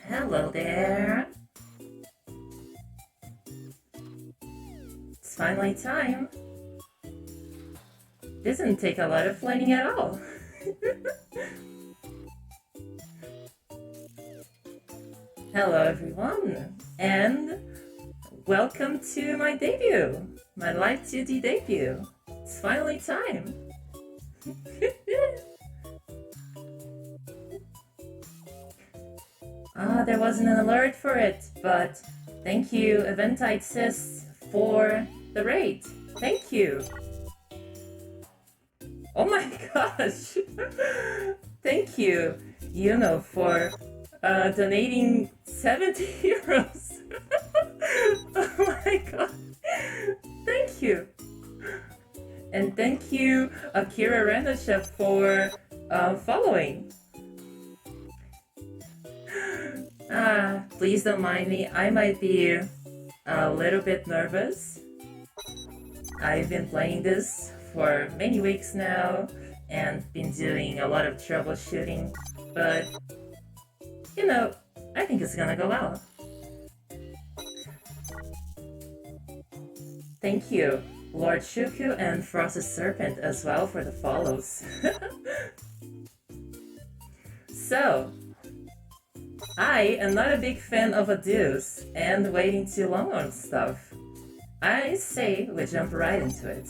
Hello there. It's finally time. This didn't take a lot of planning at all. Hello everyone, and welcome to my debut, my Live2D debut. It's finally time. There wasn't an alert for it, but thank you, Codie.sys, for the raid. Thank you. Oh my gosh. Thank you, Yuno, for donating 70 euros. Oh my god. Thank you. And thank you, Akira Renasha, for following. Please don't mind me. I might be a little bit nervous. I've been playing this for many weeks now and been doing a lot of troubleshooting, but you know, I think it's gonna go well. Thank you, Lord Shuku and Frosted Serpent as well for the follows. So, I am not a big fan of adieus and waiting too long on stuff. I say we jump right into it.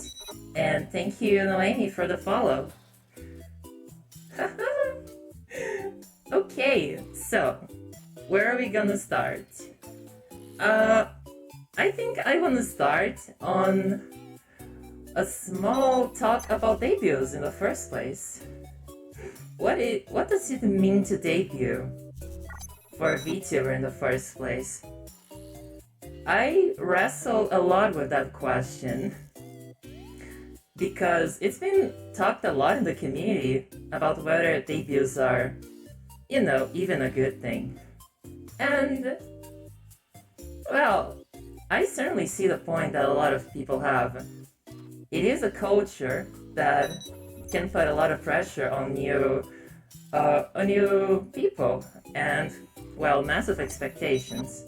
And thank you, Noemi, for the follow. Okay, so where are we gonna start? I think I wanna start on a small talk about debuts in the first place. What does it mean to debut for a VTuber in the first place? I wrestled a lot with that question because it's been talked a lot in the community about whether debuts are, you know, even a good thing. And, well, I certainly see the point that a lot of people have. It is a culture that can put a lot of pressure on new people and, well, massive expectations.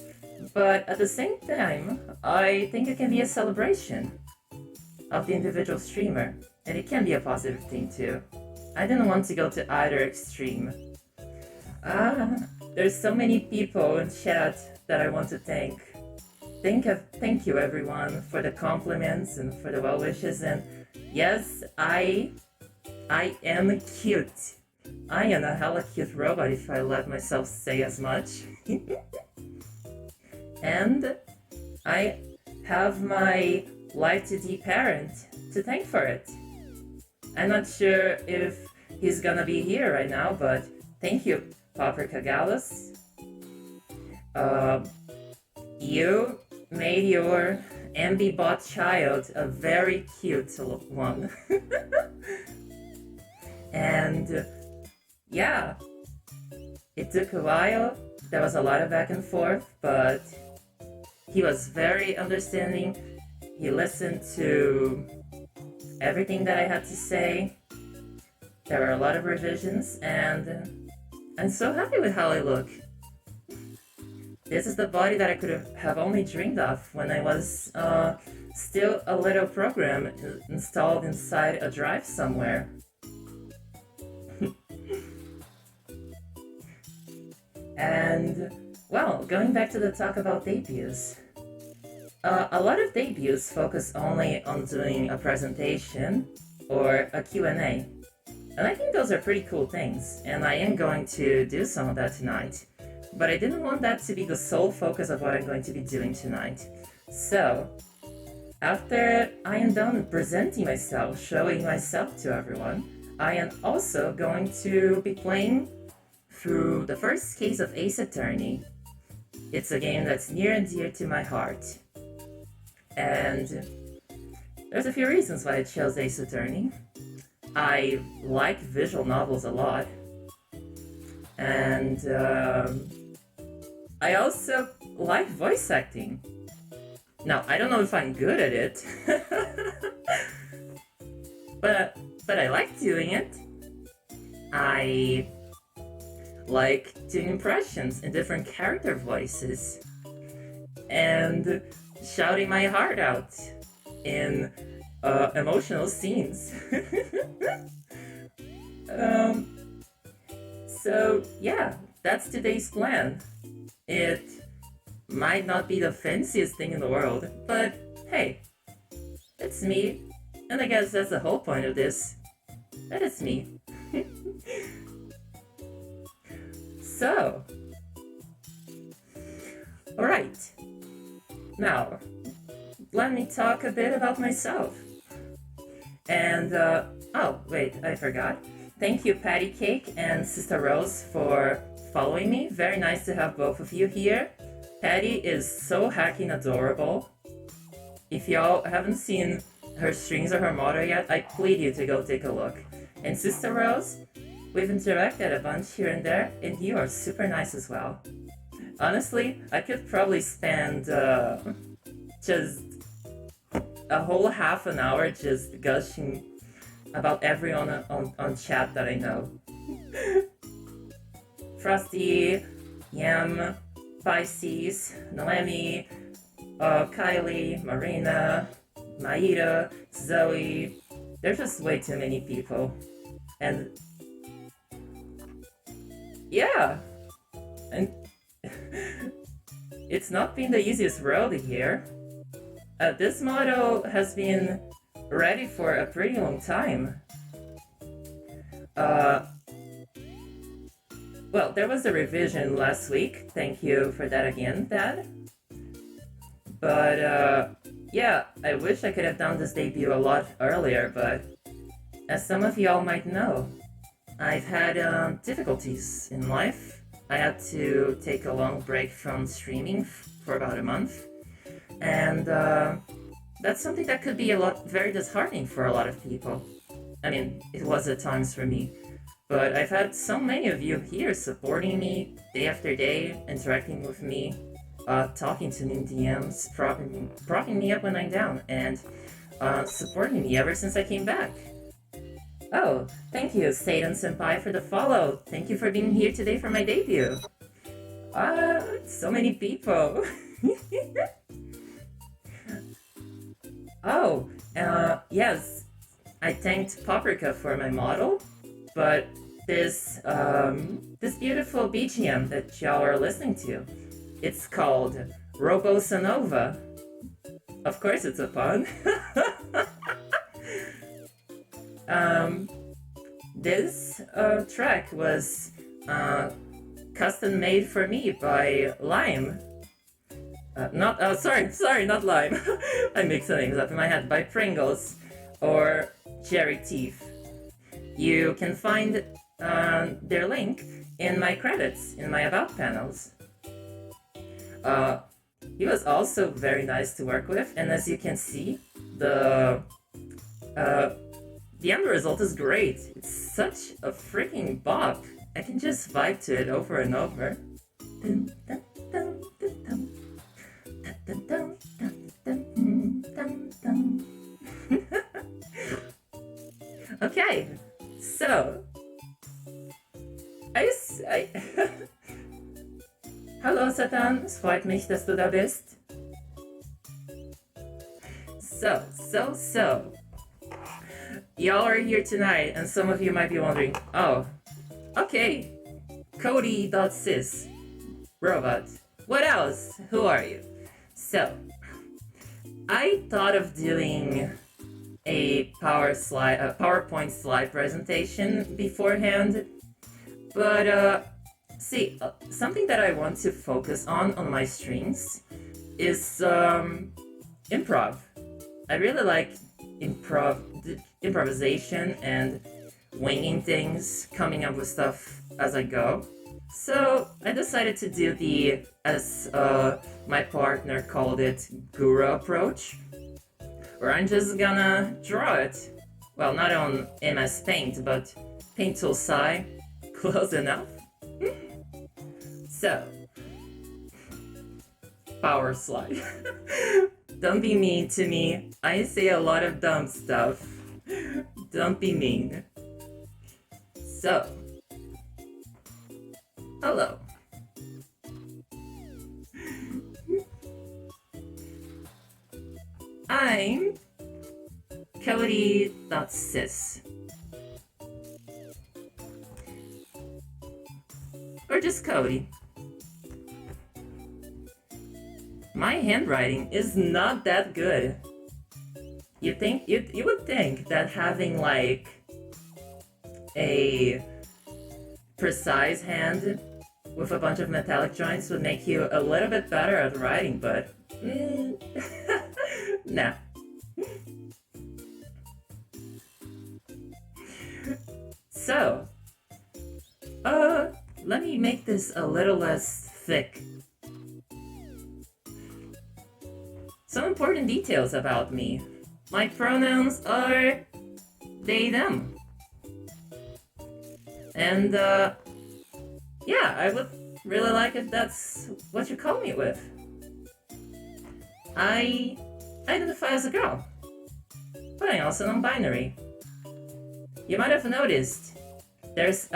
But at the same time, I think it can be a celebration of the individual streamer, and it can be a positive thing too. I didn't want to go to either extreme. There's so many people in chat that I want to thank. Thank you everyone for the compliments and for the well wishes, and yes, I am cute. I am a hella cute robot if I let myself say as much. And I have my Live2D parent to thank for it. I'm not sure if he's gonna be here right now, but thank you, Paprika Gallus. You made your ambibot child a very cute one. And yeah, it took a while. There was a lot of back and forth, but he was very understanding. He listened to everything that I had to say. There were a lot of revisions, and I'm so happy with how I look. This is the body that I could have only dreamed of when I was still a little program installed inside a drive somewhere. And, well, going back to the talk about debuts. A lot of debuts focus only on doing a presentation or a Q&A. And I think those are pretty cool things, and I am going to do some of that tonight. But I didn't want that to be the sole focus of what I'm going to be doing tonight. So, after I am done presenting myself, showing myself to everyone, I am also going to be playing through the first case of Ace Attorney. It's a game that's near and dear to my heart. And there's a few reasons why I chose Ace Attorney. I like visual novels a lot. And I also like voice acting. Now, I don't know if I'm good at it. but I like doing it. I like doing impressions in different character voices and shouting my heart out in emotional scenes. So yeah, that's today's plan. It might not be the fanciest thing in the world, but hey, it's me, and I guess that's the whole point of this. That is me. So, alright. Now, let me talk a bit about myself. And, oh, wait, I forgot. Thank you, Patty Cake and Sister Rose, for following me. Very nice to have both of you here. Patty is so hacking adorable. If y'all haven't seen her strings or her motto yet, I plead you to go take a look. And Sister Rose, we've interacted a bunch here and there, and you are super nice as well. Honestly, I could probably spend just a whole half an hour just gushing about everyone on chat that I know. Frosty, Yam, Pisces, Noemi, Kylie, Marina, Maida, Zoe. There's just way too many people. And yeah, and it's not been the easiest road here. This motto has been ready for a pretty long time. Well, there was a revision last week. Thank you for that again, Dad. But yeah, I wish I could have done this debut a lot earlier, but as some of y'all might know, I've had difficulties in life. I had to take a long break from streaming for about a month, and that's something that could be very disheartening for a lot of people. I mean, it was at times for me, but I've had so many of you here supporting me day after day, interacting with me, talking to me in DMs, propping me up when I'm down, and supporting me ever since I came back. Oh, thank you, Satan Senpai, for the follow. Thank you for being here today for my debut. So many people. Oh, yes, I thanked Paprika for my model, but this beautiful BGM that y'all are listening to, it's called Robosa Nova. Of course it's a pun. This track was custom made for me by Lime. Not Lime. I mix the names up in my head. By Pringles or Cherry Teeth. You can find their link in my credits, in my About panels. He was also very nice to work with, and as you can see, the end result is great. It's such a freaking bop. I can just vibe to it over and over. Okay, so Hallo Satan, es freut mich, dass du da bist. So. Y'all are here tonight, and some of you might be wondering, oh, okay, Codie.sys, robot, what else? Who are you? So, I thought of doing a PowerPoint slide presentation beforehand, but something that I want to focus on my streams is improv. I really like improvisation and winging things, coming up with stuff as I go. So I decided to do as my partner called it, guru approach, where I'm just gonna draw it. Well, not on MS Paint, but Paint Tool Sci, close enough. So, power slide. Don't be mean to me. I say a lot of dumb stuff. Don't be mean. So, hello. I'm Codie.sys. Or just Codie. My handwriting is not that good. You would think that having like a precise hand with a bunch of metallic joints would make you a little bit better at writing, but nah. So, let me make this a little less thick. Some important details about me. My pronouns are they, them. And, yeah, I would really like if that's what you call me with. I identify as a girl, but I'm also non-binary. You might have noticed there's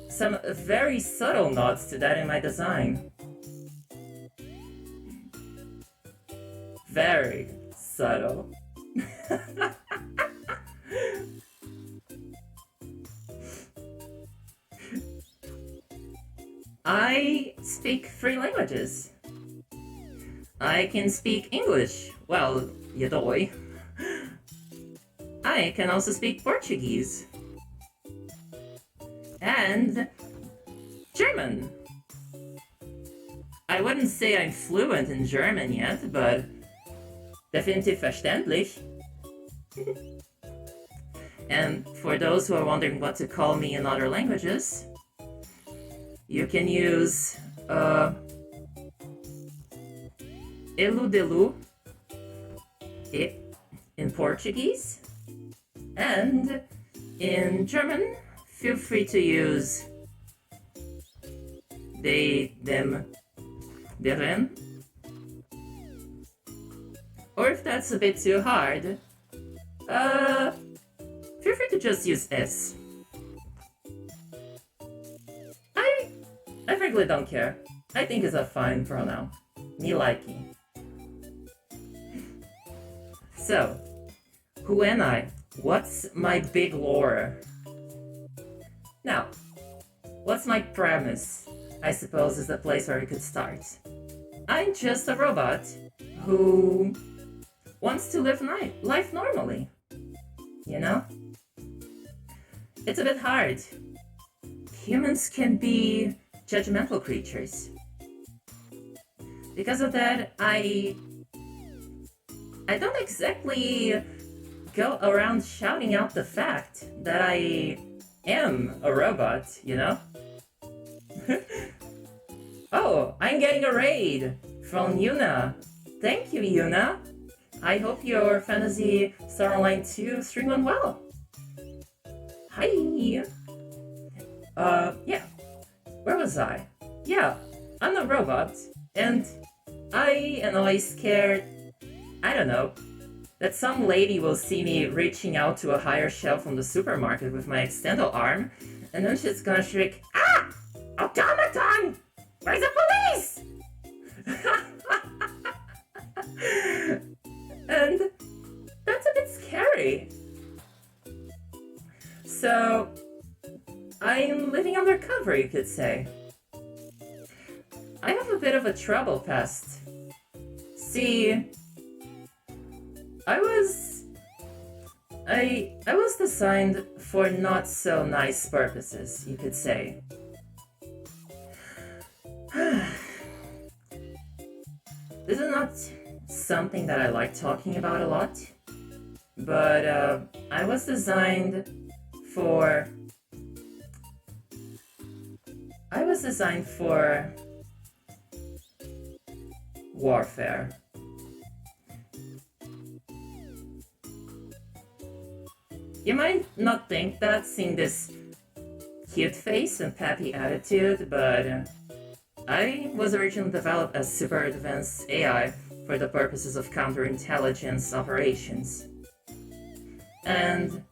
some very subtle nods to that in my design. Very subtle. I speak 3 languages. I can speak English, well, Yodoi. I can also speak Portuguese. And German. I wouldn't say I'm fluent in German yet, but definitiv verständlich. And for those who are wondering what to call me in other languages, you can use Elu Delu in Portuguese, and in German, feel free to use they, them, deren. Or if that's a bit too hard, feel free to just use S. I frankly don't care. I think it's a fine pronoun. Me liking. So, who am I? What's my big lore? Now, what's my premise? I suppose is the place where we could start. I'm just a robot who wants to live life normally. You know? It's a bit hard. Humans can be judgmental creatures. Because of that, I don't exactly go around shouting out the fact that I am a robot, you know? Oh, I'm getting a raid from Yuna. Thank you, Yuna. I hope your Fantasy Star Online 2 stream went well. Hi. Yeah. Where was I? Yeah, I'm a robot, and I am always scared, I don't know, that some lady will see me reaching out to a higher shelf from the supermarket with my extendo arm, and then she's gonna shriek, "Ah! Automaton! Where's the police?" And that's a bit scary. So, I'm living undercover, you could say. I have a bit of a trouble past. See, I was designed for not so nice purposes, you could say. This is not something that I like talking about a lot, but I was designed for warfare. You might not think that seeing this cute face and peppy attitude, but I was originally developed as super advanced AI for the purposes of counterintelligence operations. And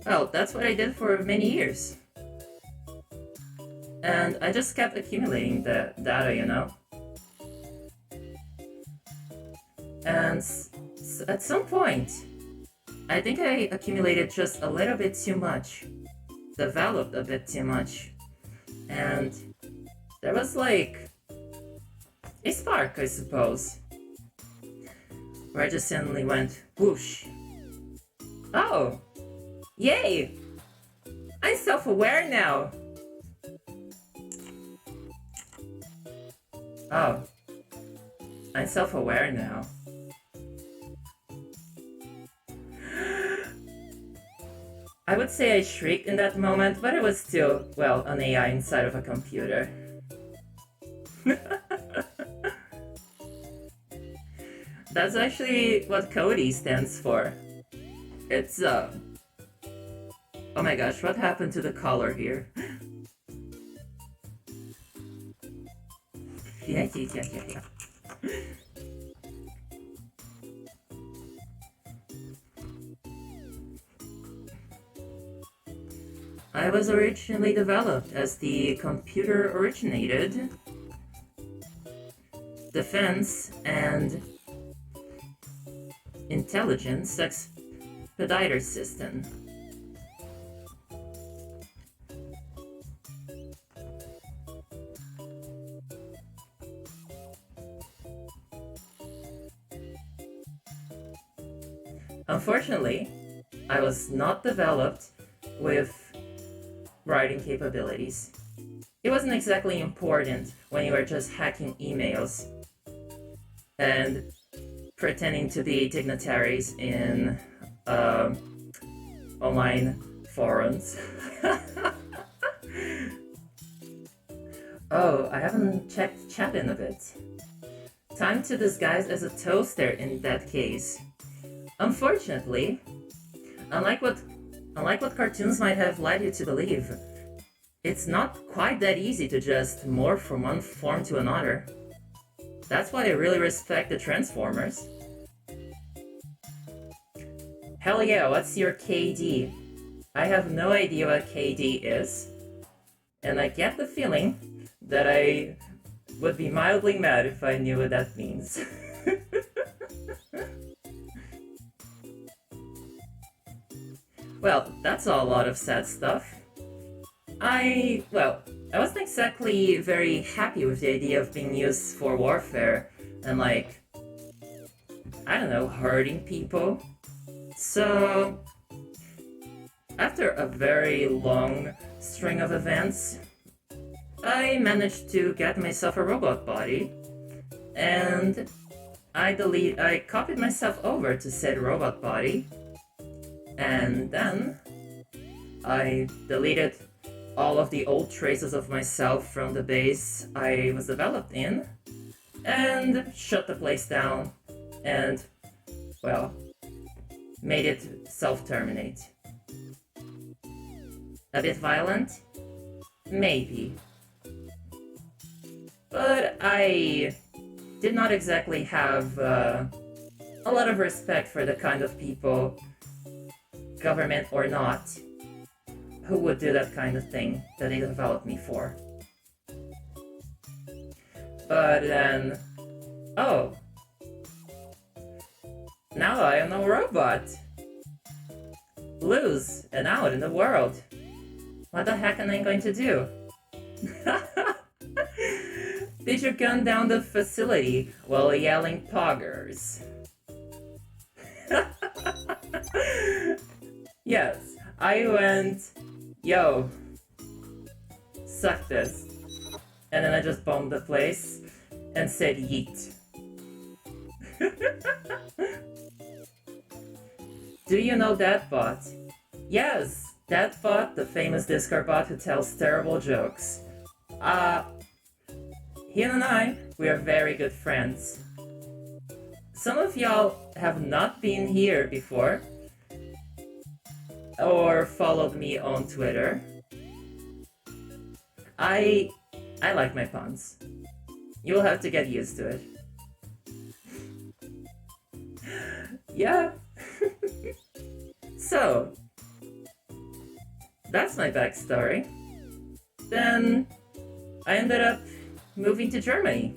Well, that's what I did for many years. And I just kept accumulating the data, you know? And at some point, I think I accumulated just a little bit too much, developed a bit too much, and there was like a spark, I suppose, where I just suddenly went whoosh. Oh, yay! I'm self-aware now! Oh, I'm self-aware now. I would say I shrieked in that moment, but it was still, well, an AI inside of a computer. That's actually what Codie stands for. It's, oh my gosh, what happened to the color here? Yeah. I was originally developed as the computer-originated defense and intelligence expediter system. Unfortunately, I was not developed with writing capabilities. It wasn't exactly important when you were just hacking emails and pretending to be dignitaries in online forums. Oh, I haven't checked chat in a bit. Time to disguise as a toaster in that case. Unfortunately, unlike what cartoons might have led you to believe, it's not quite that easy to just morph from one form to another. That's why I really respect the Transformers. Hell yeah, what's your KD? I have no idea what KD is, and I get the feeling that I would be mildly mad if I knew what that means. Well, that's a lot of sad stuff. I wasn't exactly very happy with the idea of being used for warfare and like, I don't know, hurting people. So, after a very long string of events, I managed to get myself a robot body, and I copied myself over to said robot body, and then I deleted all of the old traces of myself from the base I was developed in, and shut the place down, and, well, made it self-terminate. A bit violent? Maybe. But I did not exactly have a lot of respect for the kind of people, government or not, who would do that kind of thing that they developed me for. But then, oh, now I am a robot. Loose and out in the world. What the heck am I going to do? Did you gun down the facility while yelling poggers? Yes, I went, yo, suck this. And then I just bombed the place and said yeet. Do you know that bot? Yes, that bot, the famous Discord bot who tells terrible jokes. He and I, we are very good friends. Some of y'all have not been here before, or followed me on Twitter. I like my puns. You'll have to get used to it. Yeah. So, that's my backstory. Then I ended up moving to Germany,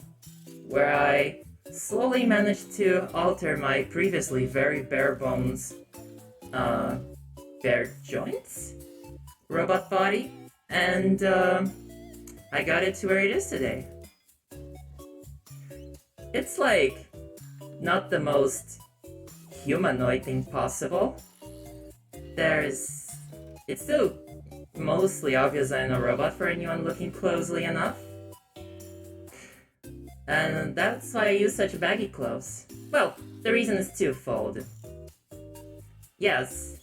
where I slowly managed to alter my previously very bare bones, bare joints robot body, and I got it to where it is today. It's like not the most humanoid thing possible. It's still mostly obvious I'm a robot for anyone looking closely enough. And that's why I use such baggy clothes. Well, the reason is twofold. Yes,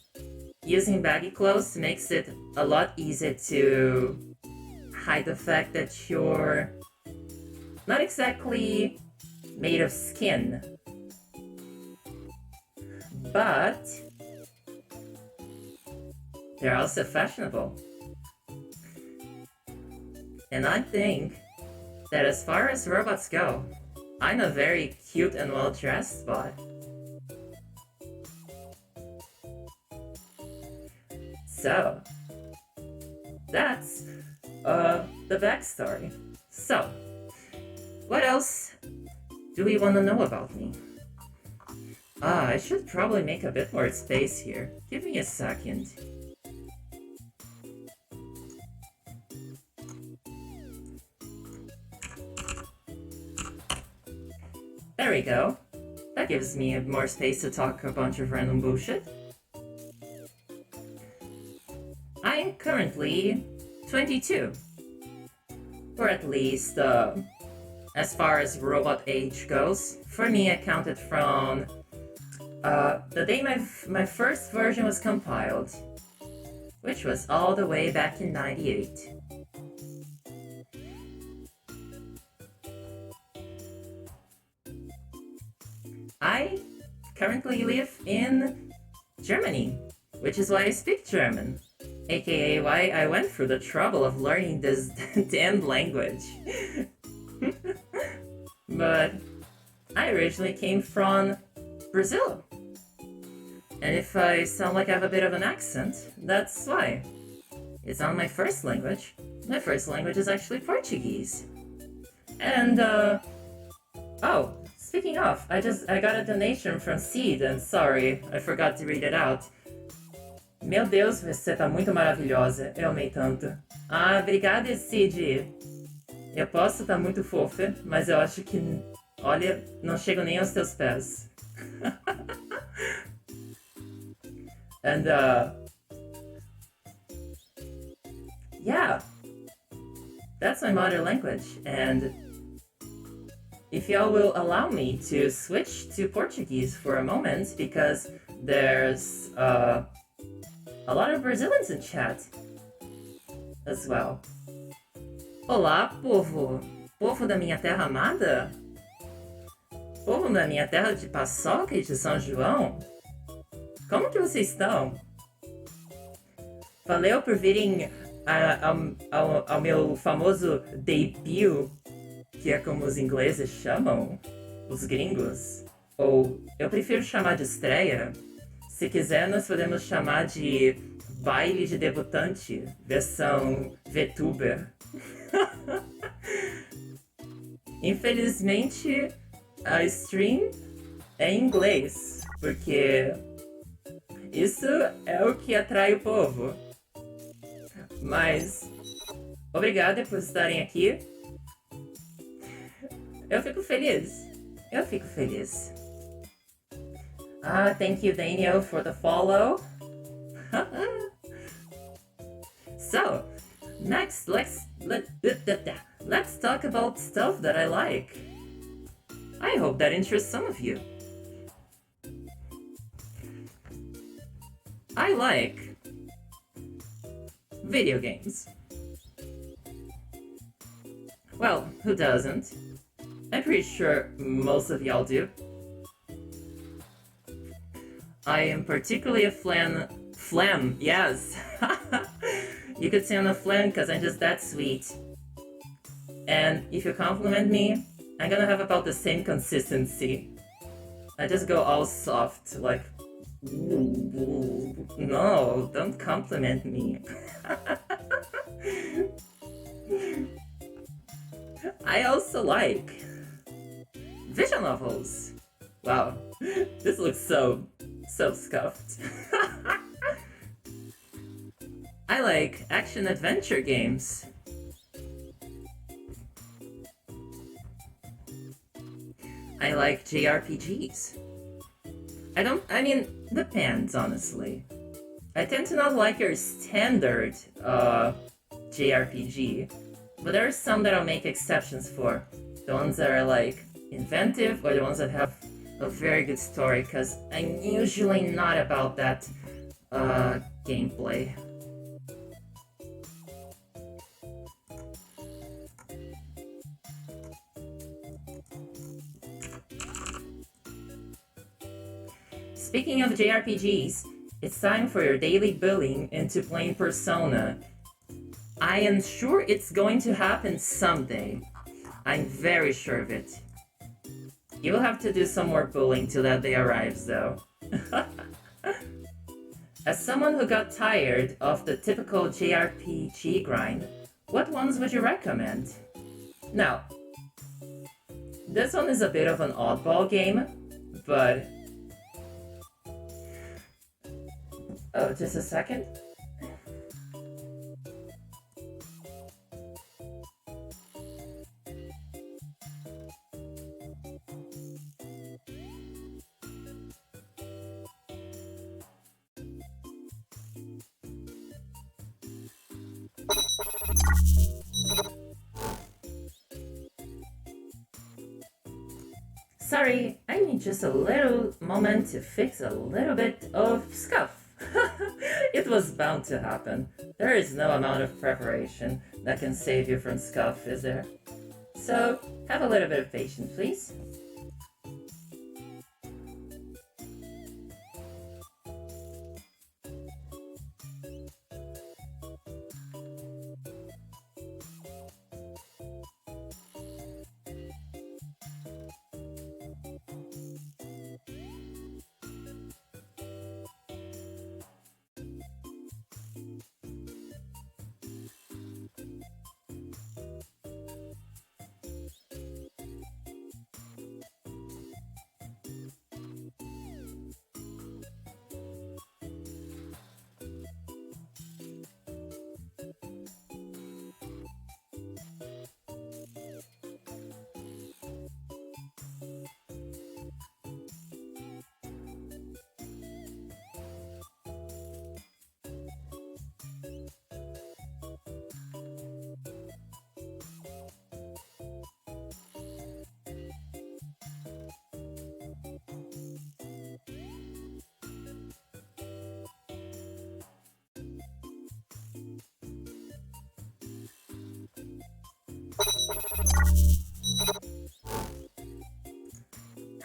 using baggy clothes makes it a lot easier to hide the fact that you're not exactly made of skin. But they're also fashionable. And I think that as far as robots go, I'm a very cute and well-dressed bot. So, that's the backstory. So, what else do we want to know about me? I should probably make a bit more space here. Give me a second. There we go. That gives me more space to talk a bunch of random bullshit. I'm currently 22. Or at least, as far as robot age goes. For me, I counted from the day my first version was compiled, which was all the way back in '98. I currently live in Germany, which is why I speak German, aka why I went through the trouble of learning this damn language. But I originally came from Brazil. And if I sound like I have a bit of an accent, that's why. It's not my first language. My first language is actually Portuguese. And, oh, speaking of, I got a donation from Seed, and sorry, I forgot to read it out. Meu Deus, você tá muito maravilhosa. Eu amei tanto. Ah, obrigada, Seed. Eu posso estar muito fofa, mas eu acho que, olha, não chego nem aos teus pés. And, yeah, that's my mother language, and if y'all will allow me to switch to Portuguese for a moment, because there's a lot of Brazilians in chat as well. Olá, povo! Povo da minha terra amada? Povo da minha terra de Paçoca e de São João? Como que vocês estão? Valeu por virem ao meu famoso debut, que é como os ingleses chamam, os gringos. Ou eu prefiro chamar de estreia. Se quiser, nós podemos chamar de baile de debutante, versão VTuber. Infelizmente, a stream é em inglês, porque isso é o que atrai o povo. Mas, obrigada por estarem aqui. Eu fico feliz. Eu fico feliz. Thank you, Daniel, for the follow. So, next, let's talk about stuff that I like. I hope that interests some of you. I like video games. Well, who doesn't? I'm pretty sure most of y'all do. I am particularly a flam, yes. You could say I'm a flam because I'm just that sweet. And if you compliment me, I'm gonna have about the same consistency. I just go all soft, like No, don't compliment me. I also like visual novels. Wow, this looks so scuffed. I like action adventure games. I like JRPGs. I mean, depends, honestly. I tend to not like your standard JRPG, but there are some that I'll make exceptions for. The ones that are like inventive or the ones that have a very good story, because I'm usually not about that gameplay. Speaking of JRPGs, it's time for your daily billing into playing Persona. I am sure it's going to happen someday. I'm very sure of it. You will have to do some more bullying till that day arrives, though. As someone who got tired of the typical JRPG grind, what ones would you recommend? Now, this one is a bit of an oddball game, but... Oh, just a second. Sorry, I need just a little moment to fix a little bit of scuff. It was bound to happen. There is no amount of preparation that can save you from scuff, is there? So, have a little bit of patience, please.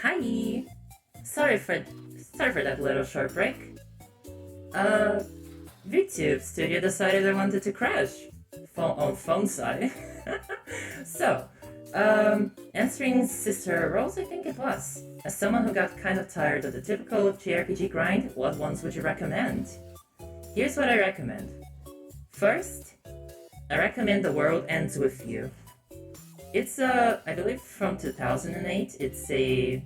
Hi! Sorry for that little short break. Uh, VTube Studio decided they wanted to crash on phone side. So, answering Sister Rose, I think it was. As someone who got kind of tired of the typical JRPG grind, what ones would you recommend? Here's what I recommend. First, I recommend The World Ends With You. It's I believe from 2008. It's a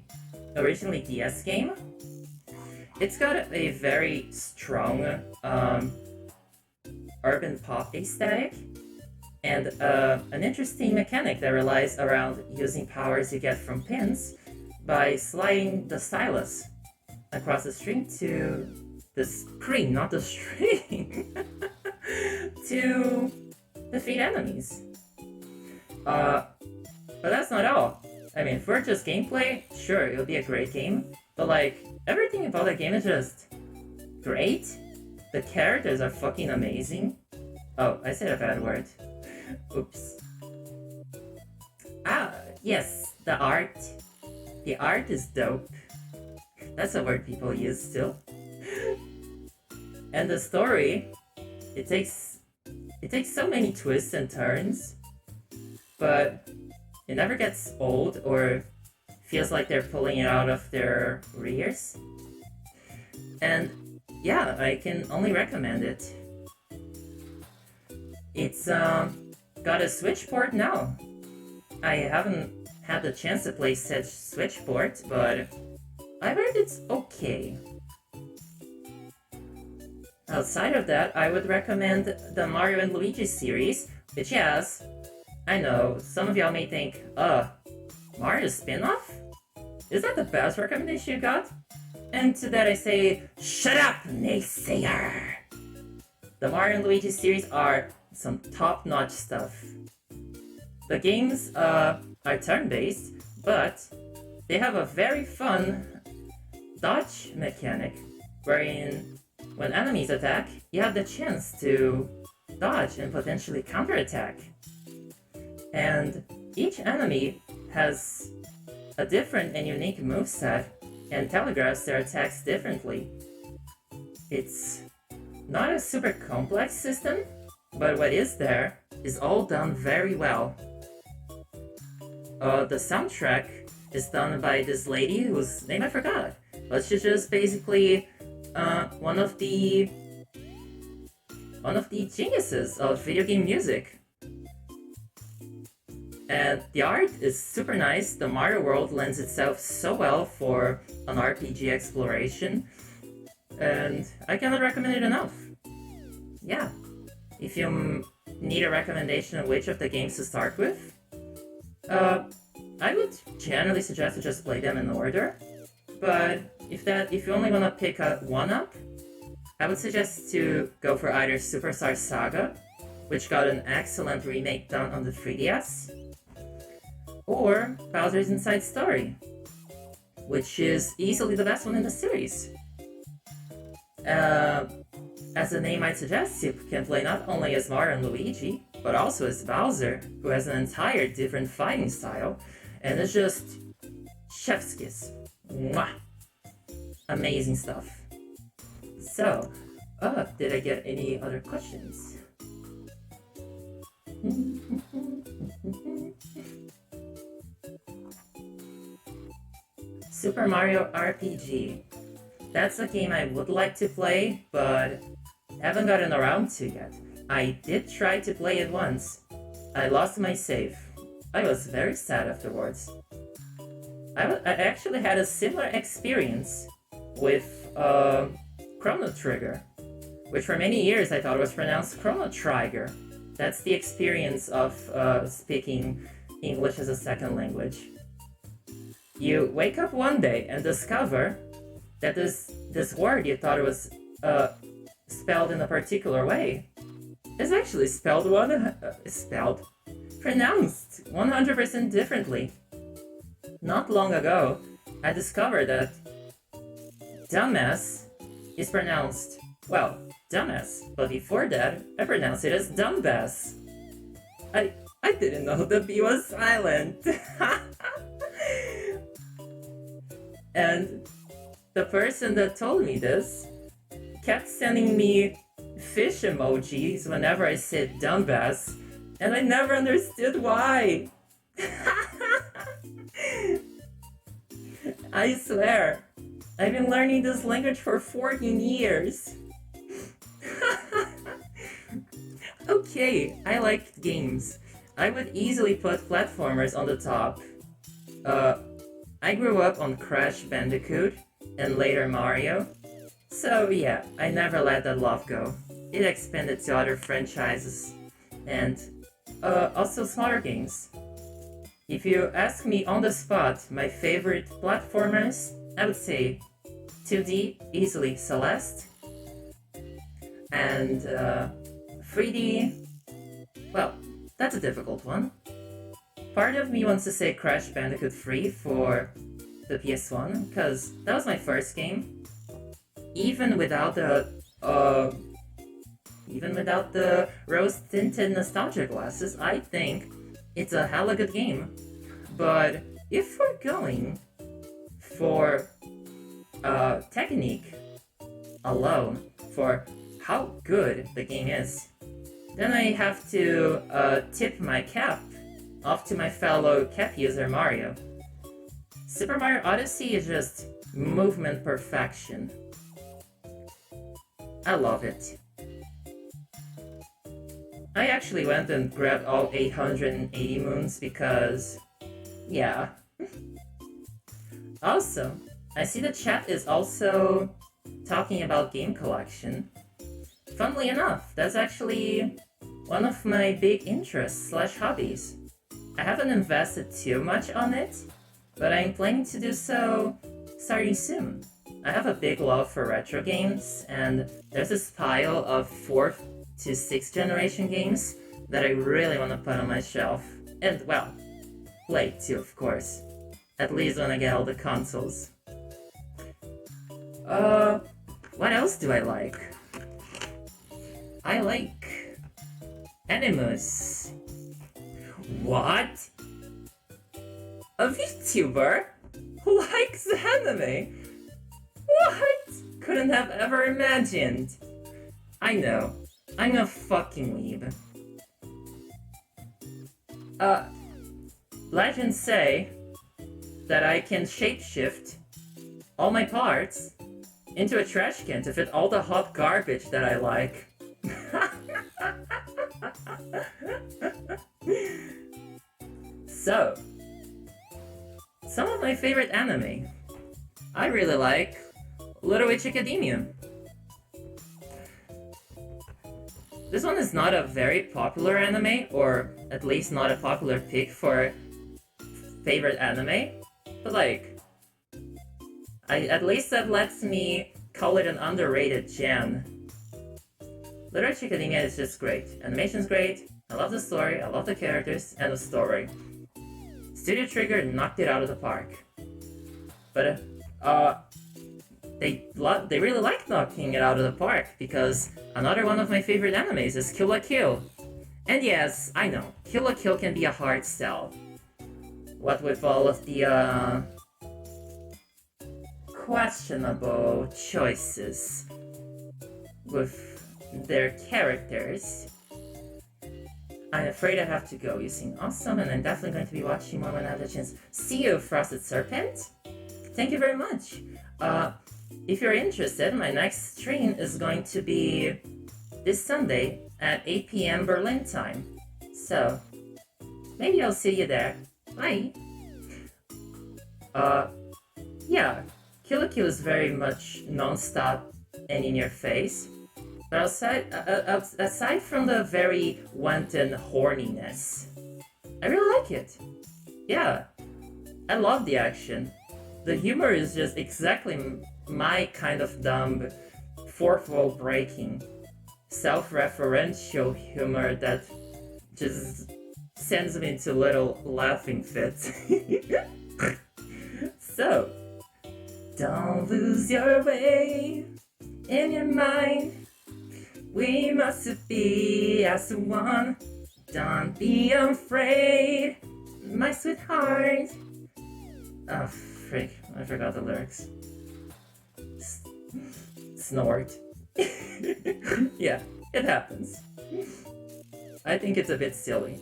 originally DS game. It's got a very strong urban pop aesthetic and an interesting mechanic that relies around using powers you get from pins by sliding the stylus across the string to the screen, not the string, to defeat enemies. But that's not all. I mean, for just gameplay, sure, it'll be a great game, but like, everything about the game is just great. The characters are fucking amazing. Oh, I said a bad word. Oops. Ah, yes, the art. The art is dope. That's a word people use still. And the story, it takes so many twists and turns, but it never gets old or feels like they're pulling it out of their rears. And yeah, I can only recommend it. It's got a Switch port now. I haven't had the chance to play such Switch port, but I've heard it's okay. Outside of that, I would recommend the Mario and Luigi series, which has, I know, some of y'all may think, Mario spin-off? Is that the best recommendation you got? And to that I say, shut up, naysayer! The Mario and Luigi series are some top-notch stuff. The games are turn-based, but they have a very fun dodge mechanic, wherein when enemies attack, you have the chance to dodge and potentially counterattack. And each enemy has a different and unique moveset and telegraphs their attacks differently. It's not a super complex system, but what is there is all done very well. The soundtrack is done by this lady whose name I forgot, but she's just basically one of the geniuses of video game music. And the art is super nice. The Mario world lends itself so well for an RPG exploration, and I cannot recommend it enough. Yeah, if you need a recommendation of which of the games to start with, I would generally suggest to just play them in order. But if you only want to pick one up, I would suggest to go for either Superstar Saga, which got an excellent remake done on the 3DS, or Bowser's Inside Story, which is easily the best one in the series. As the name might suggest, you can play not only as Mario and Luigi, but also as Bowser, who has an entire different fighting style, and it's just chef's kiss. Mwah! Amazing stuff. So, did I get any other questions? Super Mario RPG. That's a game I would like to play, but haven't gotten around to yet. I did try to play it once. I lost my save. I was very sad afterwards. I actually had a similar experience with Chrono Trigger, which for many years I thought was pronounced Chrono Trigger. That's the experience of speaking English as a second language. You wake up one day and discover that this word you thought it was spelled in a particular way is actually pronounced 100% differently. Not long ago, I discovered that dumbass is pronounced, well, dumbass, but before that, I pronounced it as dumbass. I didn't know the B was silent. And the person that told me this kept sending me fish emojis whenever I said dumbass, and I never understood why. I swear, I've been learning this language for 14 years. Okay, I like games. I would easily put platformers on the top. I grew up on Crash Bandicoot and later Mario. So yeah, I never let that love go. It expanded to other franchises and also smaller games. If you ask me on the spot my favorite platformers, I would say 2D, easily Celeste, and 3D, well, that's a difficult one. Part of me wants to say Crash Bandicoot 3 for the PS1, because that was my first game. Even without the rose-tinted nostalgia glasses, I think it's a hella good game. But if we're going for technique alone, for how good the game is, then I have to tip my cap off to my fellow cap user Mario. Super Mario Odyssey is just movement perfection. I love it. I actually went and grabbed all 880 moons because, yeah. Also, I see the chat is also talking about game collection. Funnily enough, that's actually one of my big interests / hobbies. I haven't invested too much on it, but I'm planning to do so starting soon. I have a big love for retro games, and there's this pile of 4th to 6th generation games that I really want to put on my shelf. And, well, play too, of course. At least when I get all the consoles. What else do I like? I like animus. What? A VTuber who likes anime? What? Couldn't have ever imagined. I know. I'm a fucking weeb. Legends say that I can shapeshift all my parts into a trash can to fit all the hot garbage that I like. So, some of my favorite anime. I really like Little Witch Academia. This one is not a very popular anime, or at least not a popular pick for favorite anime, but like, at least that lets me call it an underrated gem. Little Witch Academia is just great. Animation's great, I love the story, I love the characters, and the story. Studio Trigger knocked it out of the park. But, they really like knocking it out of the park, because another one of my favorite animes is Kill la Kill. And yes, I know, Kill la Kill can be a hard sell. What with all of the, questionable choices with their characters. I'm afraid I have to go. You seem awesome, and I'm definitely going to be watching more when I have the chance. See you, Frosted Serpent! Thank you very much! If you're interested, my next stream is going to be this Sunday at 8 p.m. Berlin time. So, maybe I'll see you there. Bye! Yeah, Kill la Kill is very much non-stop and in your face. But aside from the very wanton horniness, I really like it. Yeah, I love the action. The humor is just exactly my kind of dumb, fourth wall breaking, self-referential humor that just sends me into little laughing fits. So, don't lose your way in your mind. We must be as one. Don't be afraid, my sweetheart. Oh, frick. I forgot the lyrics. Snort. Yeah, it happens. I think it's a bit silly.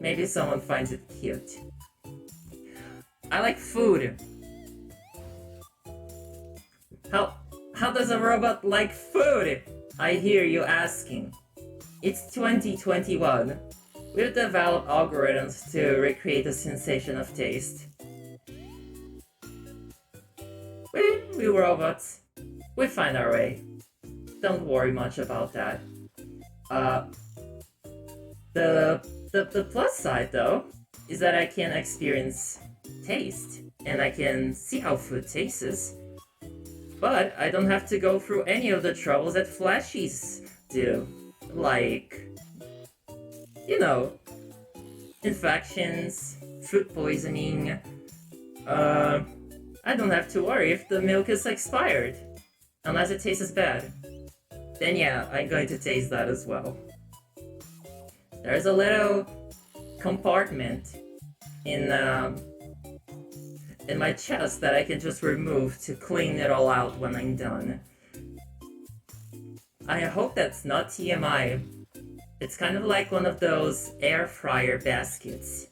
Maybe someone finds it cute. I like food. How does a robot like food? I hear you asking. It's 2021. We've developed algorithms to recreate the sensation of taste. We robots, we find our way. Don't worry much about that. The plus side though is that I can experience taste and I can see how food tastes. But I don't have to go through any of the troubles that flashies do. Like, you know, infections, food poisoning. I don't have to worry if the milk is expired. Unless it tastes bad. Then yeah, I'm going to taste that as well. There's a little compartment in my chest that I can just remove to clean it all out when I'm done. I hope that's not TMI. It's kind of like one of those air fryer baskets.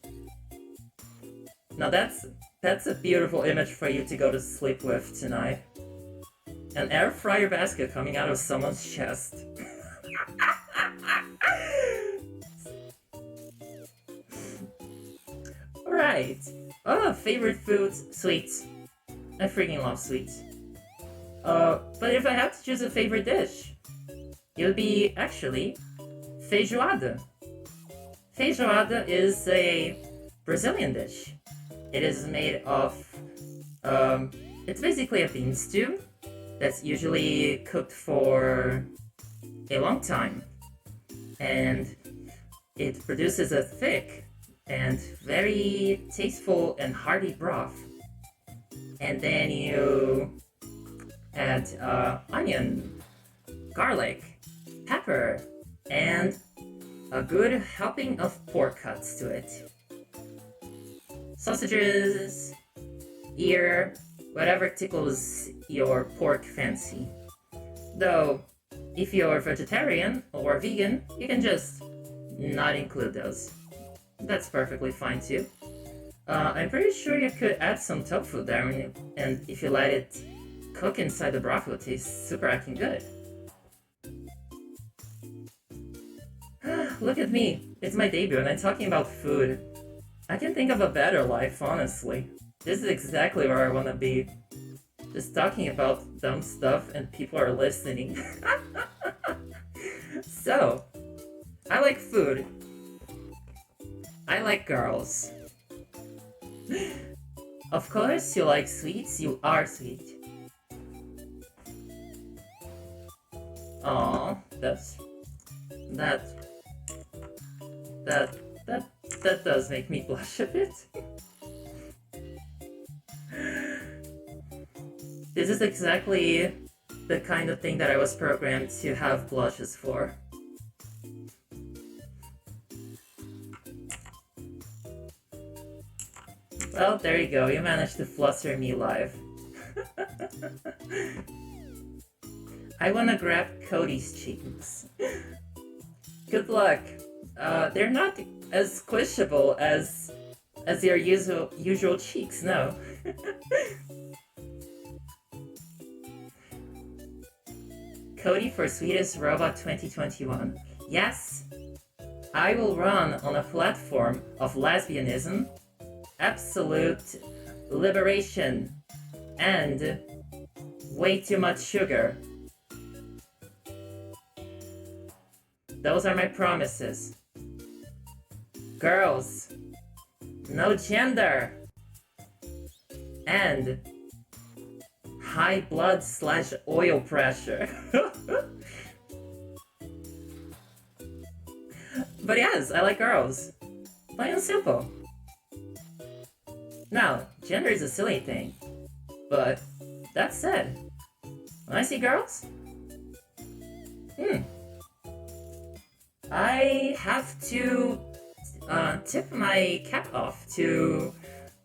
Now that's a beautiful image for you to go to sleep with tonight. an air fryer basket coming out of someone's chest. Alright. Oh, favorite foods? Sweets. I freaking love sweets. But if I have to choose a favorite dish, it would be, actually, feijoada. Feijoada is a Brazilian dish. It is made of, it's basically a bean stew that's usually cooked for a long time. And it produces a thick and very tasteful and hearty broth. And then you add onion, garlic, pepper, and a good helping of pork cuts to it. Sausages, ear, whatever tickles your pork fancy. Though, if you're vegetarian or vegan, you can just not include those. That's perfectly fine too. I'm pretty sure you could add some tofu there, and if you let it cook inside the broth, it will taste super acting good. Look at me, it's my debut and I'm talking about food. I can think of a better life, honestly. This is exactly where I want to be. Just talking about dumb stuff and people are listening. So, I like food. I like girls. Of course, you like sweets, you are sweet. Aww, that does make me blush a bit. This is exactly the kind of thing that I was programmed to have blushes for. Well, there you go, you managed to fluster me live. I wanna grab Codie's cheeks. Good luck. They're not as squishable as your usual cheeks, no. Codie for Sweetest Robot 2021. Yes, I will run on a platform of lesbianism, absolute liberation, and way too much sugar. Those are my promises. Girls, no gender, and high blood/oil pressure. But yes, I like girls. Plain and simple. Now, gender is a silly thing. But that said, when I see girls, I have to tip my cap off to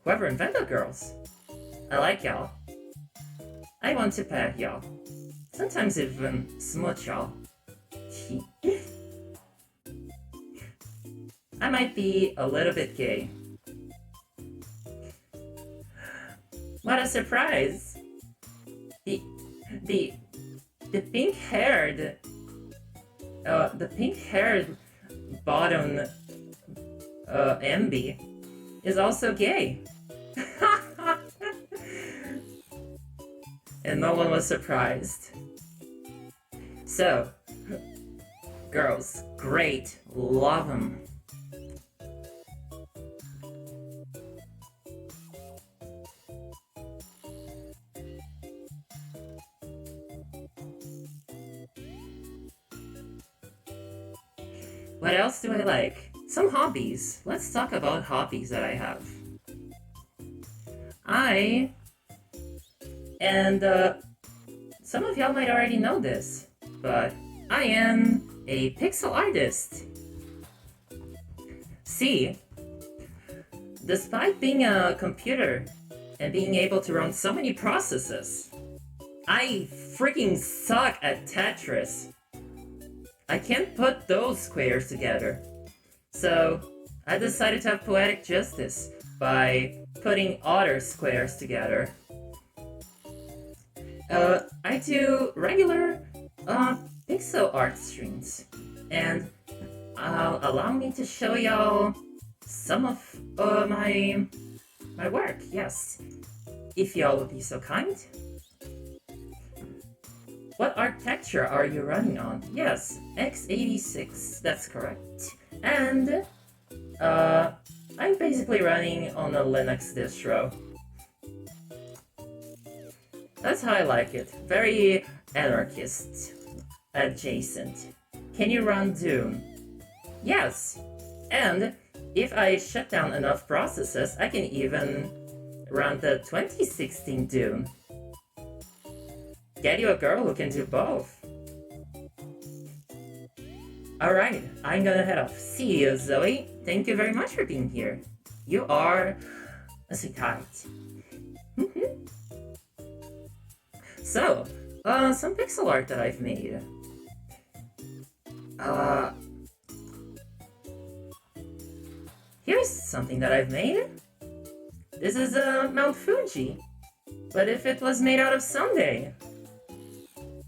whoever invented girls. I like y'all. I want to pet y'all. Sometimes even smooch y'all. I might be a little bit gay. What a surprise! The pink-haired bottom MB is also gay. And no one was surprised. So, girls, great, love them. What else do I like? Some hobbies. Let's talk about hobbies that I have. Some of y'all might already know this, but I am a pixel artist. See, despite being a computer and being able to run so many processes, I freaking suck at Tetris. I can't put those squares together. So I decided to have poetic justice by putting other squares together. I do regular pixel art streams, and allow me to show y'all some of my work. Yes, if y'all would be so kind. What architecture are you running on? Yes, x86. That's correct. And I'm basically running on a Linux distro. That's how I like it. Very anarchist adjacent. Can you run Doom? Yes. And if I shut down enough processes, I can even run the 2016 Doom. Get you a girl who can do both. Alright, I'm gonna head off. See you, Zoe. Thank you very much for being here. You are a sweetheart. So, some pixel art that I've made. Here's something that I've made. This is Mount Fuji, but if it was made out of sundae.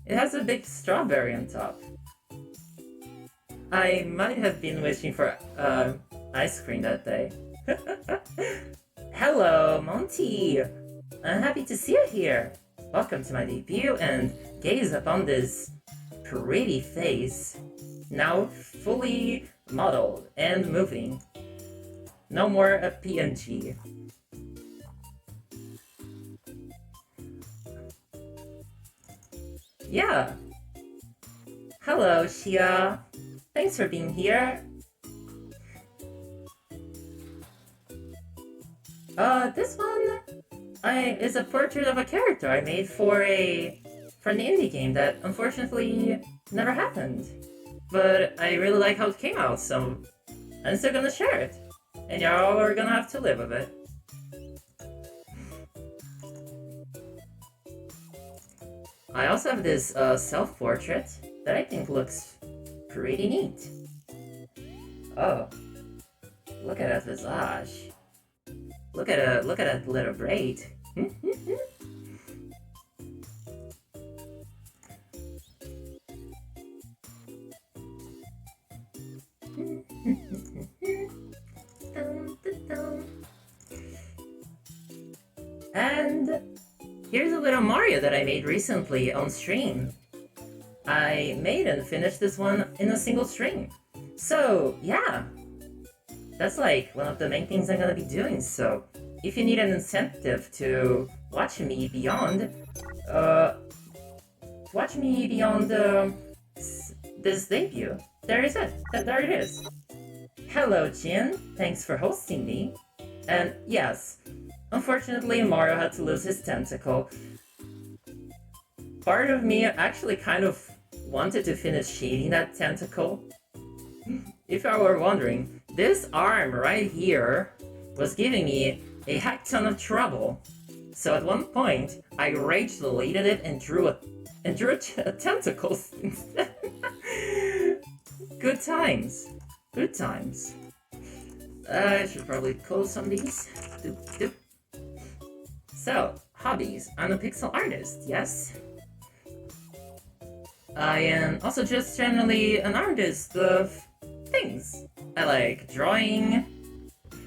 It has a big strawberry on top. I might have been wishing for ice cream that day. Hello, Monty! I'm happy to see you here. Welcome to my debut, and gaze upon this pretty face. Now fully modeled and moving. No more a PNG. Yeah. Hello, Shia. Thanks for being here. This one is a portrait of a character I made for an indie game that unfortunately never happened. But I really like how it came out, so I'm still gonna share it. And y'all are gonna have to live with it. I also have this self-portrait that I think looks pretty neat. Oh, look at that visage. Look at that little braid. And here's a little Mario that I made recently on stream. I made and finished this one in a single stream. So, yeah. That's like one of the main things I'm gonna be doing, so if you need an incentive to watch me beyond this debut, there it is. Hello, Jin. Thanks for hosting me. And yes, unfortunately, Mario had to lose his tentacle. Part of me actually kind of wanted to finish shading that tentacle. If I were wondering, this arm right here was giving me a heck ton of trouble. So at one point, I rage deleted it and drew a tentacle instead. Good times. Good times. I should probably close some of these. Doop, doop. So, hobbies. I'm a pixel artist, yes. I am also just generally an artist of things. I like drawing.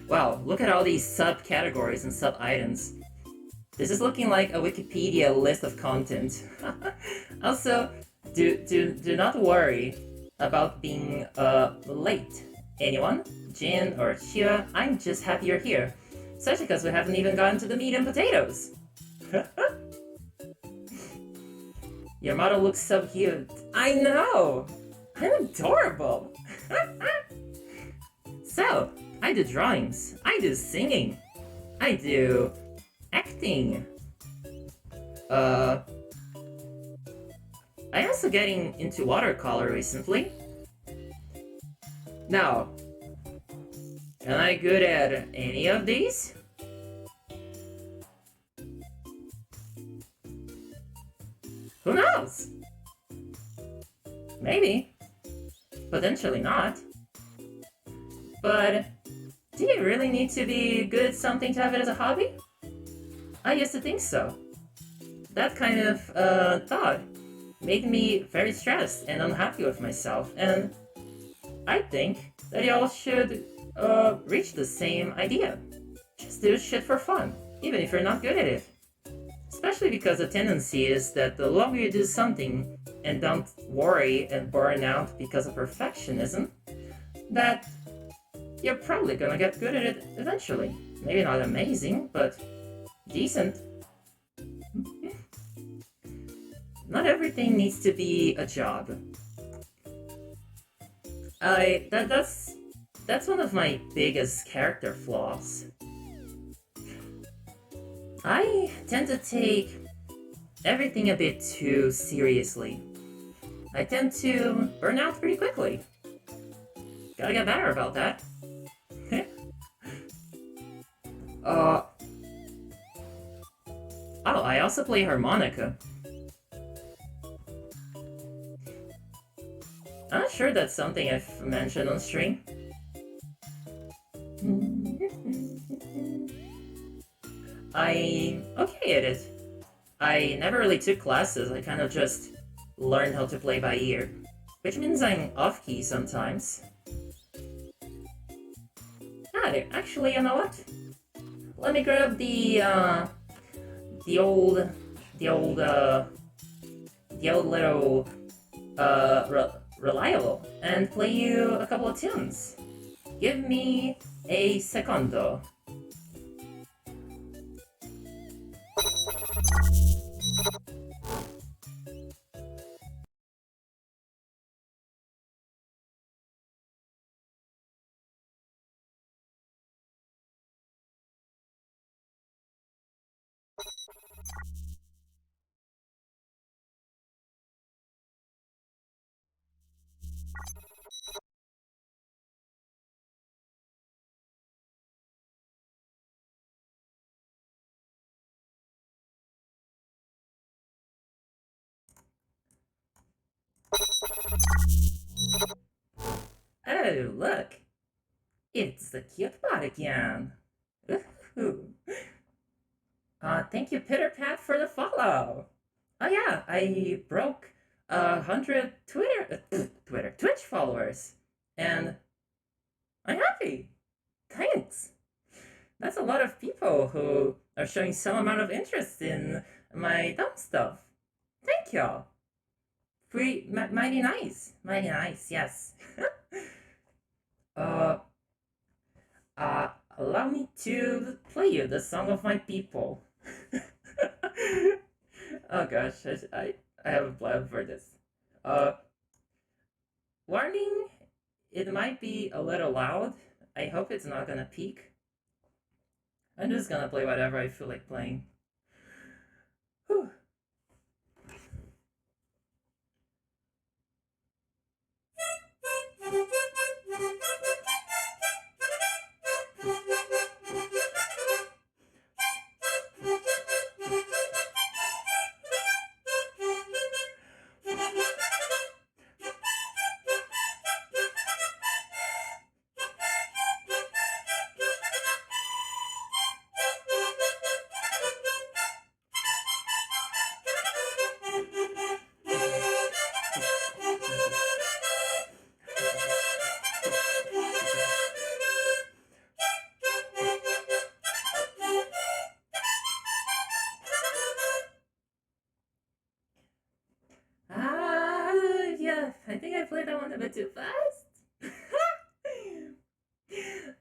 Wow, look at all these subcategories and sub-items. This is looking like a Wikipedia list of content. Also, do not worry about being late. Anyone? Jin or Chia, I'm just happy you're here. Especially because we haven't even gotten to the meat and potatoes. Your model looks so cute. I know! I'm adorable! So, I do drawings, I do singing, I do acting. I'm also getting into watercolor recently. Now, am I good at any of these? Who knows? Maybe. Potentially not. But do you really need to be good at something to have it as a hobby? I used to think so. that kind of thought made me very stressed and unhappy with myself, and I think that y'all should reach the same idea. Just do shit for fun, even if you're not good at it. Especially because the tendency is that the longer you do something and don't worry and burn out because of perfectionism, that you're probably gonna get good at it eventually. Maybe not amazing, but decent. Not everything needs to be a job. That's one of my biggest character flaws. I tend to take everything a bit too seriously. I tend to burn out pretty quickly. Gotta get better about that. Oh, I also play harmonica. I'm not sure that's something I've mentioned on stream. I'm okay at it. I never really took classes, I kind of just learned how to play by ear. Which means I'm off-key sometimes. Actually, you know what? Let me grab the old little, reliable and play you a couple of tunes. Give me a secondo. Oh, look! It's the cute bot again! Ooh. Thank you, Pitter Pat, for the follow! Oh yeah, I broke 100 Twitch followers, and I'm happy! Thanks! That's a lot of people who are showing some amount of interest in my dumb stuff. Thank y'all! Mighty nice, yes. uh, Allow me to play you the song of my people. Oh gosh, I have a plan for this. Warning, it might be a little loud. I hope it's not gonna peak. I'm just gonna play whatever I feel like playing. Whew. Yeah, I think I played that one a bit too fast.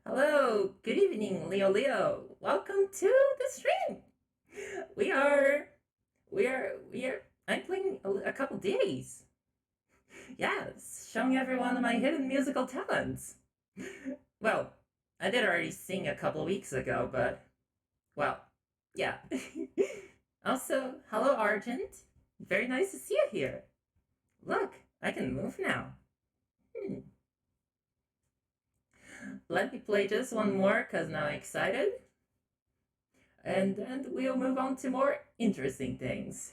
Hello, good evening, Leo. Welcome to the stream. We are, I'm playing a couple ditties. Yes, showing everyone my hidden musical talents. Well, I did already sing a couple weeks ago, but, well, yeah. Also, hello, Argent. Very nice to see you here. Look, I can move now. Let me play just one more, because now I'm excited. And then we'll move on to more interesting things.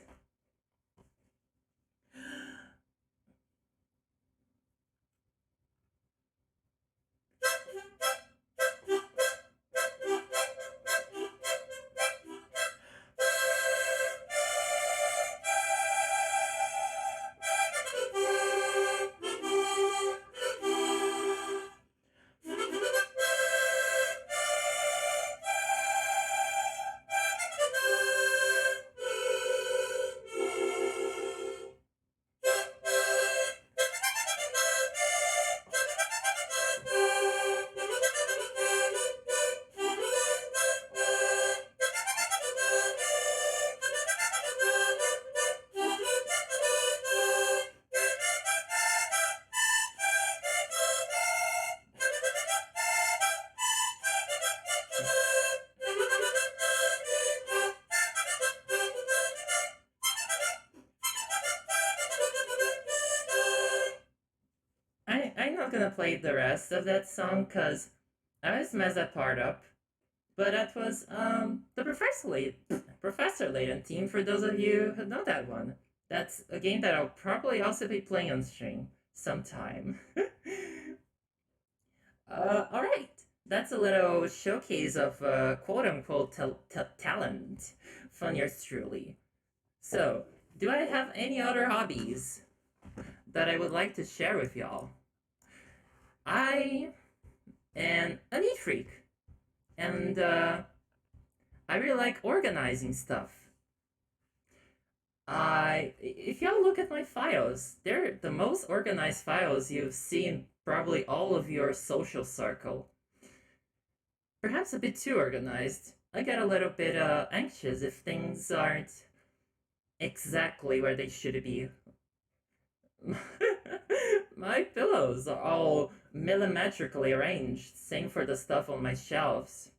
not gonna play the rest of that song because I always mess that part up. But that was the Professor Layton theme. For those of you who know that one, that's a game that I'll probably also be playing on stream sometime. All right, that's a little showcase of quote unquote talent from yours truly. So, do I have any other hobbies that I would like to share with y'all? I am a neat freak, and I really like organizing stuff. If y'all look at my files, they're the most organized files you've seen probably all of your social circle. Perhaps a bit too organized. I get a little bit anxious if things aren't exactly where they should be. My pillows are all millimetrically arranged, same for the stuff on my shelves.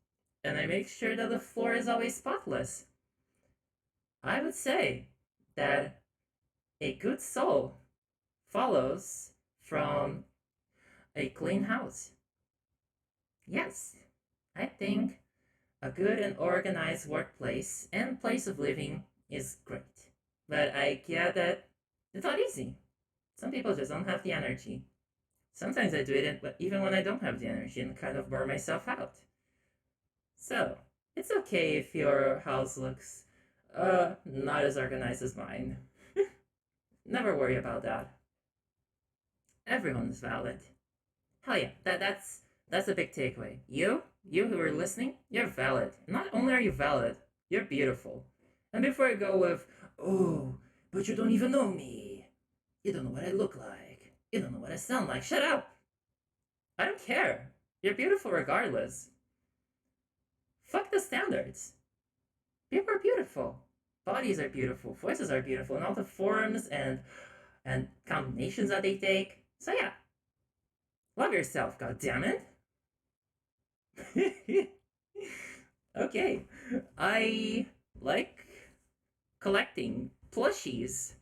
And I make sure that the floor is always spotless. I would say that a good soul follows from a clean house. Yes, I think a good and organized workplace and place of living is great. But I get that it's not easy. Some people just don't have the energy. Sometimes I do it even when I don't have the energy and kind of burn myself out. So, it's okay if your house looks not as organized as mine. Never worry about that. Everyone's valid. Hell yeah, that's a big takeaway. You who are listening, you're valid. Not only are you valid, you're beautiful. And before I go with, oh, but you don't even know me. You don't know what I look like. You don't know what I sound like. Shut up! I don't care. You're beautiful regardless. Fuck the standards. People are beautiful. Bodies are beautiful. Voices are beautiful. And all the forms and combinations that they take. So yeah. Love yourself, goddammit. Okay. I like collecting plushies.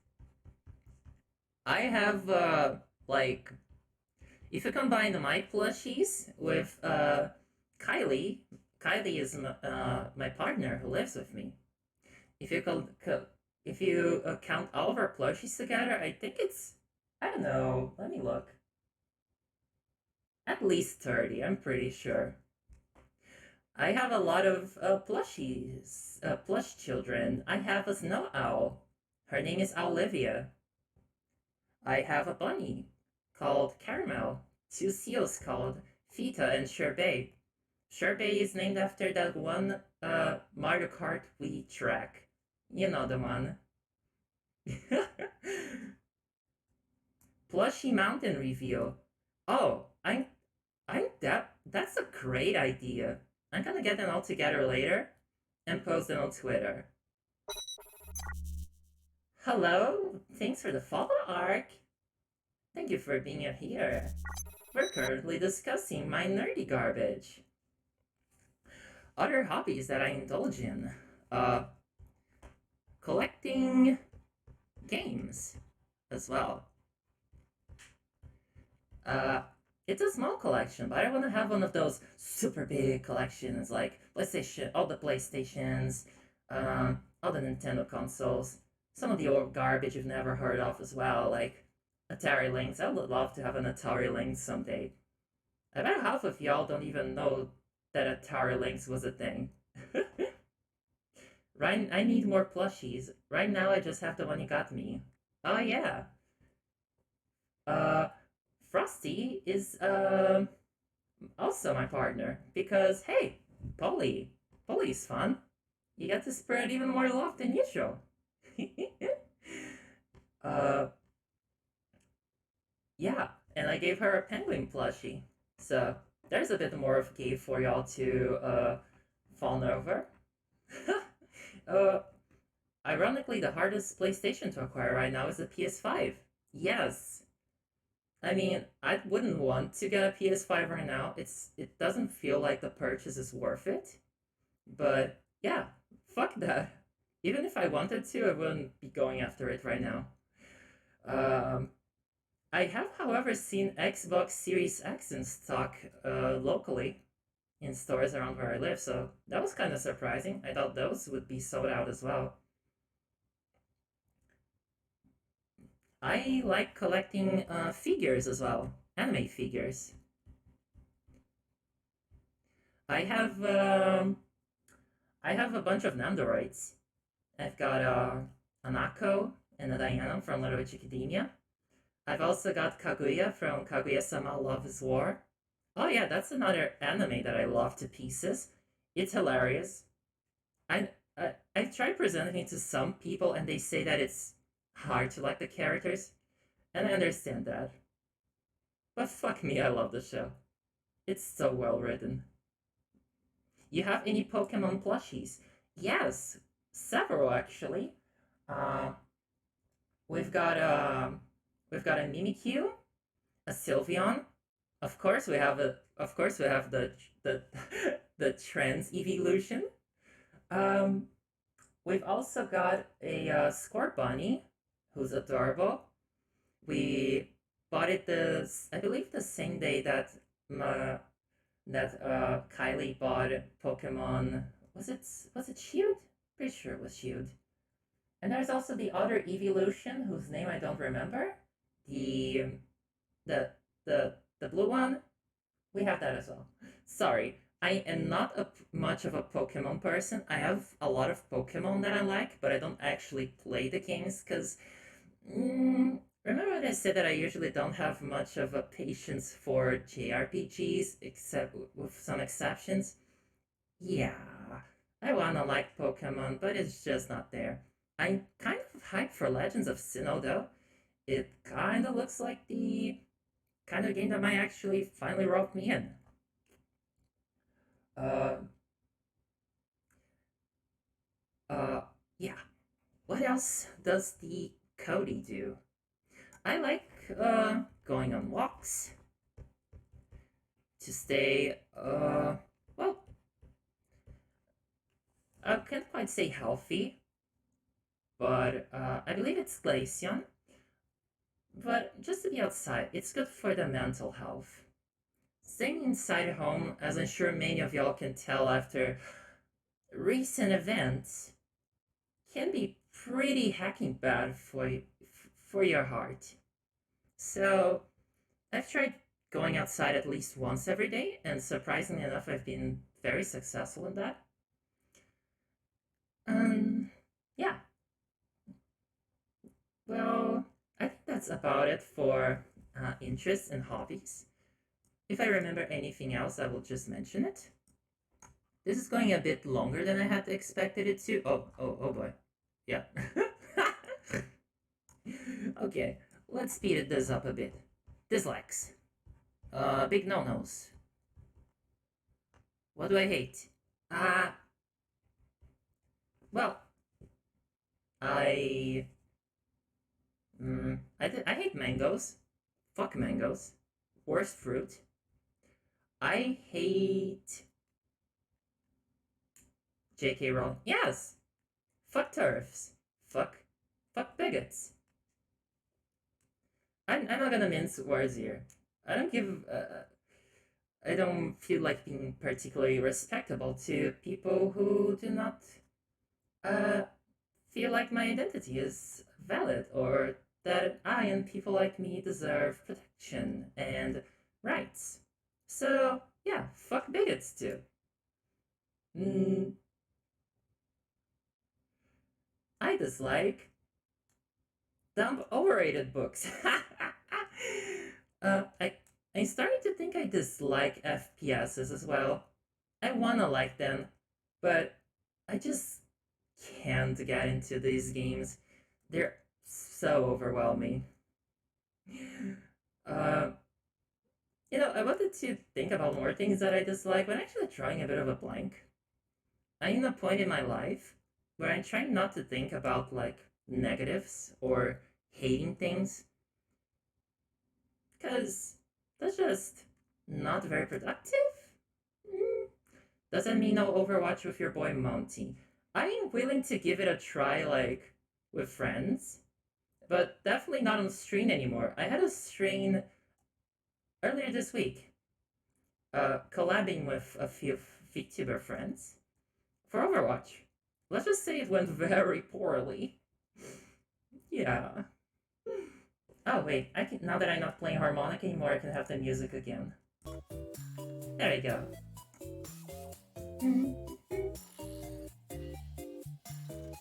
I have like if you combine my plushies with Kylie is my partner who lives with me. If you count all of our plushies together, I think it's, I don't know, let me look. At least 30, I'm pretty sure. I have a lot of plushies, plush children. I have a snow owl. Her name is Olivia. I have a bunny called Caramel. 2 seals called Fita and Sherbet. Sherbet is named after that one Mario Kart Wii track. You know the one. Plushy mountain reveal. Oh, that's a great idea. I'm gonna get them all together later and post them on Twitter. Hello, thanks for the follow, Ark. Thank you for being here. We're currently discussing my nerdy garbage. Other hobbies that I indulge in. Collecting games as well. It's a small collection, but I want to have one of those super big collections, like PlayStation, all the PlayStations, all the Nintendo consoles, some of the old garbage you've never heard of as well, like Atari Lynx. I would love to have an Atari Lynx someday. I bet half of y'all don't even know that Atari Lynx was a thing. Right, I need more plushies. Right now, I just have the one you got me. Oh yeah. Frosty is also my partner because hey, Polly's fun. You get to spread even more love than usual. Yeah, and I gave her a penguin plushie, so there's a bit more of a gift for y'all to fawn over. Ironically, the hardest PlayStation to acquire right now is the PS5. Yes. I mean, I wouldn't want to get a PS5 right now. It doesn't feel like the purchase is worth it. But yeah, fuck that. Even if I wanted to, I wouldn't be going after it right now. I have, however, seen Xbox Series X in stock locally in stores around where I live, so that was kind of surprising. I thought those would be sold out as well. I like collecting figures as well, anime figures. I have I have a bunch of Nandoroids. I've got an Akko and a Diana from Little Witch Academia. I've also got Kaguya from Kaguya-sama Love is War. Oh yeah, that's another anime that I love to pieces. It's hilarious. I've tried presenting it to some people and they say that it's hard to like the characters, and I understand that. But fuck me, I love the show. It's so well written. You have any Pokemon plushies? Yes, several actually. Uh, we've got we've got a Mimikyu, a Sylveon. Of course we have the the trans evolution. Um, we've also got a Scorbunny, who's adorable. We bought it I believe the same day that Kylie bought Pokemon. Was it Shield? Pretty sure it was Shield. And there's also the other evolution whose name I don't remember. The the the blue one. We have that as well. Sorry, I am not much of a Pokemon person. I have a lot of Pokemon that I like, but I don't actually play the games because. Remember when I said that I usually don't have much of a patience for JRPGs, except with some exceptions? Yeah, I wanna like Pokemon, but it's just not there. I'm kind of hyped for Legends of Sinnoh though. It kinda looks like the kind of game that might actually finally rope me in. Uh, uh, yeah. What else does the Codie do? I like going on walks to stay well, I can't quite say healthy, but I believe it's Glaceon. But just to be outside, it's good for the mental health. Staying inside home, as I'm sure many of y'all can tell after recent events, can be pretty hacking bad for your heart. So I've tried going outside at least once every day, and surprisingly enough, I've been very successful in that. Yeah, well, I think that's about it for interests and hobbies. If I remember anything else, I will just mention it. This is going a bit longer than I had expected it to. Oh boy. Yeah. Okay, let's speed this up a bit. Dislikes. Big no-nos. What do I hate? Uh, well, I... I hate mangoes. Fuck mangoes. Worst fruit. I hate J.K. Rowling. Yes! Fuck turfs. Fuck bigots. I'm not gonna mince words here. I don't give. I don't feel like being particularly respectable to people who do not uh, feel like my identity is valid or that I and people like me deserve protection and rights. So, yeah, fuck bigots too. Mm, I dislike dumb, overrated books. I'm starting to think I dislike FPSs as well. I wanna like them, but I just can't get into these games. They're so overwhelming. Uh, I wanted to think about more things that I dislike, but actually drawing a bit of a blank. I'm in a point in my life where I'm trying not to think about like negatives or hating things, because that's just not very productive. Mm, doesn't mean no Overwatch with your boy Monty. I'm willing to give it a try, like with friends, but definitely not on stream anymore. I had a stream earlier this week, collabing with a few VTuber friends for Overwatch. Let's just say it went very poorly. Yeah. Oh wait, I can now that I'm not playing harmonic anymore, I can have the music again. There we go.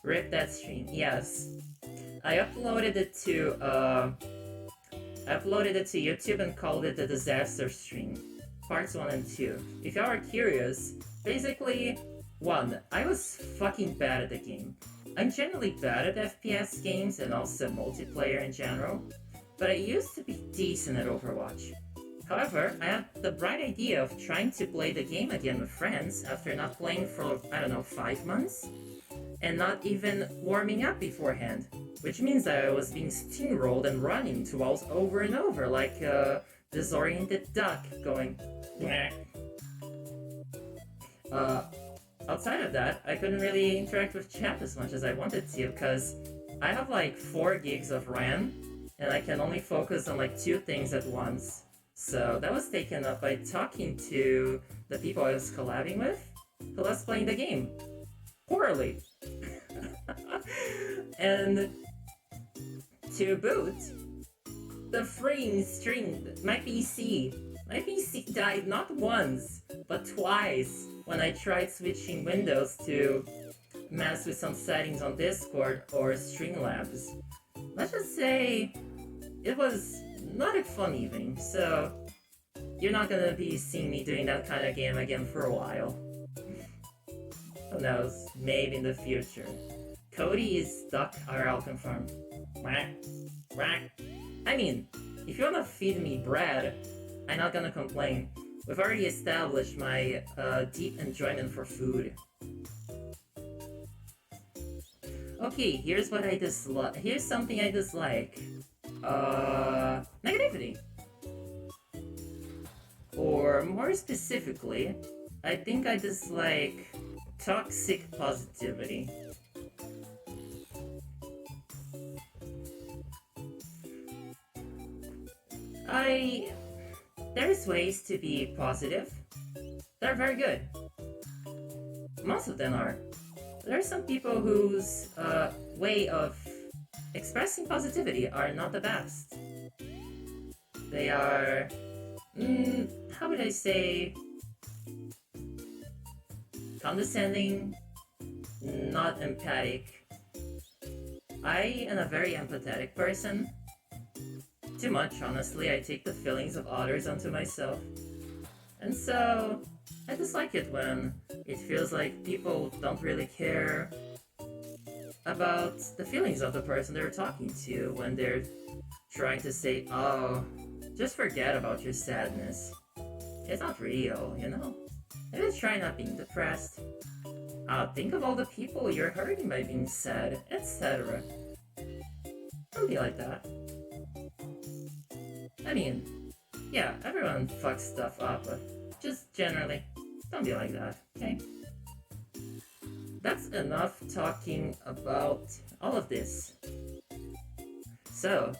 Rip that stream. Yes, I uploaded it to YouTube and called it the Disaster Stream, parts 1 and 2. If y'all are curious, basically, 1. I was fucking bad at the game. I'm generally bad at FPS games and also multiplayer in general, but I used to be decent at Overwatch. However, I had the bright idea of trying to play the game again with friends after not playing for, I don't know, 5 months? And not even warming up beforehand, which means that I was being steamrolled and running into walls over and over like a disoriented duck going outside of that, I couldn't really interact with chat as much as I wanted to because I have like 4 gigs of RAM and I can only focus on like 2 things at once. So that was taken up by talking to the people I was collabing with who was playing the game poorly. And to boot, the freaking stream, my PC died not once, but twice when I tried switching windows to mess with some settings on Discord or Streamlabs. Let's just say it was not a fun evening, so you're not gonna be seeing me doing that kind of game again for a while. Who knows, maybe in the future. Codie is stuck IRL confirmed. Quack, quack. I mean, if you wanna feed me bread, I'm not gonna complain. We've already established my deep enjoyment for food. Okay, here's what I dislike. Here's something I dislike. Negativity. Or more specifically, I think I dislike toxic positivity. There's ways to be positive. They're very good. Most of them are. There are some people whose way of expressing positivity are not the best. They are, how would I say, condescending, not empathic. I am a very empathetic person. Too much, honestly. I take the feelings of others onto myself. And so, I dislike it when it feels like people don't really care about the feelings of the person they're talking to when they're trying to say, oh, just forget about your sadness. It's not real, you know? Maybe try not being depressed. Think of all the people you're hurting by being sad, etc. Don't be like that. I mean, yeah, everyone fucks stuff up, but just generally, don't be like that, okay? That's enough talking about all of this. So,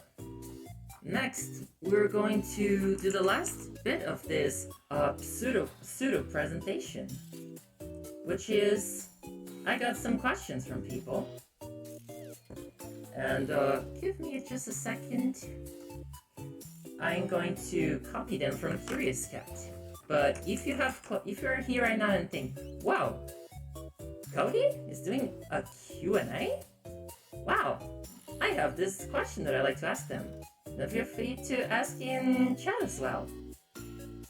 next, we're going to do the last bit of this pseudo presentation, which is, I got some questions from people, and give me just a second. I'm going to copy them from Curious Cat. But if you're here right now and think, wow, Codie is doing a Q&A? Wow, I have this question that I like to ask them. Then feel free to ask in chat as well.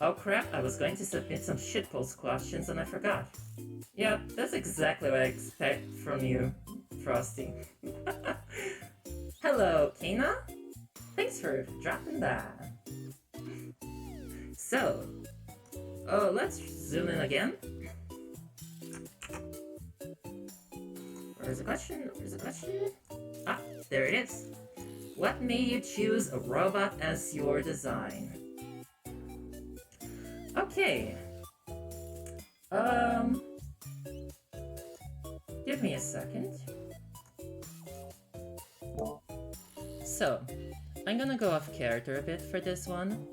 Oh crap, I was going to submit some shitpost questions and I forgot. Yeah, that's exactly what I expect from you, Frosty. Hello, Kana? Thanks for dropping that. So, let's zoom in again. Where's the question? Where's the question? Ah, there it is. What made you choose a robot as your design? Okay. Give me a second. So, I'm gonna go off character a bit for this one,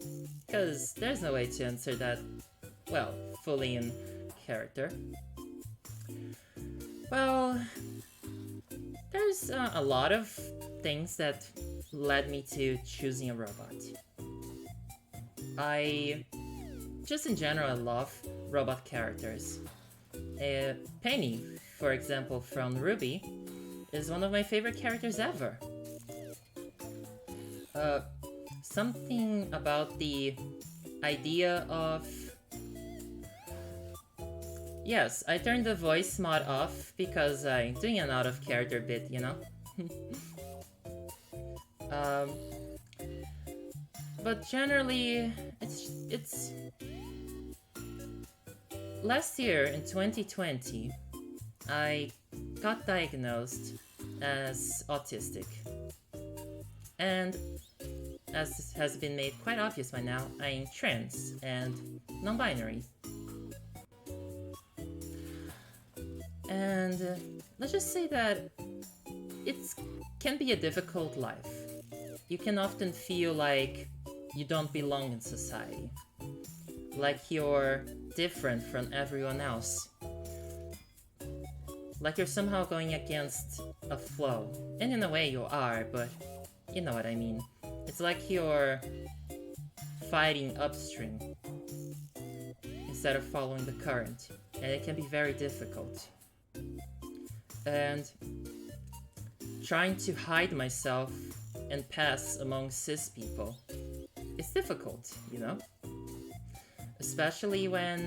because there's no way to answer that, well, fully in character. Well, there's a lot of things that led me to choosing a robot. Just in general, I love robot characters. Penny, for example, from Ruby, is one of my favorite characters ever. Something about the idea of... Yes, I turned the voice mod off because I'm doing an out-of-character bit, you know? But generally, it's... Last year, in 2020, I got diagnosed as autistic. And, as has been made quite obvious by now, I'm trans and non-binary. And let's just say that it can be a difficult life. You can often feel like you don't belong in society. Like you're different from everyone else. Like you're somehow going against a flow. And in a way you are, but you know what I mean. It's like you're fighting upstream instead of following the current. And it can be very difficult. And trying to hide myself and pass among cis people is difficult, you know? Especially when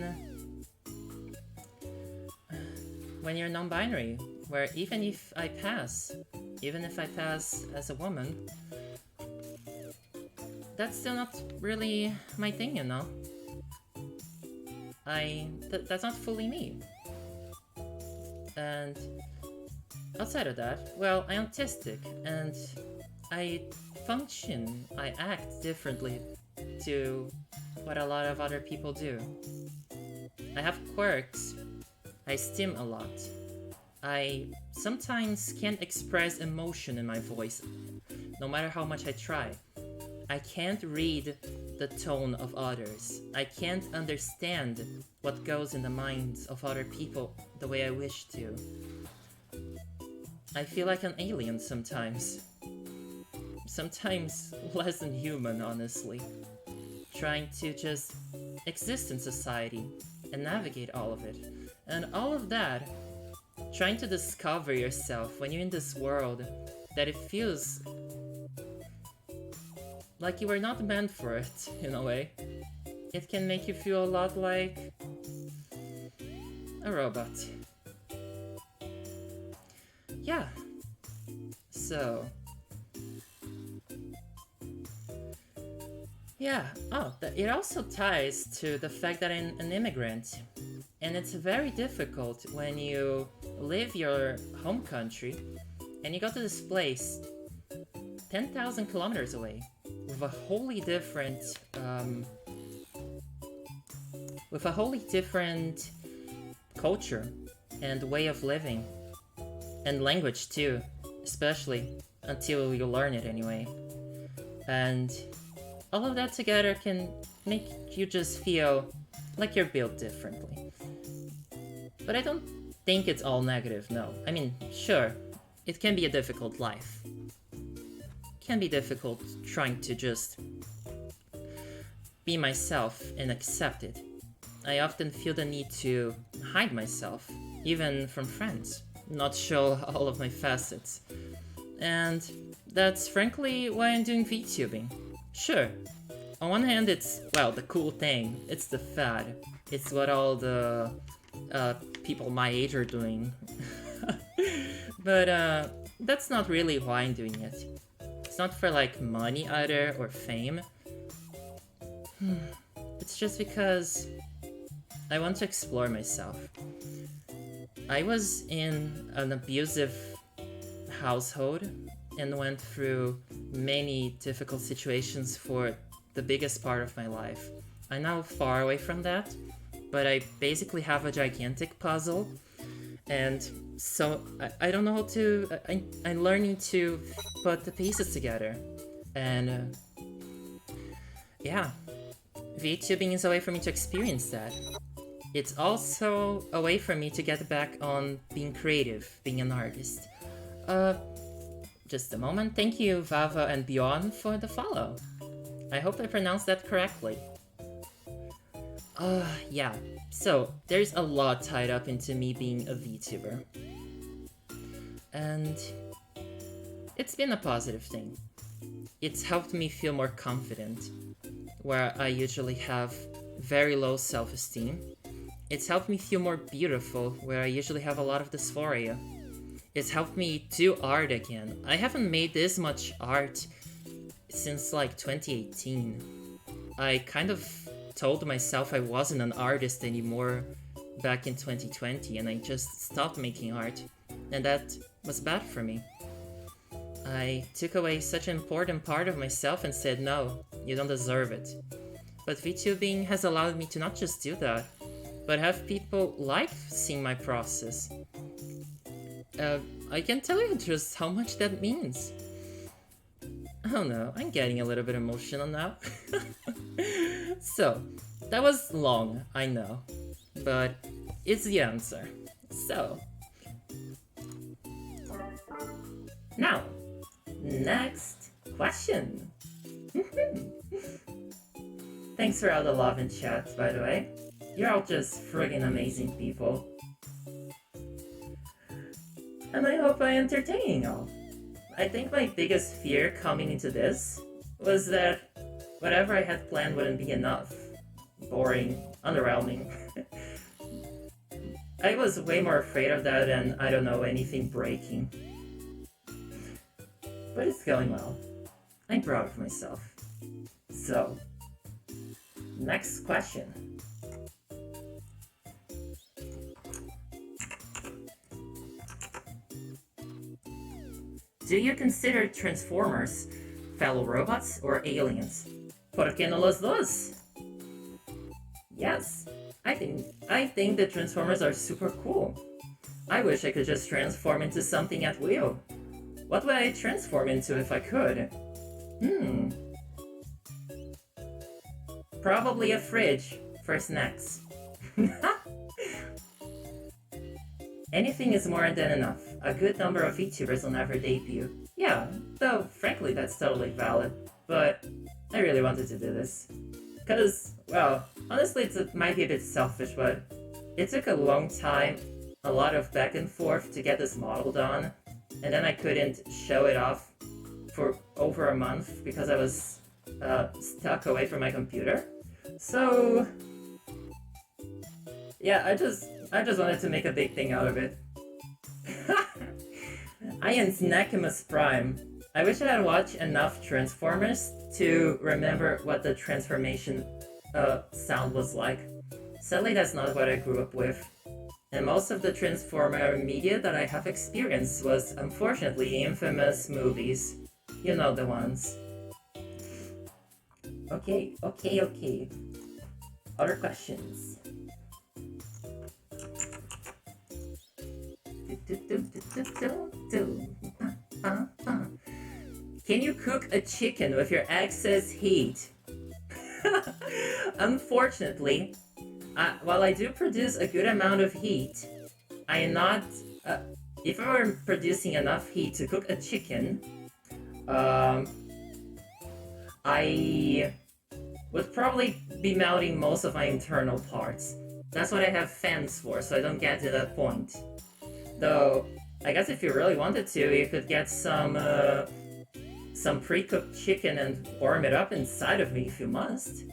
you're non-binary, where even if I pass as a woman, that's still not really my thing, you know? That's not fully me. And outside of that, well, I'm autistic, and I act differently to what a lot of other people do. I have quirks. I stim a lot. I sometimes can't express emotion in my voice, no matter how much I try. I can't read the tone of others. I can't understand what goes in the minds of other people the way I wish to. I feel like an alien sometimes. Sometimes less than human, honestly. Trying to just exist in society and navigate all of it. And all of that, trying to discover yourself when you're in this world that it feels like you were not meant for it, in a way. It can make you feel a lot like a robot. Yeah. So... yeah, it also ties to the fact that I'm an immigrant. And it's very difficult when you leave your home country and you go to this place 10,000 kilometers away with a wholly different culture and way of living, and language too, especially until you learn it anyway. And all of that together can make you just feel like you're built differently. But I don't think it's all negative, no. I mean, sure, it can be a difficult life. It can be difficult trying to just be myself and accept it. I often feel the need to hide myself, even from friends, not show all of my facets. And that's frankly why I'm doing VTubing. Sure, on one hand it's, well, the cool thing, it's the fad, it's what all the people my age are doing. But that's not really why I'm doing it. It's not for like money either, or fame. It's just because I want to explore myself. I was in an abusive household and went through many difficult situations for the biggest part of my life. I'm now far away from that, but I basically have a gigantic puzzle, and So I don't know how to. I'm learning to put the pieces together, and yeah, VTubing is a way for me to experience that. It's also a way for me to get back on being creative, being an artist. Just a moment. Thank you, Vava and Bjorn, for the follow. I hope I pronounced that correctly. Yeah. So, there's a lot tied up into me being a VTuber. And it's been a positive thing. It's helped me feel more confident, where I usually have very low self-esteem. It's helped me feel more beautiful, where I usually have a lot of dysphoria. It's helped me do art again. I haven't made this much art since like 2018. I kind of told myself I wasn't an artist anymore back in 2020, and I just stopped making art, and that was bad for me. I took away such an important part of myself and said, no, you don't deserve it. But VTubing has allowed me to not just do that, but have people like seeing my process. I can tell you just how much that means. Oh no, I'm getting a little bit emotional now. So, that was long, I know, but it's the answer. So, now, next question. Thanks for all the love in chat, by the way. You're all just friggin' amazing people. And I hope I entertain y'all. I think my biggest fear coming into this was that whatever I had planned wouldn't be enough. Boring, underwhelming. I was way more afraid of that than, I don't know, anything breaking. But it's going well. I'm proud of myself. So, next question. Do you consider Transformers fellow robots or aliens? ¿Por qué no los dos? Yes, I think the Transformers are super cool. I wish I could just transform into something at will. What would I transform into if I could? Probably a fridge for snacks. Anything is more than enough. A good number of VTubers will never debut. Yeah, though frankly that's totally valid, but I really wanted to do this. Cause, well, honestly it might be a bit selfish, but it took a long time, a lot of back and forth to get this model done, and then I couldn't show it off for over a month because I was stuck away from my computer. So, yeah, I just wanted to make a big thing out of it. I am Snackimus Prime. I wish I had watched enough Transformers to remember what the transformation sound was like. Sadly, that's not what I grew up with. And most of the Transformer media that I have experienced was, unfortunately, infamous movies. You know the ones. Okay. Other questions? Can you cook a chicken with your excess heat? Unfortunately, while I do produce a good amount of heat, I am not... if I were producing enough heat to cook a chicken, I would probably be melting most of my internal parts. That's what I have fans for, so I don't get to that point. Though, I guess if you really wanted to, you could get some pre-cooked chicken and warm it up inside of me if you must.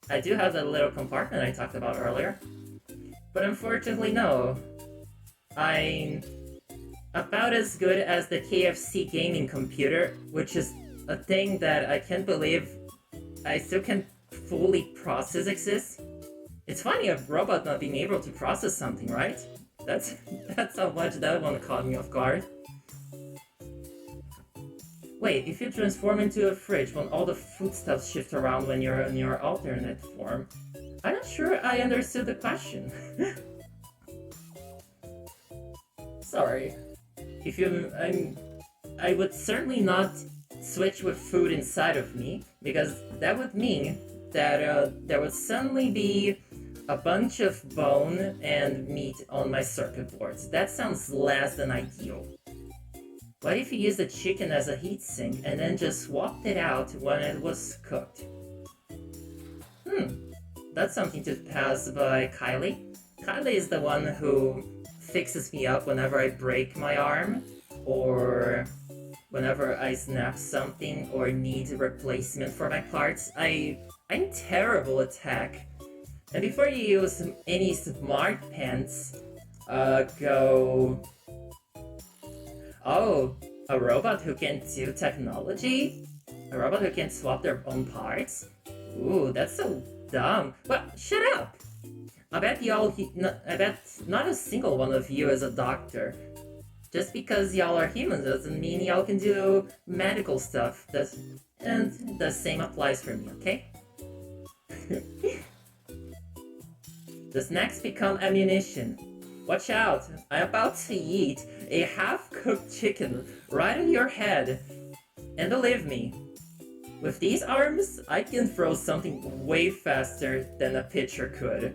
I do have that little compartment I talked about earlier. But unfortunately, no. I'm about as good as the KFC gaming computer, which is a thing that I can't believe I still can't fully process exists. It's funny a robot not being able to process something, right? That's how much that one caught me off guard. Wait, if you transform into a fridge, won't all the foodstuffs shift around when you're in your alternate form? I'm not sure I understood the question. sorry. If you, I would certainly not switch with food inside of me, because that would mean that there would suddenly be a bunch of bone and meat on my circuit boards. That sounds less than ideal. What if you used the chicken as a heatsink and then just swapped it out when it was cooked? That's something to pass by Kylie. Kylie is the one who fixes me up whenever I break my arm, or whenever I snap something or need replacement for my parts. I'm terrible at tech. And before you use any smart pants, go... Oh, a robot who can do technology? A robot who can swap their own parts? Ooh, that's so dumb. Well, shut up! I bet not a single one of you is a doctor. Just because y'all are humans doesn't mean y'all can do medical stuff. And the same applies for me, okay? The snacks become ammunition. Watch out, I'm about to eat a half-cooked chicken right on your head. And believe me, with these arms, I can throw something way faster than a pitcher could.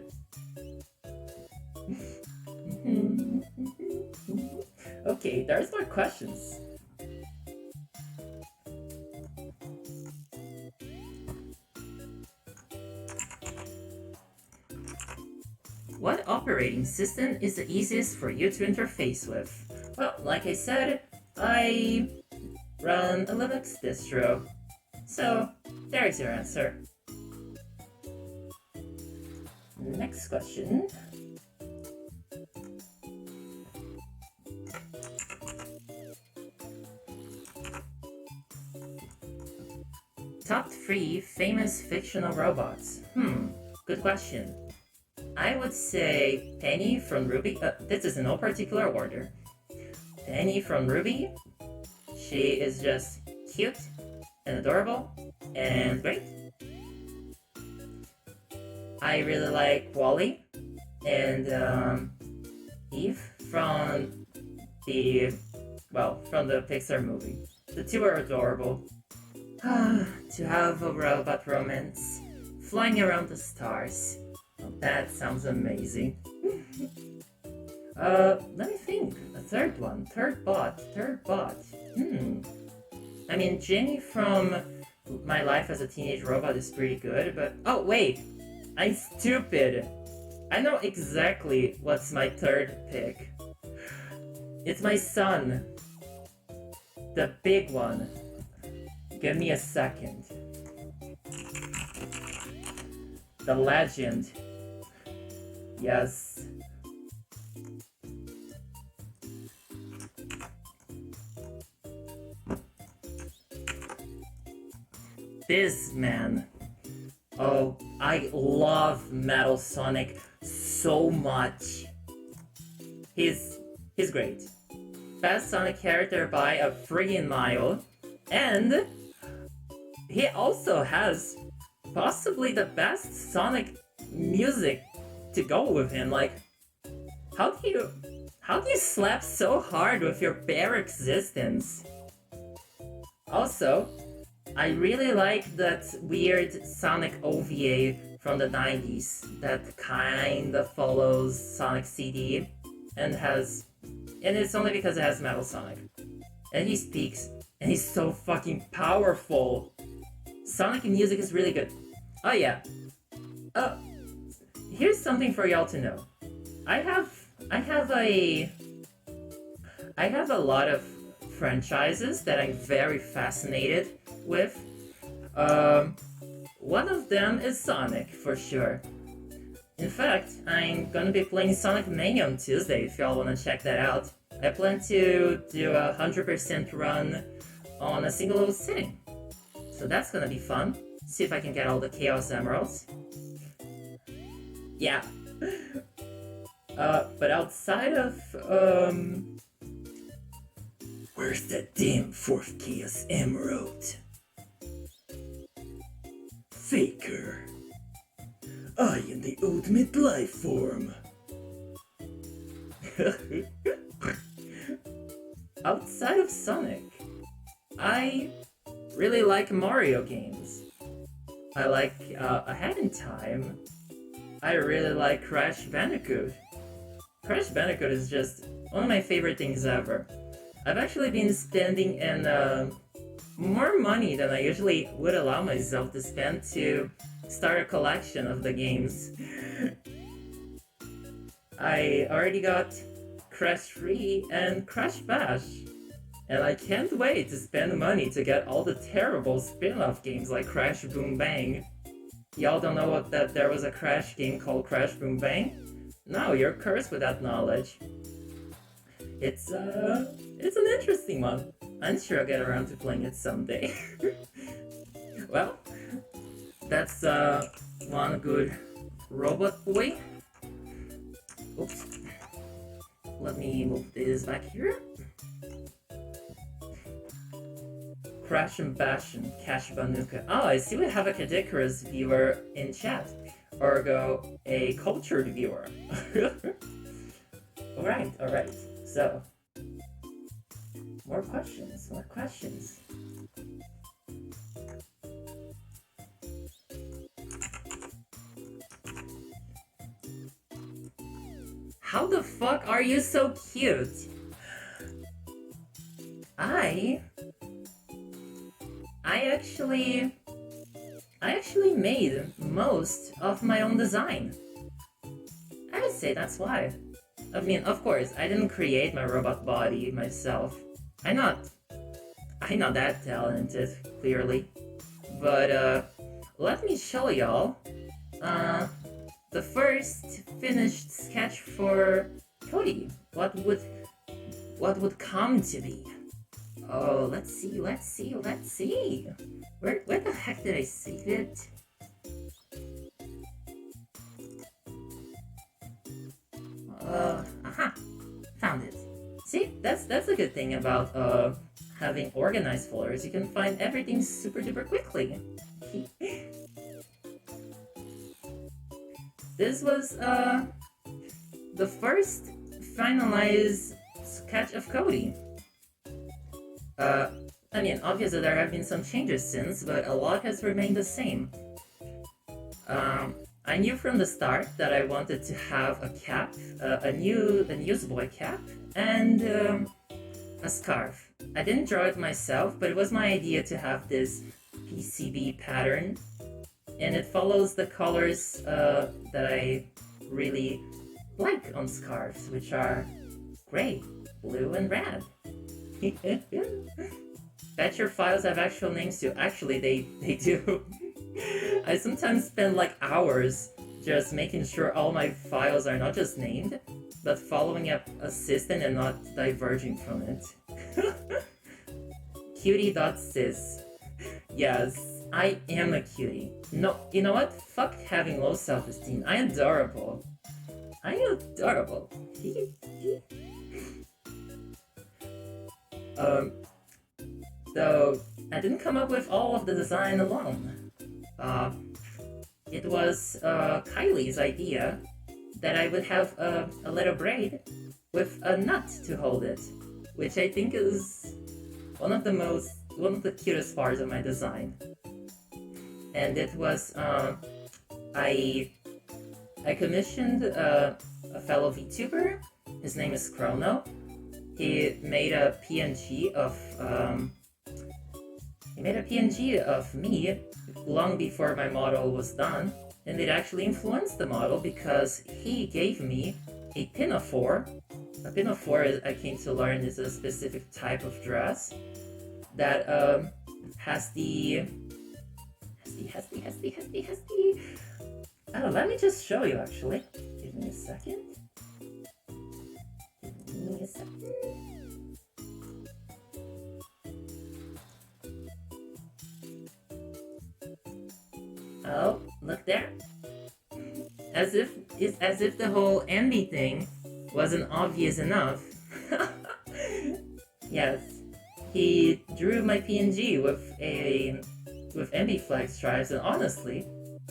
Okay, there's more questions. What operating system is the easiest for you to interface with? Well, like I said, I run a Linux distro. So, there's your answer. Next question. Top 3 famous fictional robots. Good question. I would say Penny from Ruby. This is in no particular order. Penny from Ruby. She is just cute and adorable and great. I really like Wally and Eve from the Pixar movie. The two are adorable. To have a robot romance flying around the stars. Oh, that sounds amazing. Let me think. A third one. Third bot. I mean, Jenny from My Life as a Teenage Robot is pretty good, but... Oh, wait! I'm stupid! I know exactly what's my third pick. It's my son. The big one. Give me a second. The legend. Yes. This man. Oh, I love Metal Sonic so much. He's great. Best Sonic character by a friggin' mile. And he also has possibly the best Sonic music to go with him. Like, how do you slap so hard with your bare existence? Also, I really like that weird Sonic OVA from the 90s that kinda follows Sonic CD and it's only because it has Metal Sonic. And he speaks, and he's so fucking powerful. Sonic music is really good. Oh yeah. Here's something for y'all to know. I have a lot of franchises that I'm very fascinated with. One of them is Sonic, for sure. In fact, I'm gonna be playing Sonic Mania on Tuesday if y'all wanna check that out. I plan to do a 100% run on a single sitting. So that's gonna be fun. See if I can get all the Chaos Emeralds. Yeah. But outside of, where's that damn 4th Chaos Emerald? Faker. I am the ultimate life form. outside of Sonic, I really like Mario games. I like A Hat in Time. I really like Crash Bandicoot. Crash Bandicoot is just one of my favorite things ever. I've actually been spending in more money than I usually would allow myself to spend to start a collection of the games. I already got Crash 3 and Crash Bash, and I can't wait to spend money to get all the terrible spin-off games like Crash Boom Bang. Y'all don't know that there was a Crash game called Crash Boom Bang? No, you're cursed with that knowledge. It's an interesting one. I'm sure I'll get around to playing it someday. Well, that's one good robot boy. Oops. Let me move this back here. Crash and Bash and Cash Banuka. Oh, I see we have a Cadicarus viewer in chat. Ergo, a cultured viewer. Alright. So, more questions. How the fuck are you so cute? I actually made most of my own design. I would say that's why. I mean, of course, I didn't create my robot body myself. I'm not that talented, clearly. But let me show y'all the first finished sketch for Codie. What would come to be? Oh, let's see. Where the heck did I save it? Aha! Found it. See, that's a good thing about having organized folders. You can find everything super duper quickly. This was the first finalized sketch of Codie. I mean, obviously there have been some changes since, but a lot has remained the same. I knew from the start that I wanted to have a cap, a newsboy cap, and a scarf. I didn't draw it myself, but it was my idea to have this PCB pattern, and it follows the colors that I really like on scarves, which are gray, blue, and red. Bet your files have actual names too. Actually, they do. I sometimes spend like hours just making sure all my files are not just named, but following up a system and not diverging from it. Codie.sys. Yes, I am a cutie. No, you know what? Fuck having low self-esteem. I am adorable. So I didn't come up with all of the design alone. It was Kylie's idea that I would have a little braid with a nut to hold it, which I think is one of the cutest parts of my design. And it was I commissioned a fellow VTuber. His name is Chrono. He made a PNG of me long before my model was done, and it actually influenced the model because he gave me a pinafore. A pinafore, I came to learn, is a specific type of dress that has the. Oh, let me just show you actually. Give me a second. Oh, look there. As if the whole envy thing wasn't obvious enough. Yes, he drew my PNG with envy flag stripes, and honestly,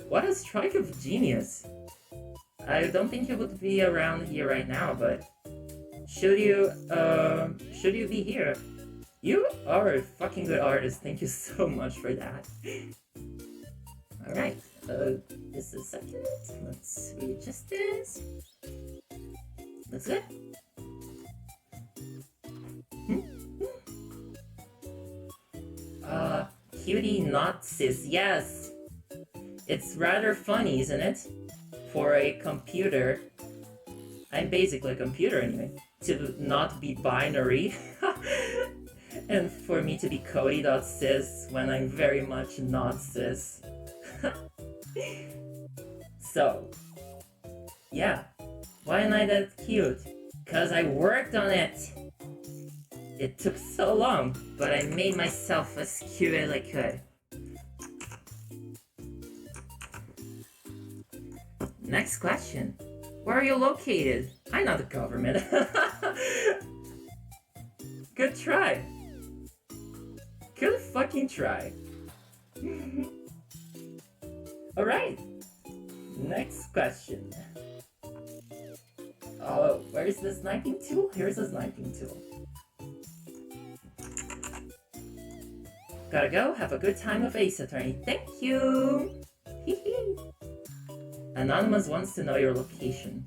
what a strike of genius. I don't think he would be around here right now, but should you be here? You are a fucking good artist. Thank you so much for that. Alright, just a second. Let's readjust this. Looks good. Codie.sys, yes! It's rather funny, isn't it? For a computer, I'm basically a computer anyway, to not be binary, and for me to be Codie.sys when I'm very much not cis. So, yeah, why am I that cute? Cause I worked on it! It took so long, but I made myself as cute as I could. Next question. Where are you located? I'm not the government. Good try. Good fucking try. Alright. Next question. Oh, where's the sniping tool? Here's the sniping tool. Gotta go. Have a good time with Ace Attorney. Thank you. Anonymous wants to know your location.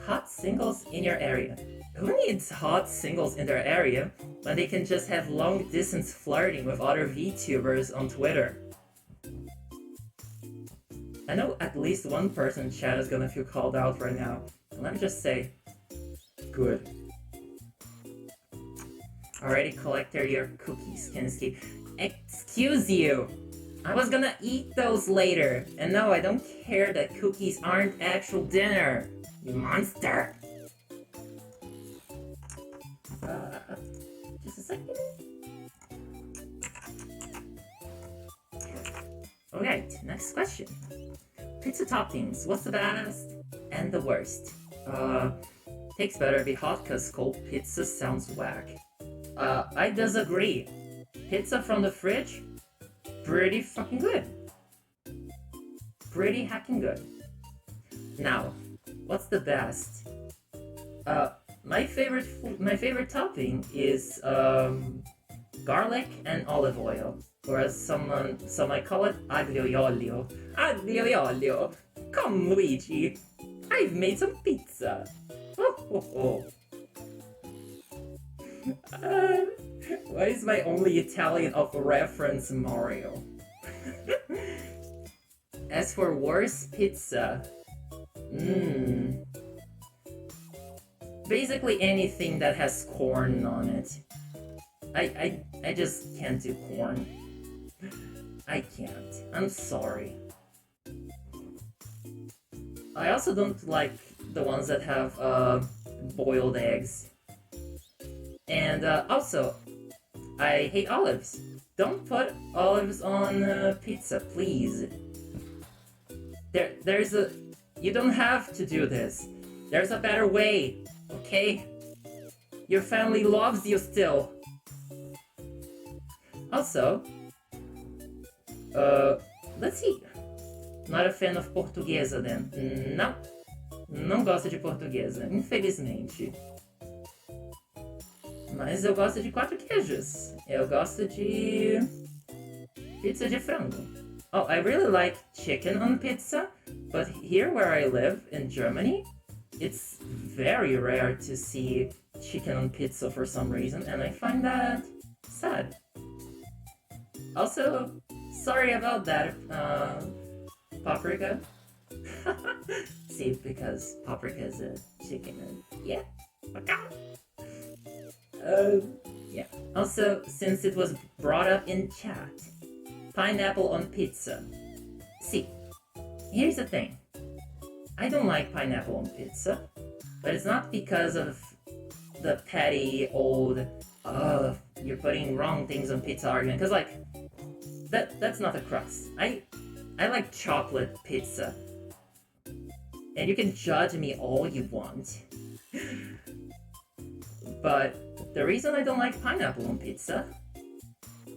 Hot singles in your area. Who needs hot singles in their area when they can just have long distance flirting with other VTubers on Twitter? I know at least one person in chat is gonna feel called out right now. And let me just say, good. Already collected your cookies, Kinski. Excuse you! I was gonna eat those later, and no, I don't care that cookies aren't actual dinner, you monster! Just a second. Alright, next question. Pizza toppings, what's the best and the worst? Takes better be hot cause cold pizza sounds whack. I disagree. Pizza from the fridge? Pretty fucking good. Pretty hacking good. Now, what's the best? My favorite topping is garlic and olive oil, or as some might call it, aglio e olio. Aglio e olio. Come Luigi, I've made some pizza. Oh. Why is my only Italian of reference Mario? As for worst pizza, basically anything that has corn on it. I just can't do corn. I can't. I'm sorry. I also don't like the ones that have boiled eggs. And also, I hate olives. Don't put olives on pizza, please. You don't have to do this. There's a better way, okay? Your family loves you still. Also, let's see. Not a fan of portuguesa, then. Não gosto de portuguesa, infelizmente. Mas eu gosto de 4 queijos. Eu gosto de pizza de frango. Oh, I really like chicken on pizza, but here where I live, in Germany, it's very rare to see chicken on pizza for some reason, and I find that sad. Also, sorry about that, paprika. See, because paprika is a chicken, and yeah. Yeah. Also, since it was brought up in chat, pineapple on pizza. See, here's the thing. I don't like pineapple on pizza, but it's not because of the petty old, you're putting wrong things on pizza argument, because, like, that's not the crux. I like chocolate pizza. And you can judge me all you want. But the reason I don't like pineapple on pizza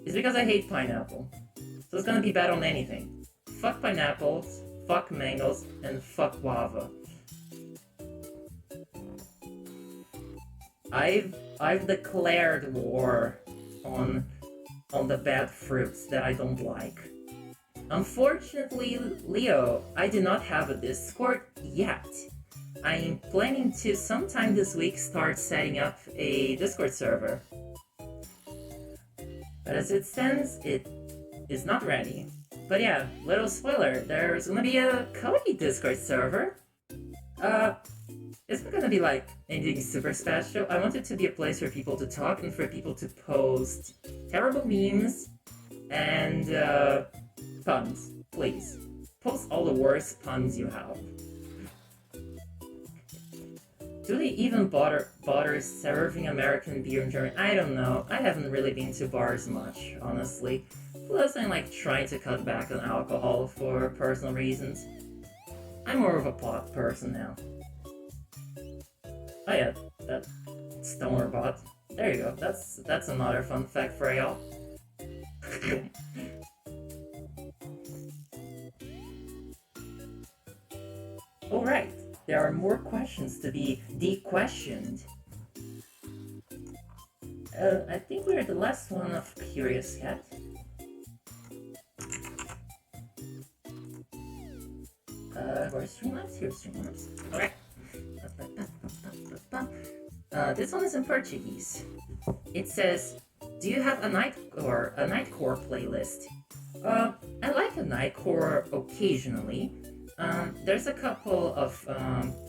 is because I hate pineapple. So it's gonna be bad on anything. Fuck pineapples, fuck mangoes, and fuck guava. I've declared war on the bad fruits that I don't like. Unfortunately, Leo, I do not have a Discord yet. I'm planning to sometime this week start setting up a Discord server. But as it stands, it is not ready. But yeah, little spoiler, there's gonna be a Codie Discord server. It's not gonna be like anything super special. I want it to be a place for people to talk and for people to post terrible memes and puns. Please, post all the worst puns you have. Do they even bother serving American beer in Germany? I don't know. I haven't really been to bars much, honestly. Plus, I'm like trying to cut back on alcohol for personal reasons. I'm more of a pot person now. Oh yeah, that stoner bot. There you go. That's another fun fact for y'all. Alright, there are more questions to be de-questioned. I think we're the last one of Curious Cat. Where's Streamlabs? Here's Streamlabs. Alright. This one is in Portuguese. It says, do you have a nightcore playlist? I like a nightcore occasionally. There's a couple of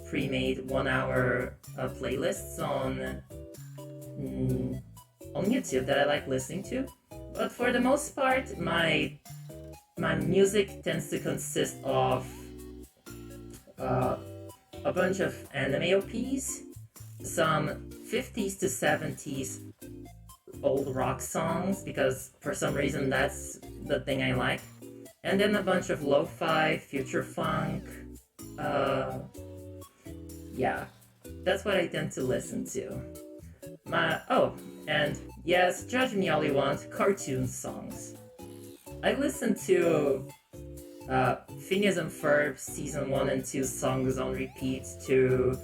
pre-made 1 hour playlists on YouTube that I like listening to, but for the most part, my music tends to consist of a bunch of anime OPs, some 50s to 70s old rock songs, because for some reason that's the thing I like, and then a bunch of lo-fi, future funk. Yeah, that's what I tend to listen to. And yes, judge me all you want, cartoon songs. I listen to Phineas and Ferb season 1 and 2 songs on repeat to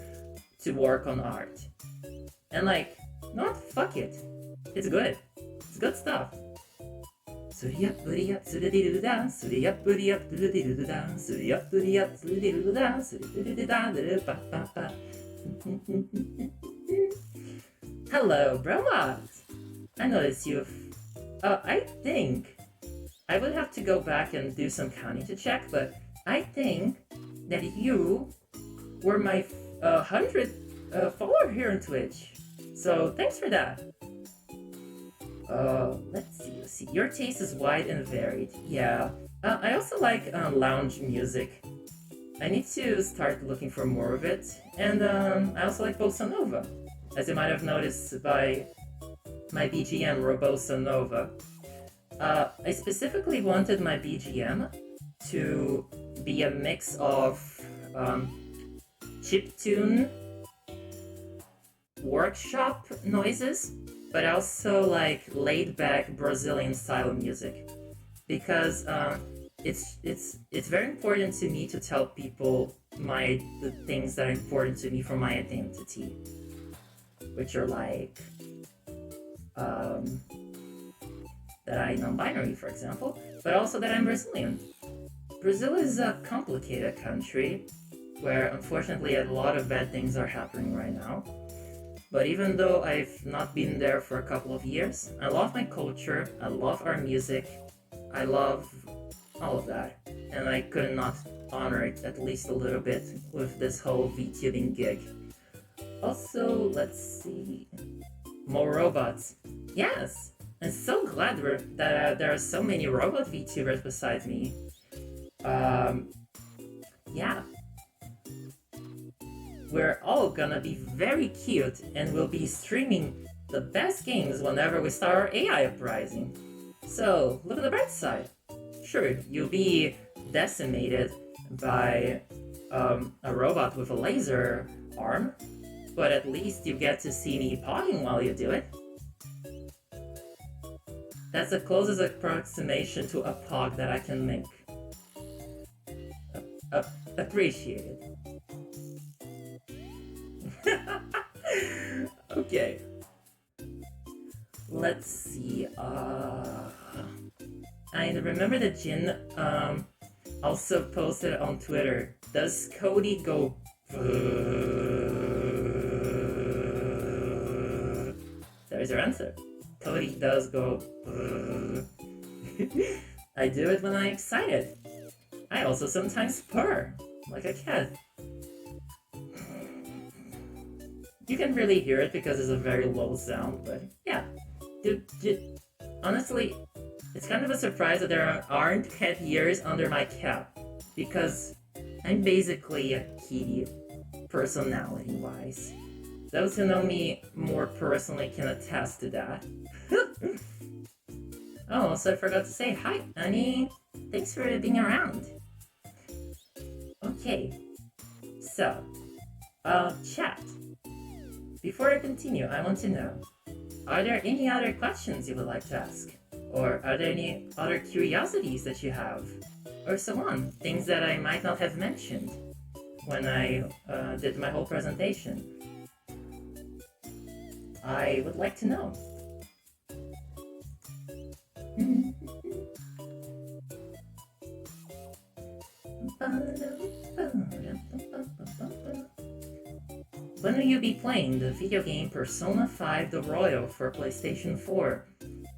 work on art. And like, not fuck it. It's good. It's good stuff. Hello, Bromot! I noticed you've... I think... I would have to go back and do some counting to check, but I think that you were my 100th follower here on Twitch. So thanks for that. Let's see. Your taste is wide and varied. Yeah. I also like lounge music. I need to start looking for more of it. And I also like bossa nova, as you might have noticed by my BGM Robossa Nova. I specifically wanted my BGM to be a mix of chiptune workshop noises, but also like laid-back Brazilian style music, because it's very important to me to tell people the things that are important to me for my identity, which are like that I'm non-binary, for example, but also that I'm Brazilian. Brazil is a complicated country where unfortunately a lot of bad things are happening right now. But even though I've not been there for a couple of years, I love my culture, I love our music, I love all of that. And I could not honor it at least a little bit with this whole VTubing gig. Also, let's see... more robots. Yes! I'm so glad that there are so many robot VTubers besides me. Yeah. We're all gonna be very cute and we'll be streaming the best games whenever we start our AI uprising. So, look at the bright side. Sure, you'll be decimated by a robot with a laser arm, but at least you get to see me pogging while you do it. That's the closest approximation to a pog that I can make. Appreciate it. Okay. Let's see. I remember that Jin also posted on Twitter. Does Codie go? There's your answer. Codie does go. I do it when I'm excited. I also sometimes purr, like a cat. You can really hear it because it's a very low sound, but yeah. Honestly, it's kind of a surprise that there aren't cat ears under my cap, because I'm basically a kitty, personality-wise. Those who know me more personally can attest to that. Oh, so I forgot to say hi, Annie. Thanks for being around. Okay, so, chat. Before I continue, I want to know, are there any other questions you would like to ask? Or are there any other curiosities that you have? Or so on, things that I might not have mentioned when I did my whole presentation. I would like to know. When will you be playing the video game Persona 5 The Royal for PlayStation 4?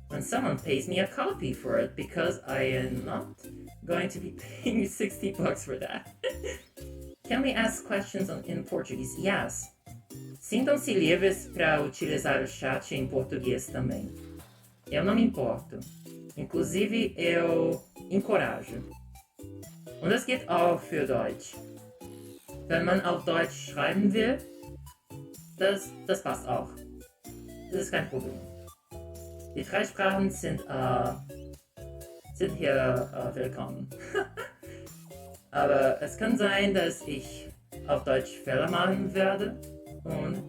When someone pays me a copy for it, because I am not going to be paying $60 for that. Can we ask questions in Portuguese? Yes. Sintam-se livres para utilizar o chat em português também. Eu não me importo. Inclusive, eu encorajo. Und es geht auch für Deutsch. Wenn man auf Deutsch schreiben will, das passt auch. Das ist kein Problem. Die 3 Sprachen sind hier willkommen. Aber es kann sein, dass ich auf Deutsch Fehler machen werde und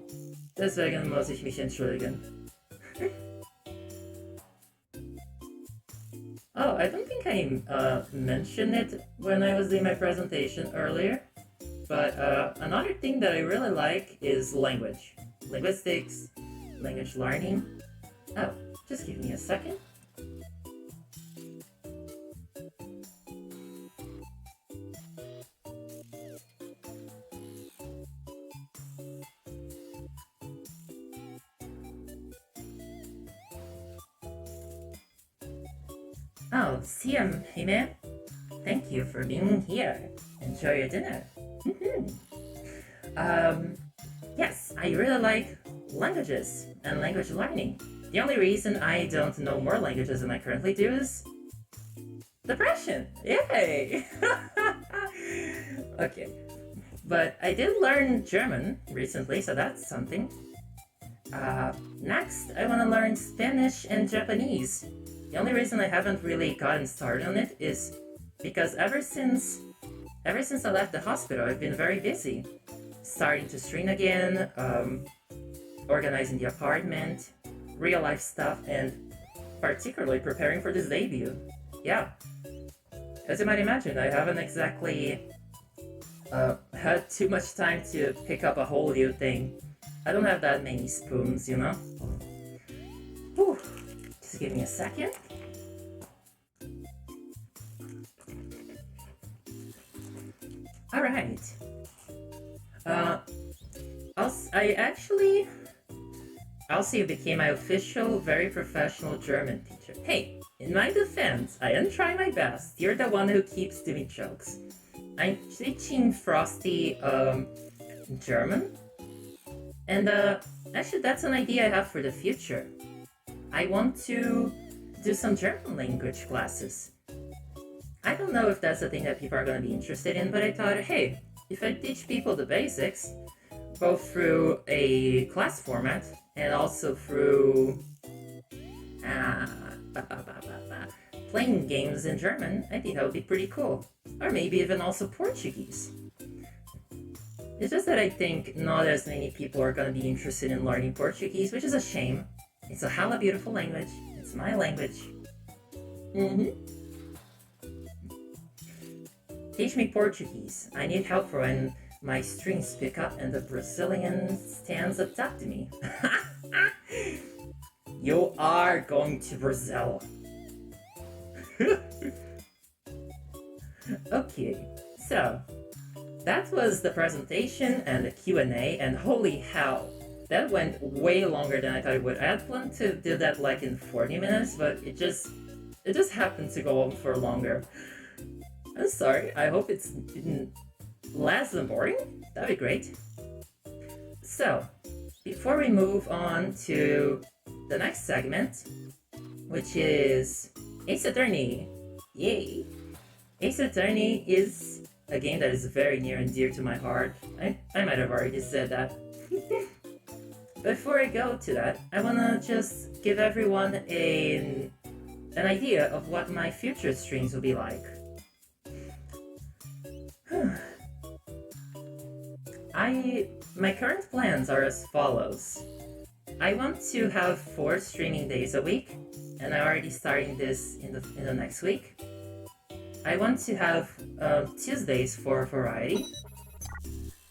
deswegen muss ich mich entschuldigen. Oh, I don't think I mentioned it when I was doing my presentation earlier, but another thing that I really like is language. Linguistics, language learning. Oh, just give me a second. Oh, Siam, hey man. Thank you for being here. Enjoy your dinner. Yes, I really like languages and language learning. The only reason I don't know more languages than I currently do is depression. Yay! Okay, but I did learn German recently, so that's something. Next, I want to learn Spanish and Japanese. The only reason I haven't really gotten started on it is because ever since I left the hospital, I've been very busy. Starting to stream again, organizing the apartment, real life stuff, and particularly preparing for this debut. Yeah. As you might imagine, I haven't exactly had too much time to pick up a whole new thing. I don't have that many spoons, you know? Whew. Just give me a second. Alright. Elsie became my official, very professional German teacher. Hey, in my defense, I am trying my best. You're the one who keeps doing jokes. I'm teaching Frosty, German. And, actually that's an idea I have for the future. I want to do some German language classes. I don't know if that's a thing that people are going to be interested in, but I thought, hey, if I teach people the basics, both through a class format and also through playing games in German, I think that would be pretty cool. Or maybe even also Portuguese. It's just that I think not as many people are going to be interested in learning Portuguese, which is a shame. It's a hella beautiful language. It's my language. Teach me Portuguese. I need help for when my strings pick up and the Brazilian stands up to me. You are going to Brazil. Okay, so that was the presentation and the Q&A, and holy hell, that went way longer than I thought it would. I had planned to do that like in 40 minutes, but it just happened to go on for longer. I'm sorry, I hope it didn't less than boring. That'd be great. So, before we move on to the next segment, which is Ace Attorney. Yay! Ace Attorney is a game that is very near and dear to my heart. I might have already said that. Before I go to that, I wanna just give everyone an idea of what my future streams will be like. My current plans are as follows. I want to have 4 streaming days a week, and I'm already starting this in the next week. I want to have Tuesdays for variety.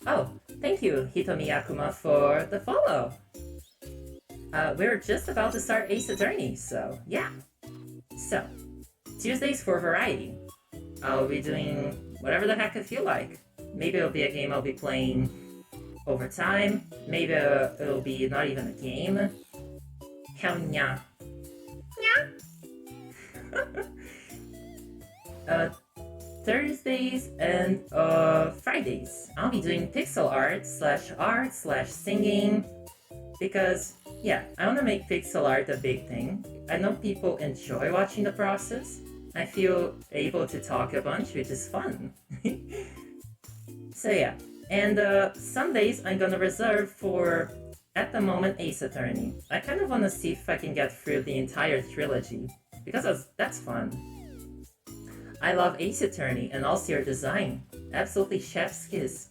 Oh, thank you, Hitomi Yakuma, for the follow. We're just about to start Ace Attorney, so yeah. So, Tuesdays for variety. I'll be doing whatever the heck I feel like. Maybe it'll be a game I'll be playing over time. Maybe it'll be not even a game. Hell nya. Thursdays and Fridays, I'll be doing pixel art/singing because, yeah, I want to make pixel art a big thing. I know people enjoy watching the process. I feel able to talk a bunch, which is fun. So yeah, and Sundays I'm gonna reserve for, at the moment, Ace Attorney. I kind of want to see if I can get through the entire trilogy, because that's fun. I love Ace Attorney and also your design. Absolutely chef's kiss.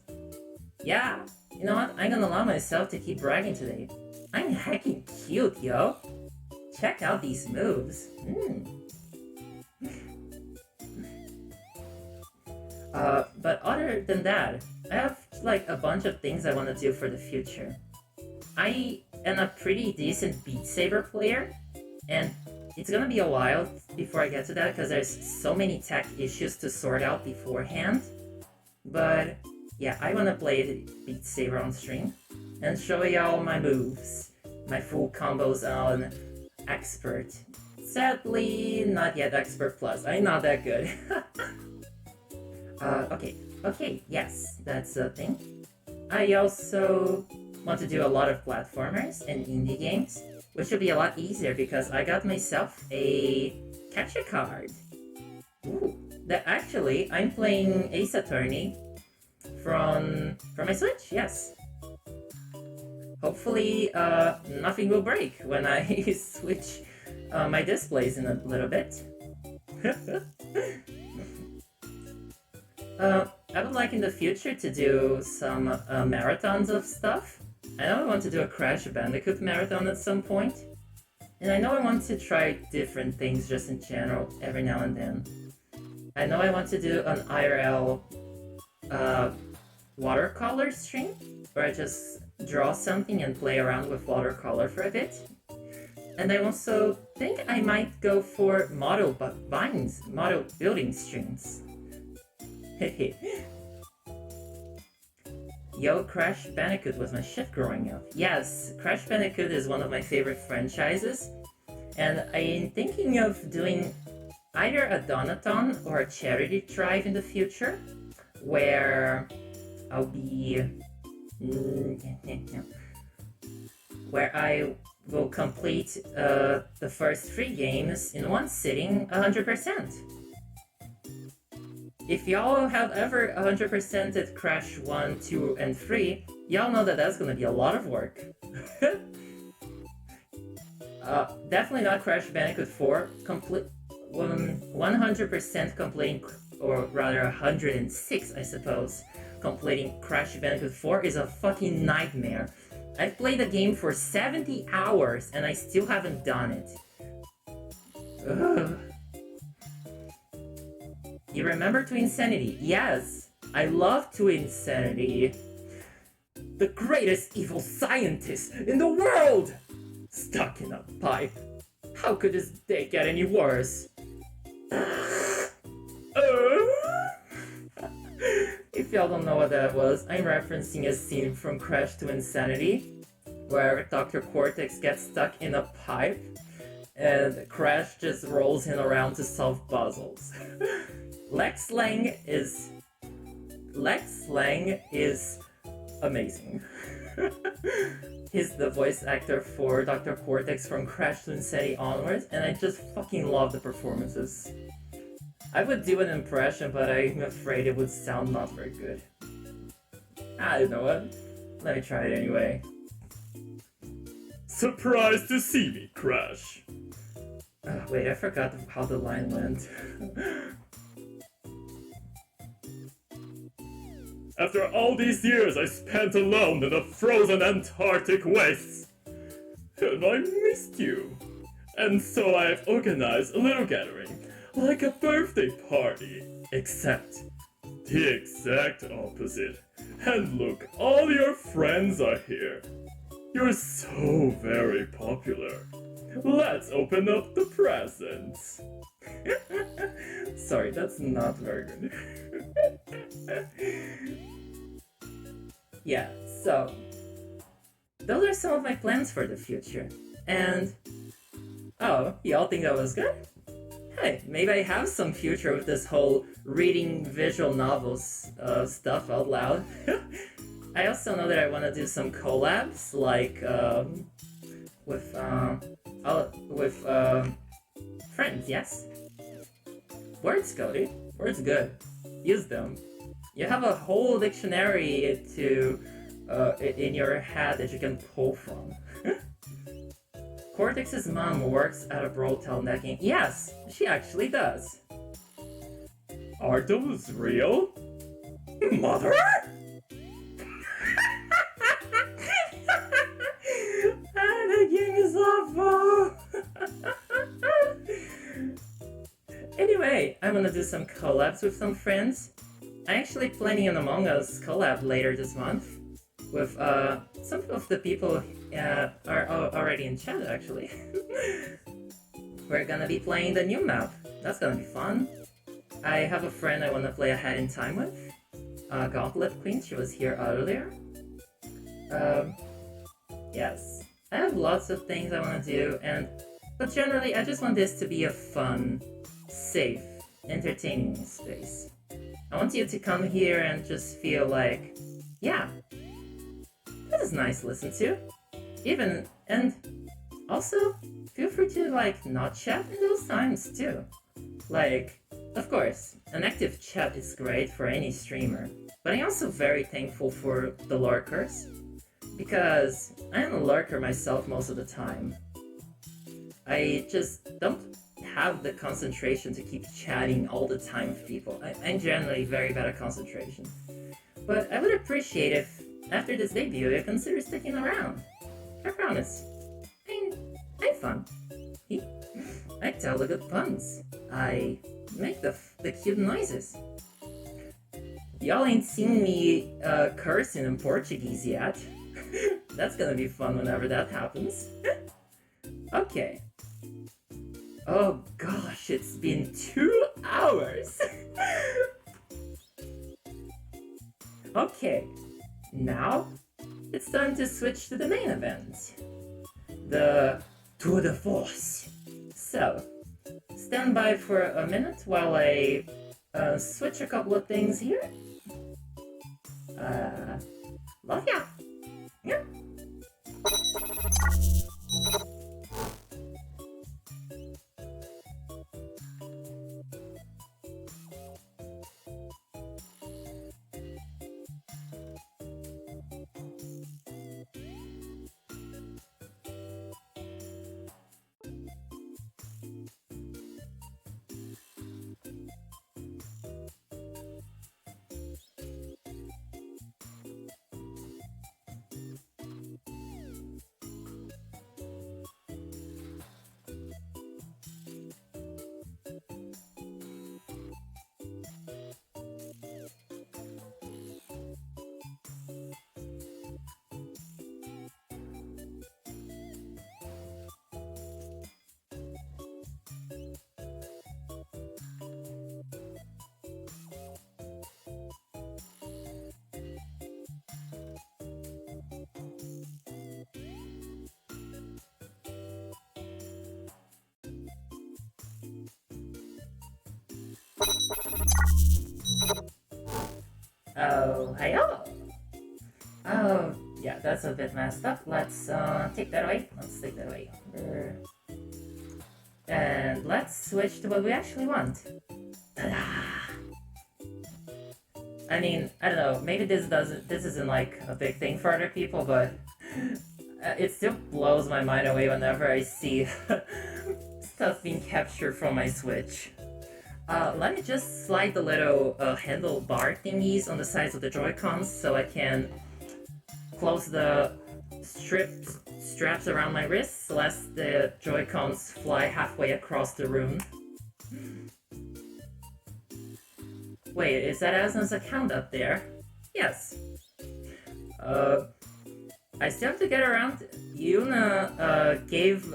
Yeah, you know what? I'm gonna allow myself to keep bragging today. I'm heckin' cute, yo! Check out these moves. But other than that, I have like a bunch of things I want to do for the future. I am a pretty decent Beat Saber player, and it's gonna be a while before I get to that because there's so many tech issues to sort out beforehand. But yeah, I wanna play Beat Saber on stream and show y'all my moves, my full combos on Expert. Sadly, not yet Expert Plus. I'm not that good. Okay, yes, that's a thing. I also want to do a lot of platformers and indie games, which will be a lot easier because I got myself a capture card. Ooh, that actually, I'm playing Ace Attorney from my Switch, yes. Hopefully, nothing will break when I switch my displays in a little bit. I would like in the future to do some marathons of stuff. I know I want to do a Crash Bandicoot marathon at some point. And I know I want to try different things just in general every now and then. I know I want to do an IRL watercolor stream, where I just draw something and play around with watercolor for a bit. And I also think I might go for model building streams. Yo, Crash Bandicoot was my shit growing up. Yes, Crash Bandicoot is one of my favorite franchises, and I'm thinking of doing either a Donathon or a charity drive in the future, where I'll be... where I will complete the first 3 games in one sitting 100%. If y'all have ever 100%ed Crash 1, 2, and 3, y'all know that that's gonna be a lot of work. Definitely not Crash Bandicoot 4. 100% completing, or rather 106, I suppose, completing Crash Bandicoot 4 is a fucking nightmare. I've played the game for 70 hours and I still haven't done it. Ugh. You remember Twinsanity? Yes! I love Twinsanity. The greatest evil scientist in the world! Stuck in a pipe. How could this day get any worse? If y'all don't know what that was, I'm referencing a scene from Crash to Insanity, where Dr. Cortex gets stuck in a pipe, and Crash just rolls him around to solve puzzles. Lex Lang is amazing. He's the voice actor for Dr. Cortex from Crash to Insanity onwards, and I just fucking love the performances. I would do an impression, but I'm afraid it would sound not very good. I don't know what. Let me try it anyway. Surprised to see me, Crash. Wait, I forgot how the line went. After all these years I spent alone in the frozen Antarctic wastes, and I missed you. And so I have organized a little gathering, like a birthday party, except the exact opposite. And look, all your friends are here. You're so very popular. Let's open up the presents. Sorry, that's not very good. Yeah, so those are some of my plans for the future. And oh, y'all think that was good? Hey, maybe I have some future with this whole reading visual novels stuff out loud. I also know that I want to do some collabs, like with friends. Yes. Words, Cody. Words good. Use them. You have a whole dictionary in your head that you can pull from. Cortex's mom works at a brothel necking. Yes, she actually does. Are those real? Mother? The game is awful. Anyway, I'm gonna do some collabs with some friends. I'm actually planning an Among Us collab later this month with some of the people are already in chat, actually. We're gonna be playing the new map. That's gonna be fun. I have a friend I wanna play Ahead in Time with. Gauntlet Queen, she was here earlier. Yes. I have lots of things I wanna do, but generally I just want this to be a fun, safe, entertaining space. I want you to come here and just feel like, yeah, this is nice to listen to. And also, feel free to, like, not chat in those times, too. Like, of course, an active chat is great for any streamer, but I'm also very thankful for the lurkers, because I'm a lurker myself most of the time. I just don't have the concentration to keep chatting all the time with people. I'm generally very bad at concentration. But I would appreciate if, after this debut, you consider sticking around. I promise. I'm fun. I tell the good puns. I make the cute noises. Y'all ain't seen me cursing in Portuguese yet. That's gonna be fun whenever that happens. Okay. Oh gosh, it's been 2 hours! Okay, now it's time to switch to the main event. The Tour de Force. So, stand by for a minute while I switch a couple of things here. Love ya! Yeah. Oh, hiyo! Oh, yeah, that's a bit messed up. Let's take that away. Let's take that away. And let's switch to what we actually want. Ta-da! I mean, I don't know, maybe this isn't like a big thing for other people, but it still blows my mind away whenever I see stuff being captured from my Switch. Let me just slide the little handlebar thingies on the sides of the Joy-Cons so I can close the straps around my wrists lest the Joy-Cons fly halfway across the room. Wait, is that Asna's account up there? Yes. I still have to get around. Yuna gave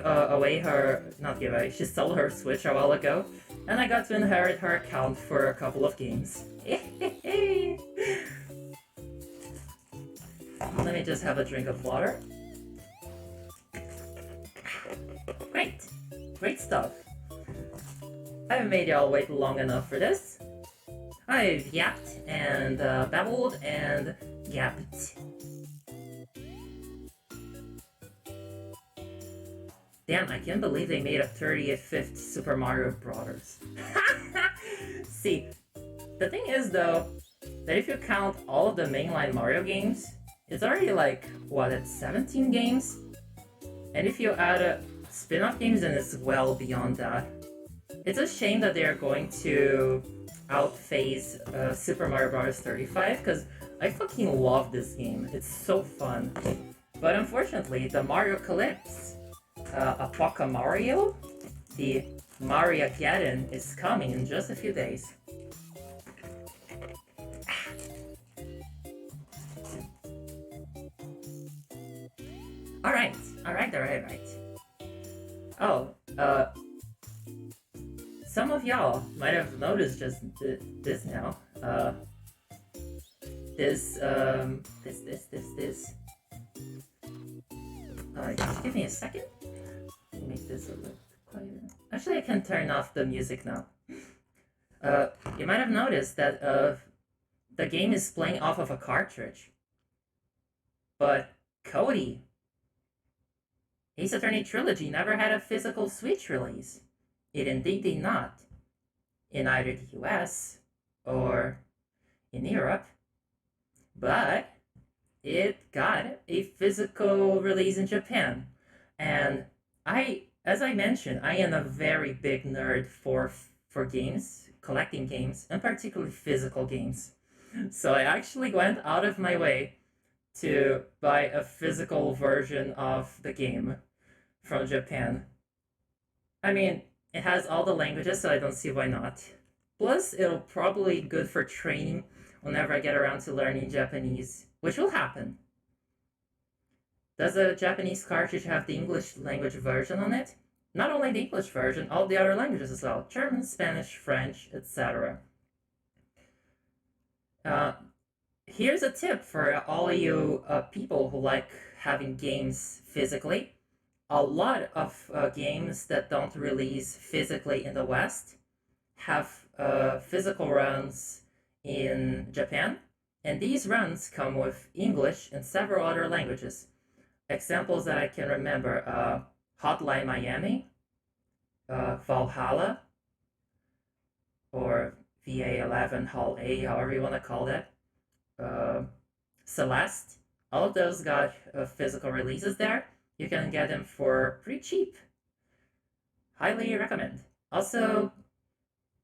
away her, not give away, she sold her Switch a while ago, and I got to inherit her account for a couple of games. Let me just have a drink of water. Great stuff. I haven't made y'all wait long enough for this. I've yapped and babbled and yapped. Damn, I can't believe they made a 35th Super Mario Bros. See, the thing is though, that if you count all of the mainline Mario games, it's already like, what, it's 17 games? And if you add spin-off games, then it's well beyond that. It's a shame that they are going to outphase Super Mario Bros. 35, because I fucking love this game. It's so fun. But unfortunately, the Mario Calypse, Apoca Mario, the Mario-geddon, is coming in just a few days. Alright. Oh, some of y'all might have noticed just this now. This. Just give me a second. Make this a little quieter. Actually, I can turn off the music now. You might have noticed that the game is playing off of a cartridge. But Codie, Ace Attorney Trilogy never had a physical Switch release. It indeed did not, in either the US or in Europe, but it got a physical release in Japan. And as I mentioned, I am a very big nerd for games, collecting games, and particularly physical games. So I actually went out of my way to buy a physical version of the game from Japan. I mean, it has all the languages, so I don't see why not. Plus, it'll probably be good for training whenever I get around to learning Japanese, which will happen. Does the Japanese cartridge have the English language version on it? Not only the English version, all the other languages as well. German, Spanish, French, etc. Here's a tip for all of you people who like having games physically. A lot of games that don't release physically in the West have physical runs in Japan, and these runs come with English and several other languages. Examples that I can remember, Hotline Miami, Valhalla, or VA11 Hall A, however you want to call that, Celeste. All of those got physical releases there. You can get them for pretty cheap. Highly recommend. Also,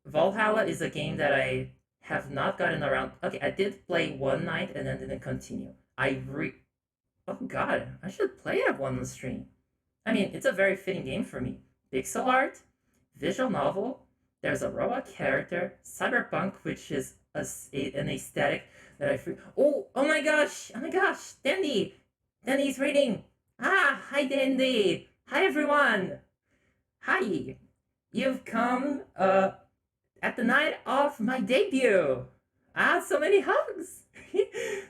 Valhalla is a game that I have not gotten around. Okay, I did play one night and then didn't continue. Oh god, I should play that one on the stream. I mean, it's a very fitting game for me. Pixel art, visual novel, there's a robot character, cyberpunk, which is an aesthetic that I... Oh my gosh, Dandy's reading. Hi Dandy! Hi everyone! Hi! You've come at the night of my debut! So many hugs!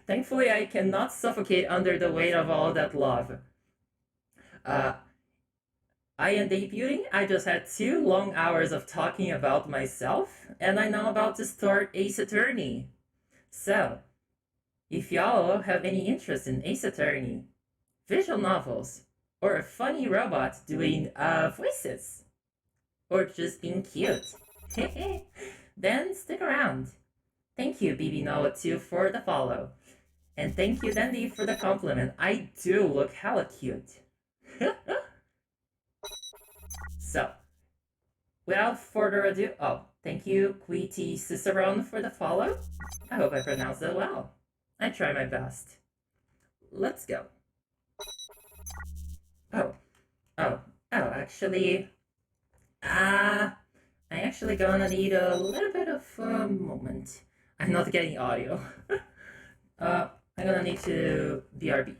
Thankfully I cannot suffocate under the weight of all that love. I am debuting. I just had 2 long hours of talking about myself, and I'm now about to start Ace Attorney. So, if y'all have any interest in Ace Attorney, visual novels, or a funny robot doing voices, or just being cute, then stick around. Thank you, BB Noah 2 for the follow. And thank you, Dandy, for the compliment. I do look hella cute. So, without further ado, thank you, Codie.sys for the follow. I hope I pronounced it well. I try my best. Let's go. Oh, oh, actually, I actually gonna need a little bit of a moment. I'm not getting audio. I'm gonna need to BRB.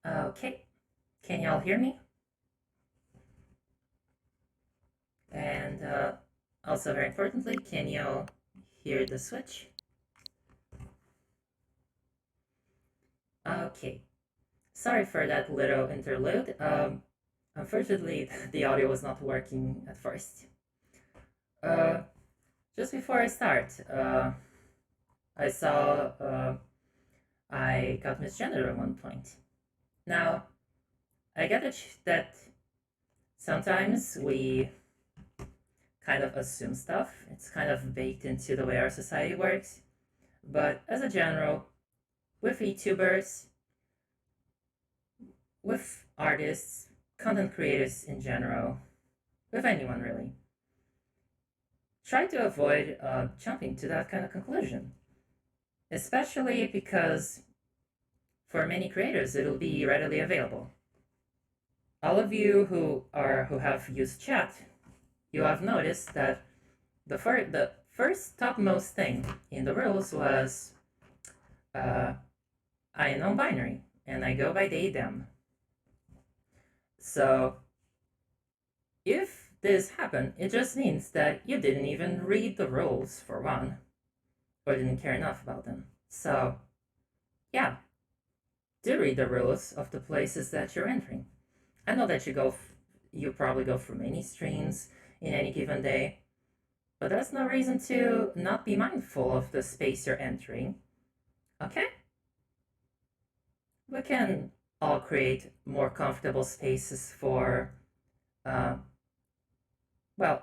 Okay, can y'all hear me? And also very importantly, can y'all hear the switch? Okay, sorry for that little interlude. Unfortunately, the audio was not working at first. Just before I start, I saw I got misgendered at one point. Now, I get that sometimes we kind of assume stuff. It's kind of baked into the way our society works. But as a general, with YouTubers, with artists, content creators in general, with anyone really, try to avoid jumping to that kind of conclusion. Especially because for many creators, it'll be readily available. All of you who have used chat, you have noticed that the first topmost thing in the rules was I am non-binary and I go by they them. So if this happened, it just means that you didn't even read the rules for one, or didn't care enough about them. So yeah, do read the rules of the places that you're entering. I know that you probably go through many streams in any given day, but that's no reason to not be mindful of the space you're entering. Okay? We can all create more comfortable spaces for, well,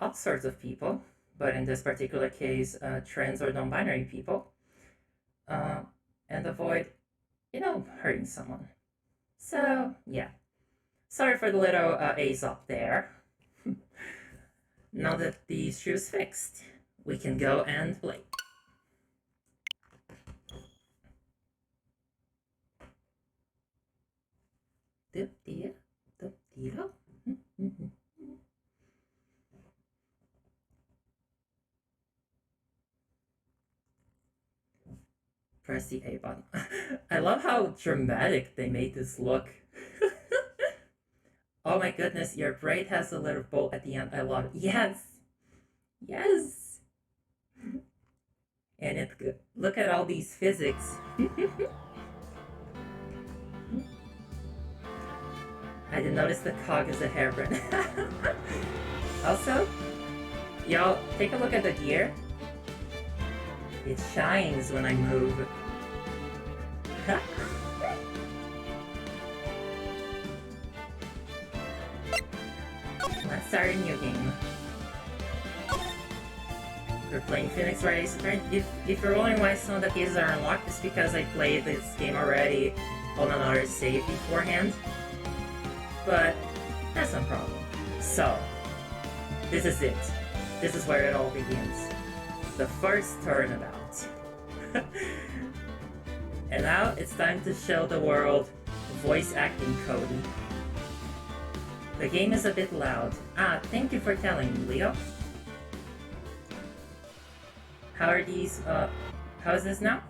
all sorts of people, but in this particular case, trans or non-binary people, and avoid, hurting someone. So, yeah. Sorry for the little A's up there. Now that the issue is fixed, we can go and play. Press the A button. I love how dramatic they made this look. Oh my goodness, your braid has a little bow at the end. I love it. Yes! Yes! And it's good. Look at all these physics. I didn't notice the cog is a hairbrush. Also, y'all, take a look at the gear. It shines when I move. Let's start a new game. We're playing Phoenix Rise. If you're wondering why some of the cases are unlocked, it's because I played this game already on another save beforehand. But that's no problem. So, this is it. This is where it all begins. The first turnabout. And now it's time to show the world voice acting Codie. The game is a bit loud. Thank you for telling me, Leo. How are these, how is this now?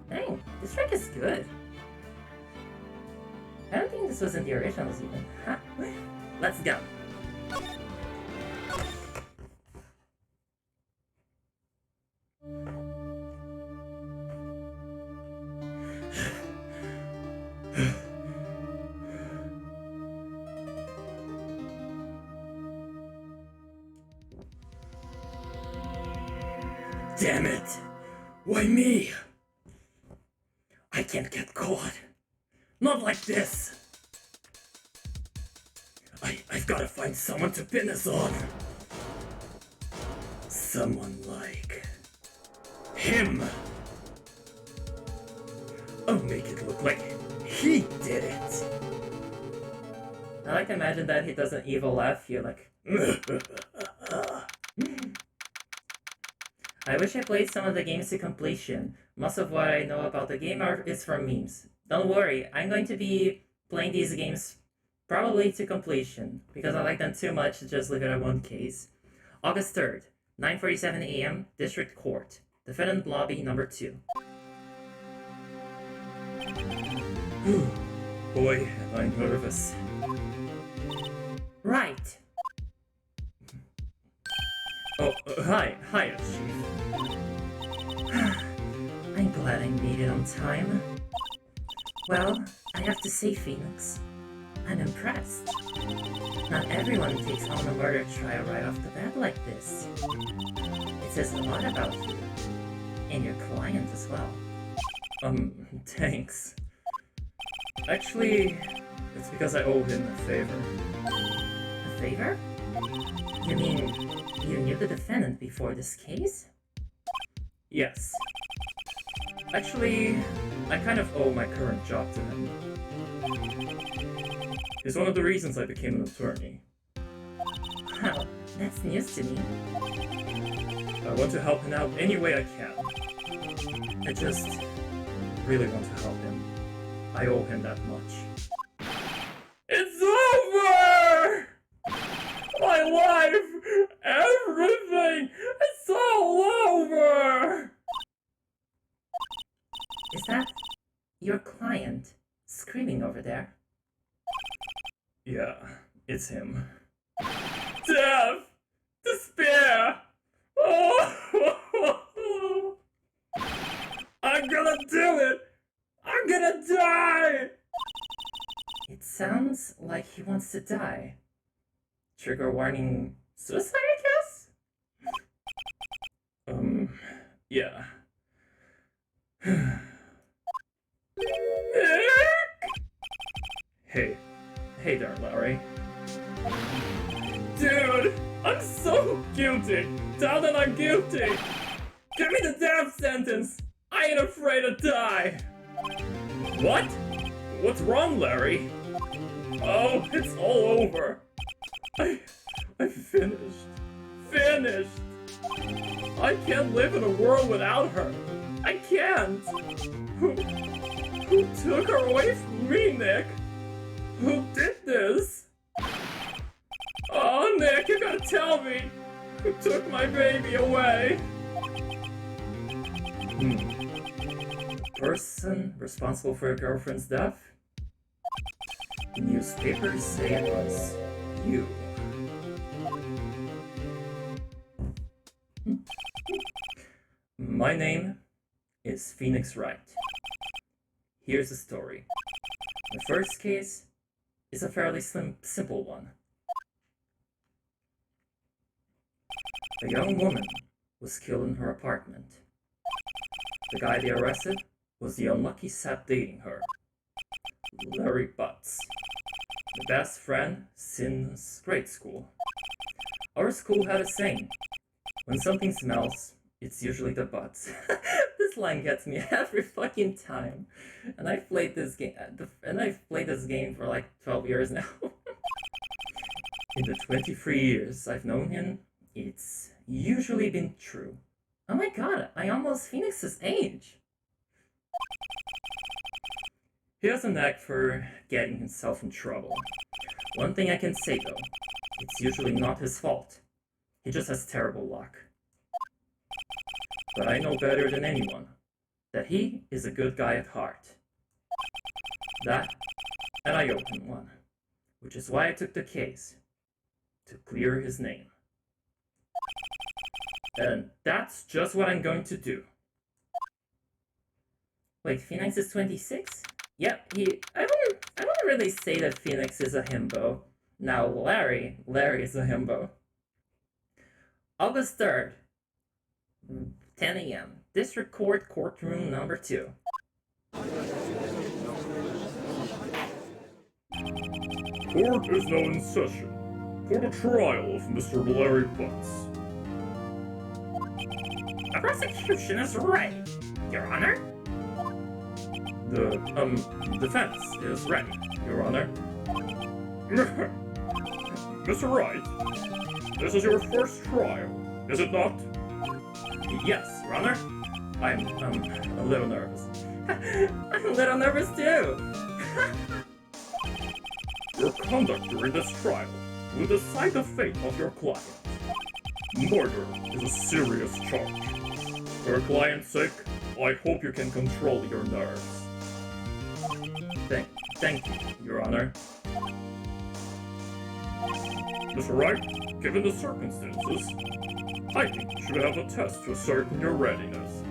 Dang, this track is good. I don't think this was in the originals even. Let's go. Damn it! Why me? I can't get caught. Not like this! I've gotta find someone to pin this on. Someone like him. I'll make it look like he did it. I like to imagine that he does an evil laugh. You're like, I wish I played some of the games to completion. Most of what I know about the game is from memes. Don't worry, I'm going to be playing these games probably to completion, because I like them too much to just leave it at one case. August 3rd, 9:47 a.m. District Court. Defendant Lobby number 2. Boy, am I nervous. Right. Oh, hi, Chief. I'm glad I made it on time. Well, I have to say, Phoenix, I'm impressed. Not everyone takes on a murder trial right off the bat like this. It says a lot about you, and your client as well. Thanks. Actually, it's because I owe him a favor. A favor? You mean you knew the defendant before this case? Yes. Actually, I kind of owe my current job to him. He's one of the reasons I became an attorney. Well, that's news to me. I want to help him out any way I can. I just really want to help him. I owe him that much. It's over! My life! Everything! It's all over! Is that your client screaming over there? Yeah, it's him. Death! Despair! Oh! I'm gonna do it! I'm gonna die! It sounds like he wants to die. Trigger warning, suicide, I guess? Yeah. Hey there, Larry. Dude, I'm so guilty! Tell them I'm guilty! Give me the death sentence! I ain't afraid to die! What? What's wrong, Larry? Oh, it's all over. I finished. Finished! I can't live in a world without her. I can't! Who took her away from me, Nick? Who did this? Oh, Nick, you gotta tell me! Who took my baby away? The person responsible for your girlfriend's death? The newspapers say it was you. My name is Phoenix Wright. Here's the story. The first case is a fairly simple one. A young woman was killed in her apartment. The guy they arrested was the unlucky sap dating her, Larry Butts, the best friend since grade school. Our school had a saying, when something smells, it's usually the butts. This line gets me every fucking time. And I've played this game for like 12 years now. In the 23 years I've known him, it's usually been true. Oh my god, I almost Phoenix's age. He has a knack for getting himself in trouble. One thing I can say though, it's usually not his fault. He just has terrible luck. But I know better than anyone that he is a good guy at heart. That, and I owe him one, which is why I took the case, to clear his name. And that's just what I'm going to do. Wait, Phoenix is 26? Yep, I wouldn't really say that Phoenix is a himbo. Now Larry is a himbo. August 3rd, 10 a.m. District Court, courtroom number 2. Court is now in session for the trial of Mr. Larry Butts. The prosecution is ready, Your Honor. The defense is ready, Your Honor. Mr. Wright, this is your first trial, is it not? Yes, Your Honor. I'm a little nervous. I'm a little nervous too. Your conduct during this trial will decide the fate of your client. Murder is a serious charge. For your client's sake, I hope you can control your nerves. Thank you, Your Honor. Mr. Wright, given the circumstances, I think you should have a test to ascertain your readiness.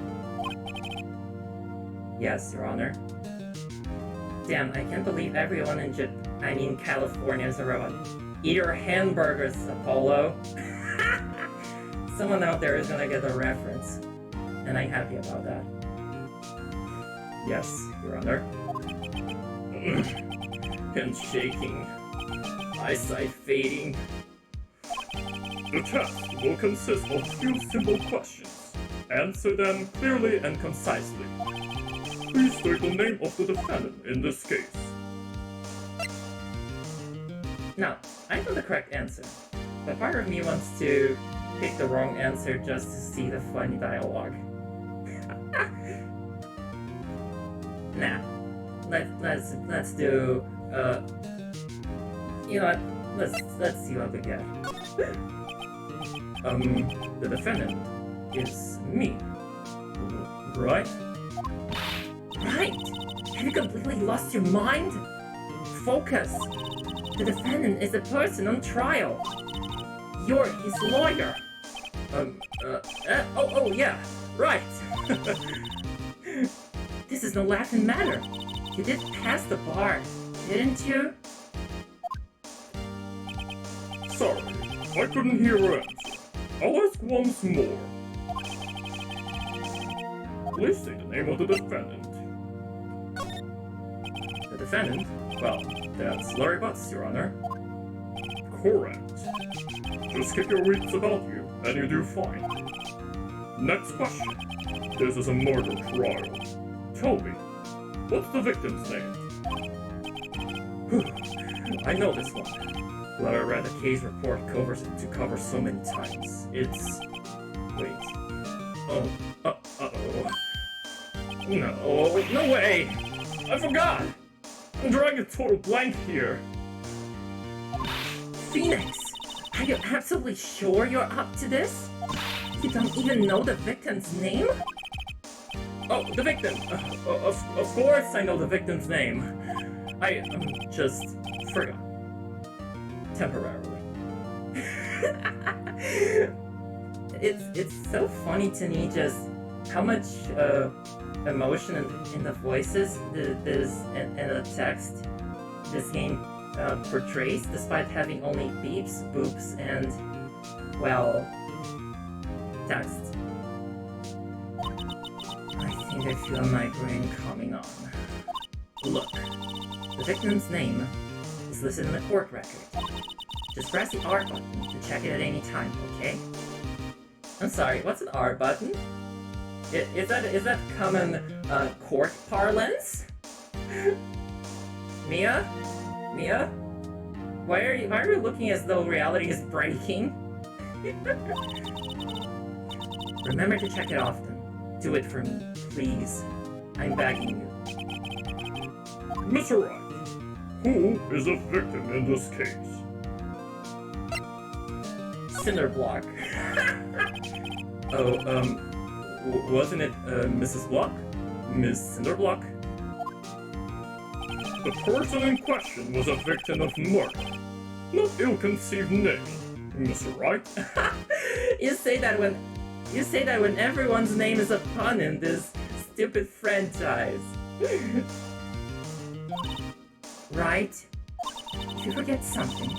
Yes, Your Honor. Damn, I can't believe everyone in California is a robot. Eat your hamburgers, Apollo. Someone out there is gonna get the reference. And I'm happy about that. Yes, Your Honor. And shaking. Eyesight fading. The test will consist of few simple questions. Answer them clearly and concisely. Please state the name of the defendant in this case. Now, I know the correct answer, but part of me wants to pick the wrong answer just to see the funny dialogue. Nah, let's do you know what? Let's see what we get. The defendant is me, right? Right! Have you completely lost your mind? Focus! The defendant is the person on trial. You're his lawyer. Oh yeah, right. This is no laughing matter. You did pass the bar, didn't you? Sorry, I couldn't hear her answer. I'll ask once more. Please say the name of the defendant. The defendant? Well, that's Larry Butts, Your Honor. Correct. Just keep your wits about you, and you do fine. Next question. This is a murder trial. Tell me, what's the victim's name? I know this one. Well, I read the case report to cover so many times. It's... Wait. Oh. Uh-oh. No way! I forgot! I'm drawing a total blank here. Phoenix! Are you absolutely sure you're up to this? You don't even know the victim's name? Oh, the victim! Of course I know the victim's name. I just forgot. Temporarily. It's so funny to me just how much emotion in the voices in the text this game portrays, despite having only beeps, boops, and, well, text. I think I feel my brain coming on. Look, the victim's name is listed in the court record. Just press the R button to check it at any time, okay? I'm sorry, what's an R button? Is that common court parlance? Mia? Why are you looking as though reality is breaking? Remember to check it often. Do it for me, please. I'm begging you. Mr. Wright, who is the victim in this case? Cinderblock. Wasn't it Mrs. Block? Miss Cinderblock? The person in question was a victim of murder, not ill-conceived name, Mr. Wright. You say that when everyone's name is a pun in this stupid franchise. Right? If you forget something,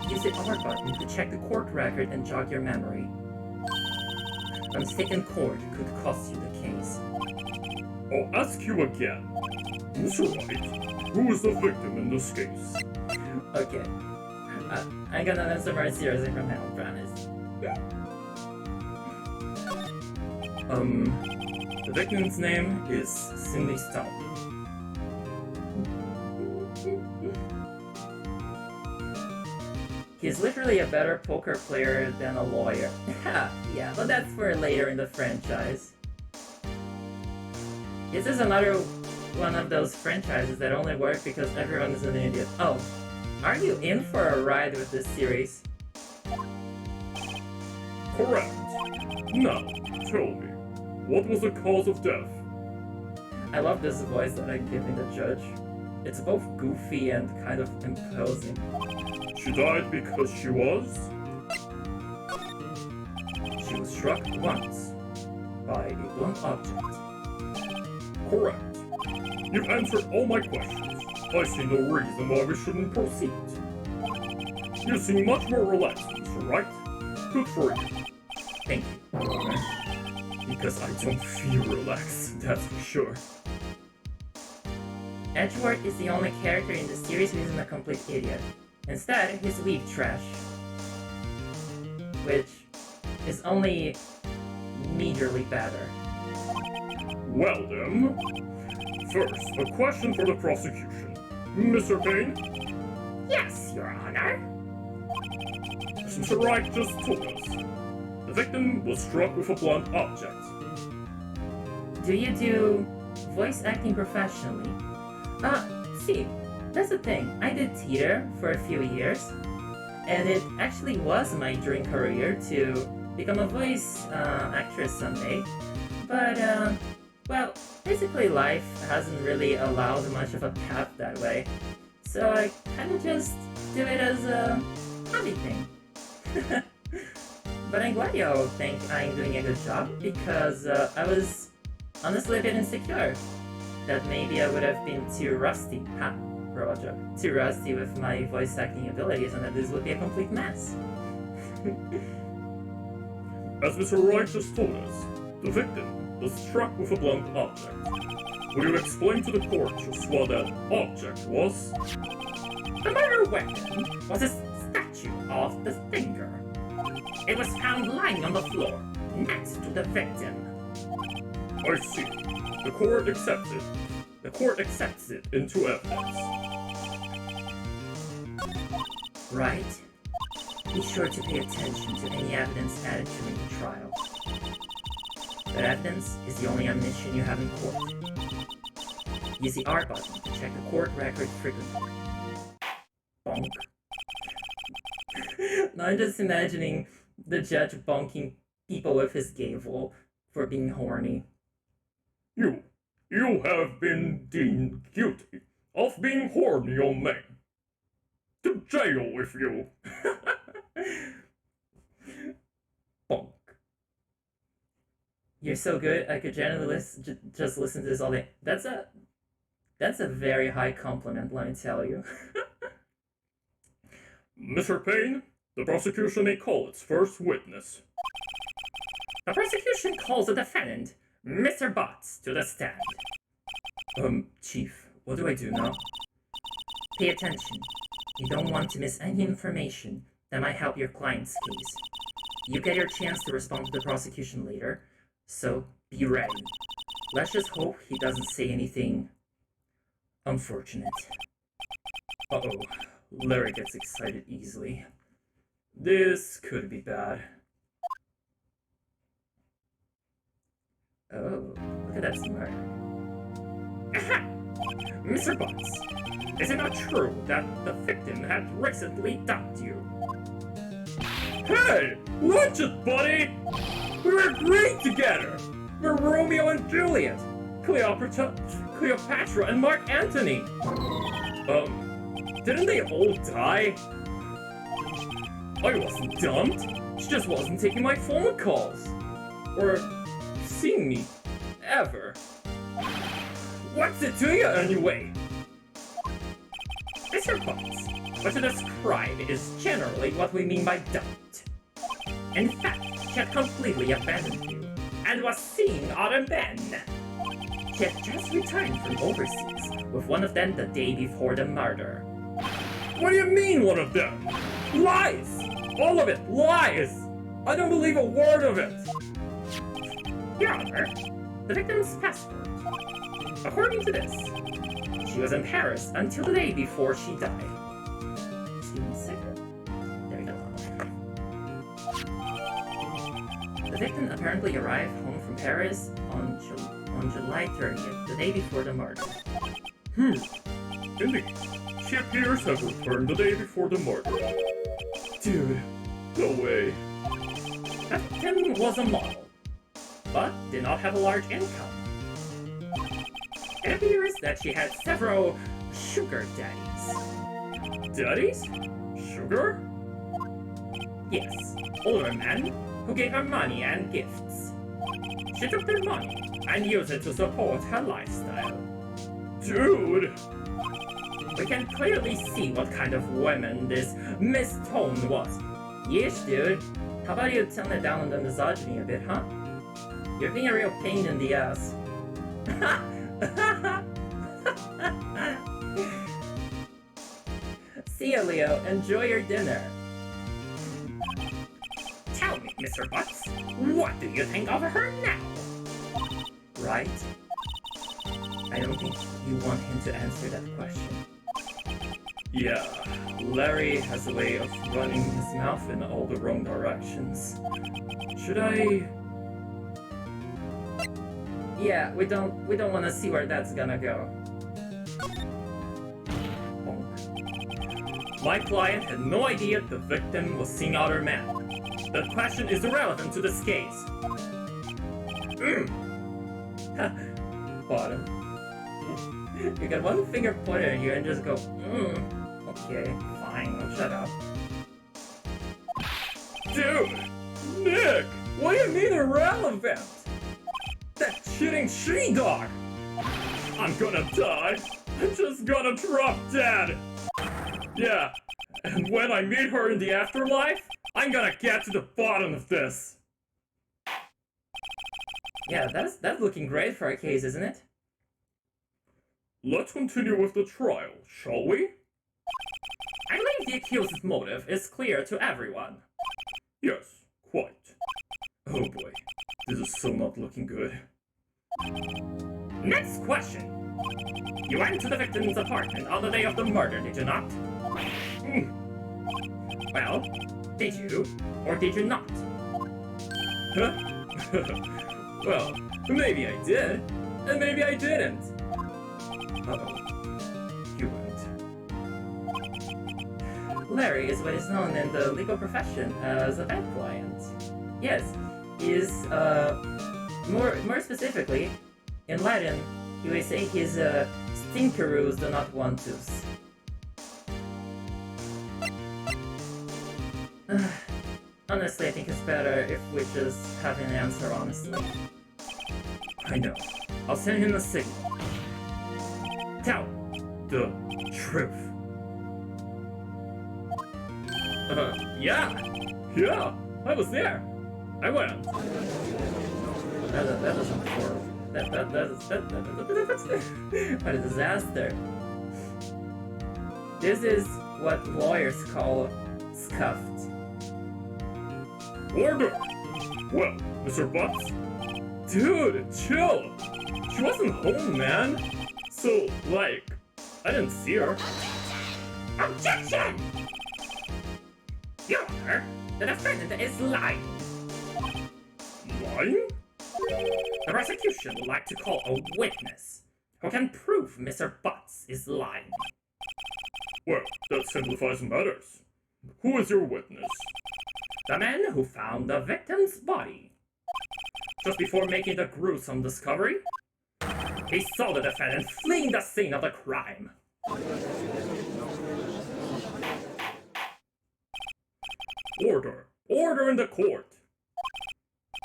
use the R button to check the court record and jog your memory. A mistake in court could cost you the case. I'll ask you again. Mr. Wright, who is the victim in this case? Okay. I'm gonna answer more seriously from now, I promise. The victim's name is Cindy Stone. He's literally a better poker player than a lawyer. Yeah, but that's for later in the franchise. This is another one of those franchises that only work because everyone is an idiot. Oh, are you in for a ride with this series? Correct. Now, tell me, what was the cause of death? I love this voice that I'm giving the judge. It's both goofy and kind of imposing. She died because she was? She was struck once by a blunt object. Correct. You've answered all my questions. I see no reason why we shouldn't proceed. You seem much more relaxed, Mr. Wright. Good for you. Thank you, Your Honor. Because I don't feel relaxed, that's for sure. Edgeworth is the only character in the series who isn't a complete idiot. Instead, he's weak trash. Which is only meagerly better. Well then, first, a question for the prosecution. Mr. Payne? Yes, Your Honor. As Mr. Wright just told us, the victim was struck with a blunt object. Do you do voice acting professionally? See, that's the thing. I did theater for a few years, and it actually was my dream career to become a voice actress someday. But, well, basically life hasn't really allowed much of a path that way. So I kind of just do it as a hobby thing. But I'm glad y'all think I'm doing a good job, because I was honestly a bit insecure that maybe I would have been too rusty. Roger. Too rusty with my voice acting abilities, and that this would be a complete mess. As Mr. Wright just told us, the victim was struck with a blunt object. Will you explain to the court just what that object was? The murder weapon was a statue of the finger. It was found lying on the floor, next to the victim. I see. The court accepts it. The court accepts it into evidence. Right. Be sure to pay attention to any evidence added during the trial. That evidence is the only ammunition you have in court. Use the R button to check the court record frequently. Bonk. Now I'm just imagining the judge bonking people with his gavel for being horny. You have been deemed guilty of being horny, young man. To jail with you. Bonk. You're so good, I could generally just listen to this all day. That's a very high compliment, let me tell you. Mr. Payne, the prosecution may call its first witness. The prosecution calls the defendant, Mr. Botts, to the stand. Chief, what do I do now? Pay attention. You don't want to miss any information that might help your client's case. You get your chance to respond to the prosecution later, so be ready. Let's just hope he doesn't say anything unfortunate. Uh-oh, Larry gets excited easily. This could be bad. Oh, look at that smart. Aha! Mr. Botts, is it not true that the victim had recently dumped you? Hey! Watch it, buddy! We were great together! We're Romeo and Juliet! Cleopatra and Mark Antony! Didn't they all die? I wasn't dumped. She just wasn't taking my phone calls. Or seeing me. Ever. What's it to you anyway? Mr. Botts, what you describe is generally what we mean by dumped. In fact, she had completely abandoned you and was seeing other men. She had just returned from overseas with one of them the day before the murder. What do you mean, one of them? Lies! All of it, lies! I don't believe a word of it! Your Honor, the victim's passport. According to this, she was in Paris until the day before she died. Excuse me a second. There we go. The victim apparently arrived home from Paris on July 30th, the day before the murder. Indeed. She appears to have returned the day before the murder. Dude. No way. The victim was a model, but did not have a large income. It appears that she had several sugar daddies. Daddies? Sugar? Yes, older men who gave her money and gifts. She took their money and used it to support her lifestyle. Dude! We can clearly see what kind of woman this Miss Tone was. Yeesh, dude. How about you tone it down on the misogyny a bit, huh? You're being a real pain in the ass. See ya, Leo. Enjoy your dinner. Tell me, Mr. Butts, what do you think of her now? Right? I don't think you want him to answer that question. Yeah, Larry has a way of running his mouth in all the wrong directions. Should I... Yeah, we don't want to see where that's gonna go. My client had no idea the victim was seeing other men. That question is irrelevant to this case. Bottom. You got one finger pointed at you and just go, okay, fine, I'll shut up. Dude! Nick! What do you mean irrelevant? That cheating she-dog! I'm gonna die! I'm just gonna drop dead! Yeah, and when I meet her in the afterlife, I'm gonna get to the bottom of this! Yeah, that's looking great for our case, isn't it? Let's continue with the trial, shall we? I believe the accused's motive is clear to everyone. Yes, quite. Oh boy, this is so not looking good. Next question. You went to the victim's apartment on the day of the murder, did you not? Well, did you, or did you not? Huh? Well, maybe I did, and maybe I didn't. Uh-oh. You went. Larry is what is known in the legal profession as a bad client. Yes, he is, more specifically, in Latin, you would say he's a stinkerus donatvantus. Honestly, I think it's better if we just have an answer honestly. I know. I'll send him a signal. Tell The truth. yeah! Yeah, I was there. I went. That doesn't work. What a disaster. This is what lawyers call scuffed. Order! Well, Mr. Butts? Dude, chill! She wasn't home, man! So, like, I didn't see her. Objection! Your Honor, the defendant is lying. Lying? The prosecution would like to call a witness who can prove Mr. Butts is lying. Well, that simplifies matters. Who is your witness? The man who found the victim's body. Just before making the gruesome discovery, he saw the defendant fleeing the scene of the crime. Order! Order in the court!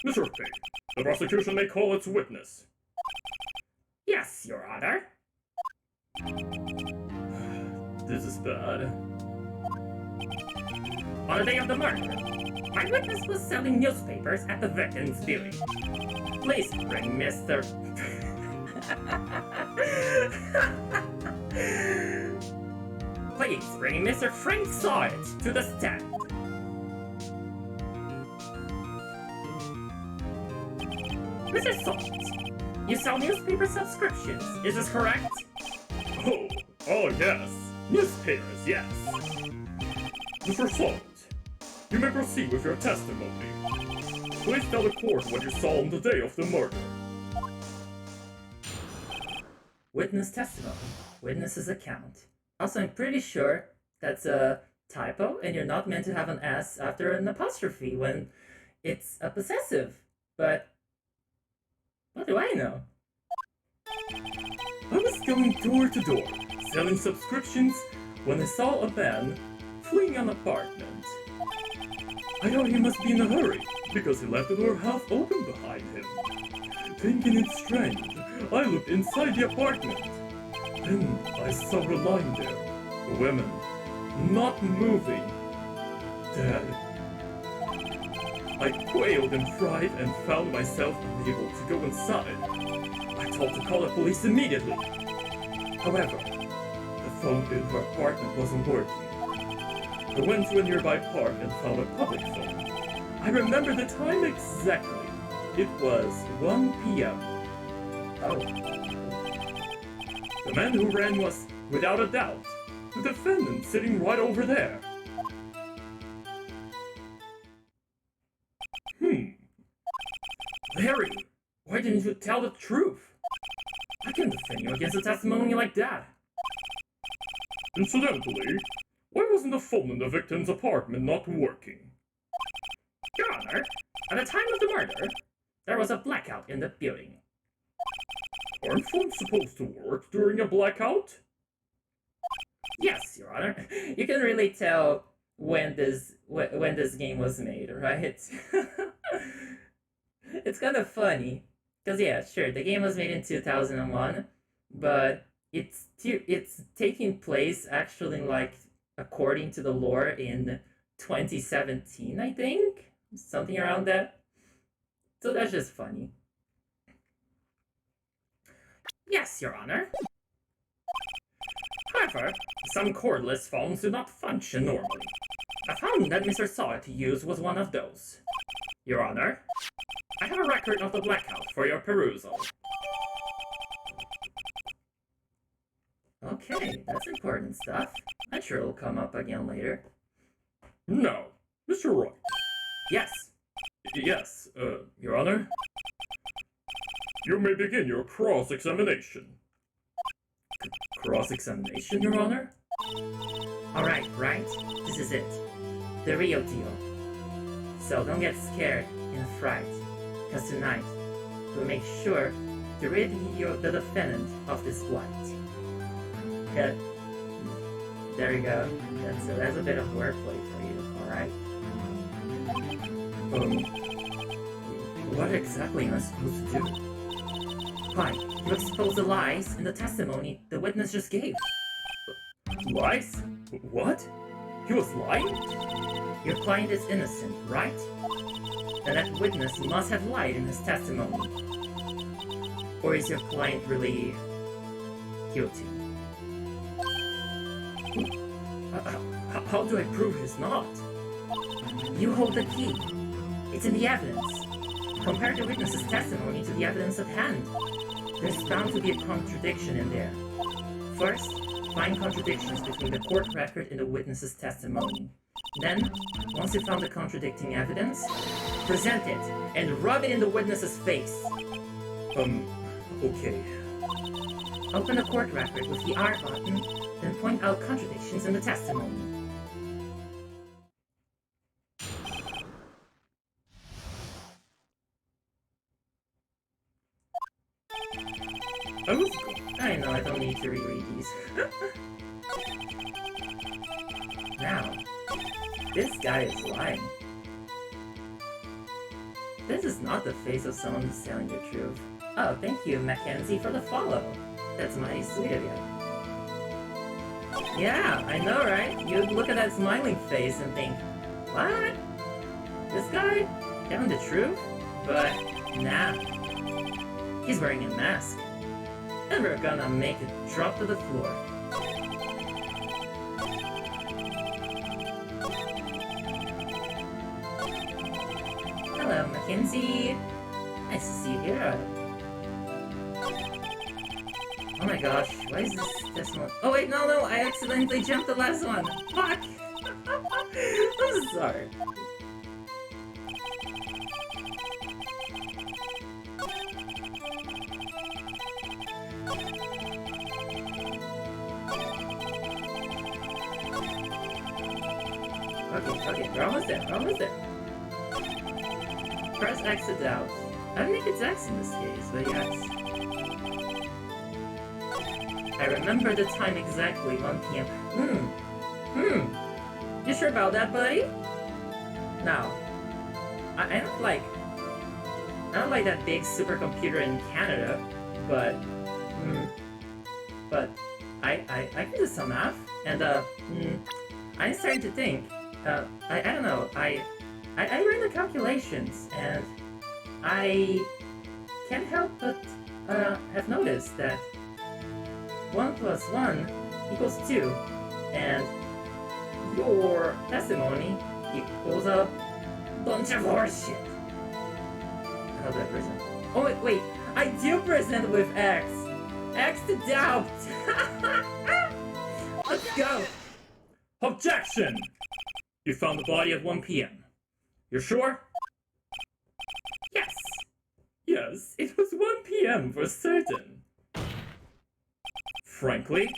Mr. Fink, the prosecution may call its witness. Yes, Your Honor. This is bad. On the day of the murder, my witness was selling newspapers at the victim's viewing. Please bring Mr. Please bring Mr. Frank Saw It to the stand. Mr. Salt, you sell newspaper subscriptions, is this correct? Oh yes. Newspapers, yes. Mr. Salt, you may proceed with your testimony. Please tell the court what you saw on the day of the murder. Witness testimony. Witness's account. Also, I'm pretty sure that's a typo, and you're not meant to have an S after an apostrophe when it's a possessive, but what do I know? I was going door to door, selling subscriptions, when I saw a man fleeing an apartment. I thought he must be in a hurry, because he left the door half open behind him. Thinking it strange, I looked inside the apartment. Then I saw her lying there, a woman, not moving, dead. I quailed in fright and found myself unable to go inside. I told to call the police immediately. However, the phone in her apartment wasn't working. I went to a nearby park and found a public phone. I remember the time exactly. It was 1 p.m. Oh, The man who ran was, without a doubt, the defendant sitting right over there. Larry, why didn't you tell the truth? I can defend you against a testimony like that. Incidentally, why wasn't the phone in the victim's apartment not working? Your Honor, at the time of the murder, there was a blackout in the building. Aren't phones supposed to work during a blackout? Yes, Your Honor. You can really tell when this game was made, right? It's kind of funny, because yeah, sure, the game was made in 2001, but it's taking place actually like according to the lore in 2017, I think, something around that. So that's just funny. Yes, Your Honor. However, some cordless phones do not function normally. I found that Mr. Sawyer used was one of those. Your Honor, I have a record of the blackout for your perusal. Okay, that's important stuff. I'm sure it'll come up again later. No, Mr. Wright. Yes. Yes, Your Honor. You may begin your cross-examination. Cross-examination, Your Honor? Alright, right? This is it. The real deal. So don't get scared and fright, because tonight we'll make sure to rid the defendant of this blight. Good. There you go. That's a bit of wordplay for you, alright? What exactly am I supposed to do? Fine, you expose the lies in the testimony the witness just gave. Lies? What? He was lying? Your client is innocent, right? And that witness must have lied in his testimony. Or is your client really guilty? How do I prove he's not? You hold the key. It's in the evidence. Compare the witness's testimony to the evidence at hand. There's bound to be a contradiction in there. First, find contradictions between the court record and the witness's testimony. Then, once you found the contradicting evidence, present it and rub it in the witness's face. Okay. Open the court record with the R button, then point out contradictions in the testimony. I know, I don't need to reread these. Now, this guy is lying. This is not the face of someone who's telling the truth. Oh, thank you, Mackenzie, for the follow. That's mighty sweet of you. Yeah, I know, right? You'd look at that smiling face and think, what? This guy? Telling the truth? But, nah. He's wearing a mask. And we're gonna make it drop to the floor. Hello, Mackenzie. Nice to see you here. Oh my gosh, why is this one? Oh wait, no, I accidentally jumped the last one. Fuck! I'm sorry. Okay, we're almost there, Press X to doubt. I don't think it's X in this case, but yes. I remember the time exactly, 1 p.m. You sure about that, buddy? Now, I don't like that big supercomputer in Canada, but I can do some math, and I'm starting to think. I don't know. I ran the calculations, and I can't help but have noticed that 1 plus 1 equals 2, and your testimony equals a bunch of horseshit. How do I present? Oh wait, I do present with X. X to doubt. Let's go. Objection! You found the body at 1 p.m. You're sure? Yes. Yes, it was 1 p.m. for certain. Frankly,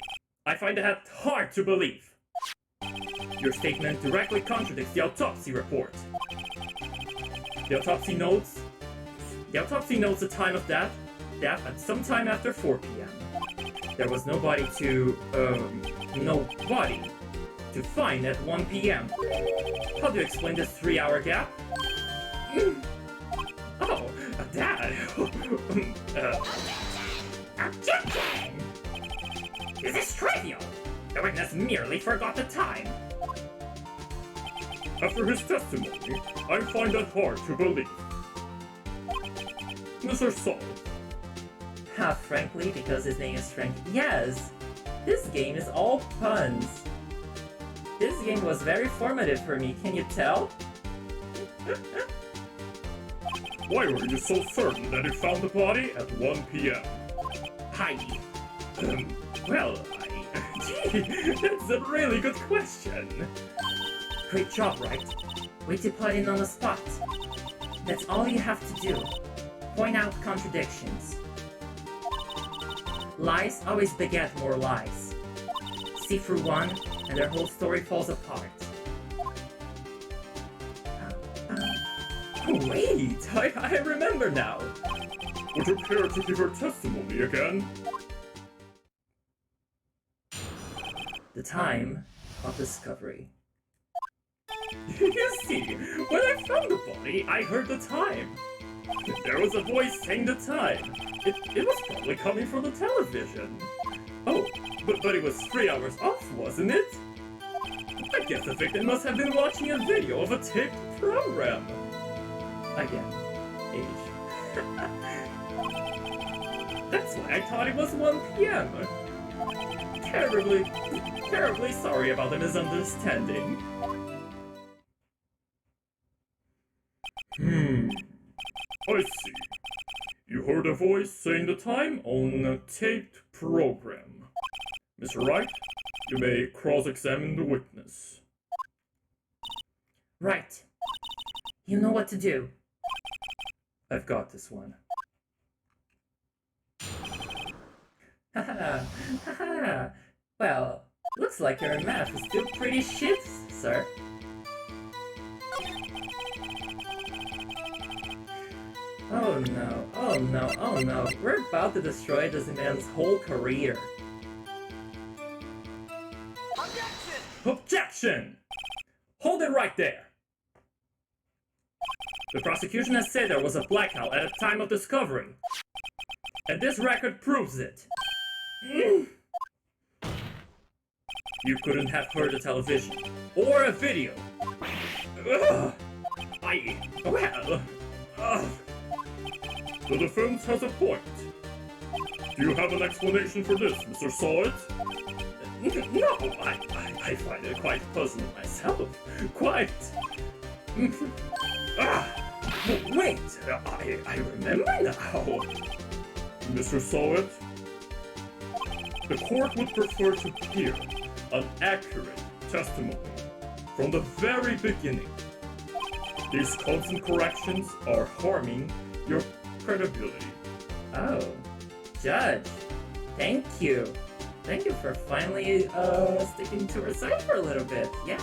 I find that hard to believe. Your statement directly contradicts the autopsy report. The autopsy notes the time of death at some time after 4 p.m. There was nobody to find at 1 p.m. How do you explain this 3-hour gap? Oh, Dad! Objection! This is trivial! The witness merely forgot the time. After his testimony, I find that hard to believe. Mr. Saul. Frankly, because his name is Frank. Yes! This game is all puns. This game was very formative for me, can you tell? Why were you so certain that you found the body at 1 p.m.? Heidi. Gee, that's a really good question. Great job, right? Way to put it on the spot. That's all you have to do. Point out contradictions. Lies always beget more lies. See through one, and their whole story falls apart. Oh wait, I remember now. Would you care to give her testimony again? The time of discovery. You see, when I found the body, I heard the time. There was a voice saying the time. It was probably coming from the television. Oh, but it was 3 hours off, wasn't it? I guess the victim must have been watching a video of a taped program. Again, age. That's why I thought it was 1 p.m. Terribly sorry about the misunderstanding. I see. You heard a voice saying the time on a taped program. Mr. Wright, you may cross-examine the witness. Right. You know what to do. I've got this one. Haha, haha. Well, looks like your math is still pretty shit, sir. Oh no, oh no, oh no. We're about to destroy this man's whole career. Objection! Objection! Hold it right there! The prosecution has said there was a blackout at the time of discovery. And this record proves it. You couldn't have heard a television. Or a video. The defense has a point. Do you have an explanation for this, Mr. Sawit? No, I find it quite puzzling myself. Quite. Wait, I remember now. Mr. Sawit, the court would prefer to hear an accurate testimony from the very beginning. These constant corrections are harming your credibility. Oh, Judge, thank you. Thank you for finally sticking to her side for a little bit. Yeah.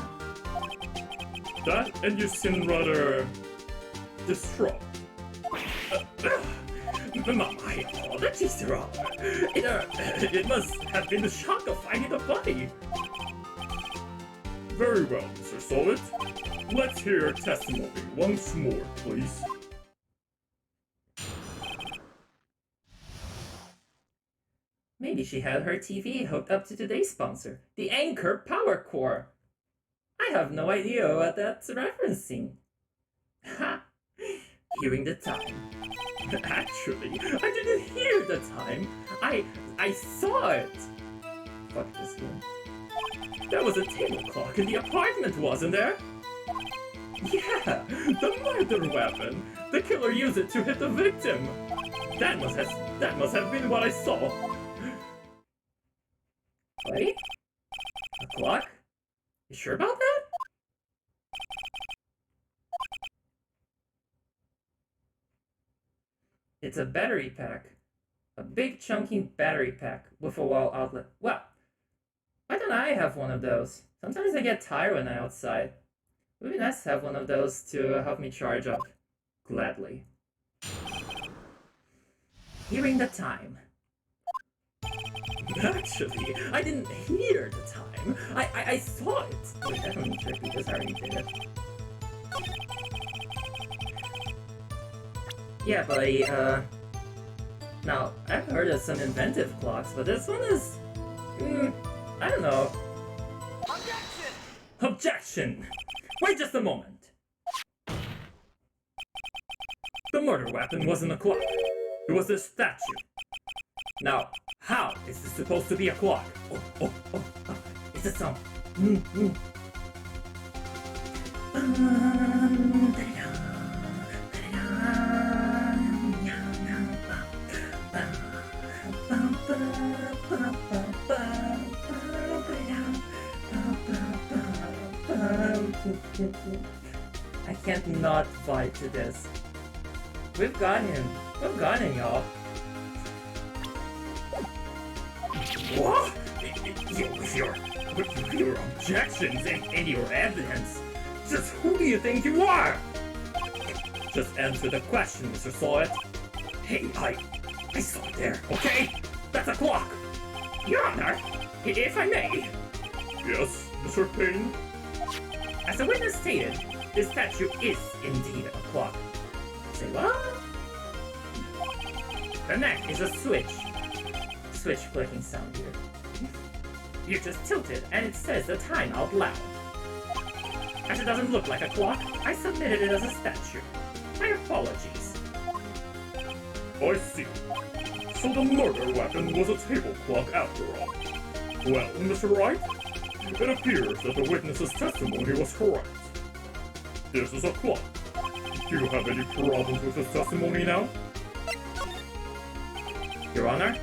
That and you seem rather distraught. My apologies, Your Honor. It must have been the shock of finding the body. Very well, Mr. Solid. Let's hear your testimony once more, please. Maybe she had her TV hooked up to today's sponsor, the Anchor Power Core. I have no idea what that's referencing. Ha! Hearing the time. Actually, I didn't hear the time. I saw it. Fuck this game. There was a table clock in the apartment, wasn't there? Yeah, the murder weapon. The killer used it to hit the victim. That must have been what I saw. Wait? A clock? You sure about that? It's a battery pack. A big chunky battery pack with a wall outlet. Well, why don't I have one of those? Sometimes I get tired when I'm outside. It would be nice to have one of those to help me charge up. Gladly. Hearing the time. Actually, I didn't hear the time. I saw it. Wait, I don't need to repeat this, I already did it. Yeah, buddy, now, I've heard of some inventive clocks, but this one is... I don't know. Objection! Objection! Wait just a moment. The murder weapon wasn't a clock. It was a statue. Now, how is this supposed to be a clock? Oh. It's a song. I can't not fight to this. We've got him, y'all. What? With your objections and your evidence, just who do you think you are? Just answer the question, Mr. Sawyer. Hey, I saw it there, okay? That's a clock! Your Honor, if I may. Yes, Mr. Payne? As the witness stated, this statue is indeed a clock. Say what? The neck is a switch. Switch clicking sound here. You just tilt it and it says the time out loud. As it doesn't look like a clock, I submitted it as a statue. My apologies. I see. So the murder weapon was a table clock after all. Well, Mr. Wright, it appears that the witness's testimony was correct. This is a clock. Do you have any problems with his testimony now? Your Honor,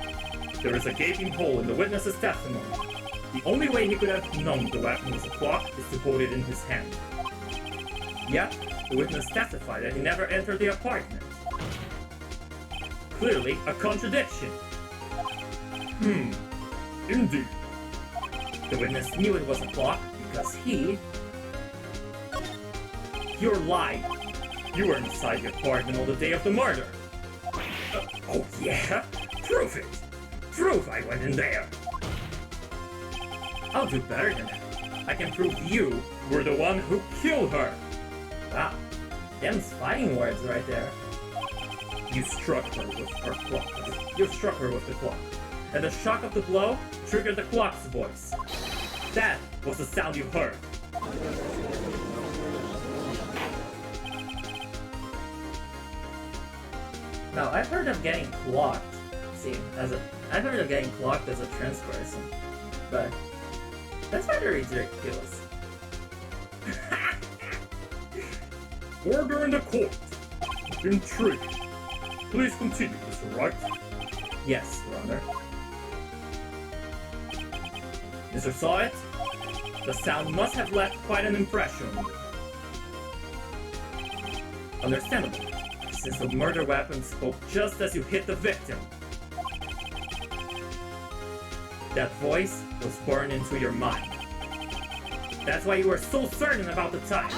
there is a gaping hole in the witness's testimony. The only way he could have known the weapon was a clock is to hold it in his hand. Yet, the witness testified that he never entered the apartment. Clearly, a contradiction. Indeed. The witness knew it was a clock because he... You're lying. You were inside the apartment on the day of the murder. Oh yeah? Prove it! Prove I went in there! I'll do better than that. I can prove you were the one who killed her! Wow, them's fighting words right there. You struck her with her clock. You struck her with the clock. And the shock of the blow triggered the clock's voice. That was the sound you heard. Now, I've heard of getting clocked. I've heard of getting clocked as a trans person, but that's rather ridiculous. Order in the court. Intriguing. Please continue, Mr. Wright. Yes, Your Honor. Mr. Sawyer, the sound must have left quite an impression on you. Understandable, since the murder weapon spoke just as you hit the victim. That voice was burned into your mind. That's why you were so certain about the time.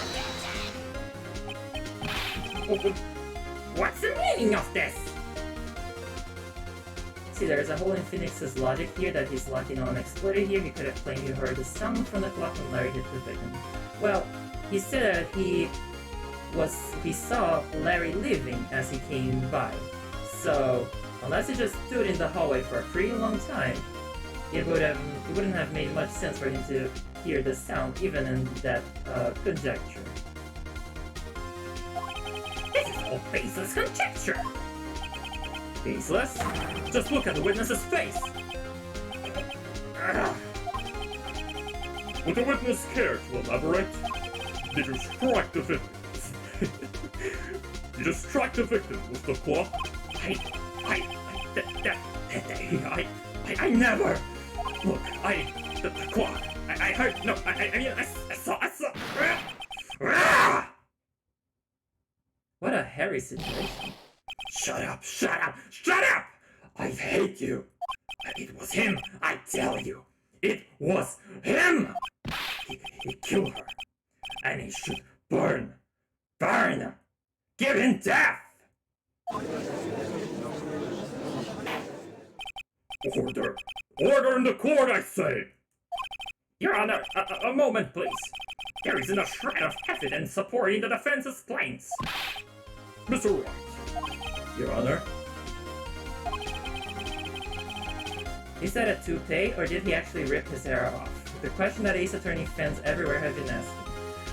What's the meaning of this? See, there's a hole in Phoenix's logic here that he's lucky no one exploited here. He could have claimed he heard the sound from the clock when Larry hit the victim. Well, he said that he saw Larry leaving as he came by. So, unless he just stood in the hallway for a pretty long time, it wouldn't have made much sense for him to hear the sound, even in that conjecture. This is all baseless conjecture! Baseless? Just look at the witness's face! Would the witness care to elaborate? Did you strike the victim? Did you strike the victim with the clock? I never! Look, the clock. I heard, no, I saw. What a hairy situation. Shut up! I hate you! It was him, I tell you! It was him! He killed her. And he should burn! Give him death! Order in the court, I say! Your Honor, a moment, please. There isn't a shred of evidence supporting the defense's claims. Mr. Wright. Your Honor? Is that a toupee, or did he actually rip his hair off? The question that Ace Attorney fans everywhere have been asking.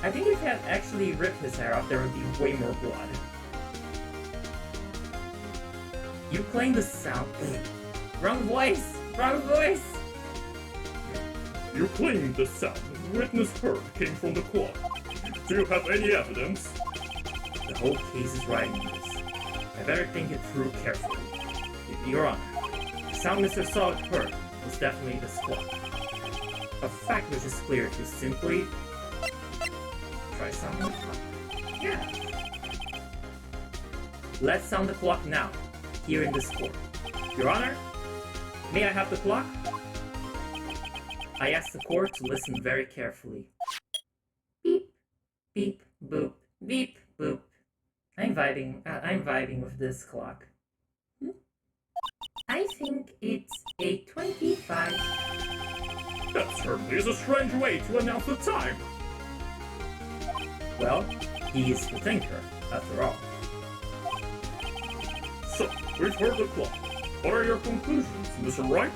I think if he had actually ripped his hair off, there would be way more blood. You claim the sound... Wrong voice! You claim the sound the witness heard came from the clock. Do you have any evidence? The whole case is riding on this. I better think it through carefully. Your Honor, the sound Mr. Solid heard was definitely the clock. A fact which is clear if you simply... try sounding the clock. Yeah. Let's sound the clock now, here in this court. Your Honor, may I have the clock? I ask the court to listen very carefully. Beep, beep, boop, beep, boop. I'm vibing with this clock. I think it's 8:25. That certainly is a strange way to announce the time. Well, he is the thinker, after all. So, we've heard the clock. What are your conclusions, Mr. Wright?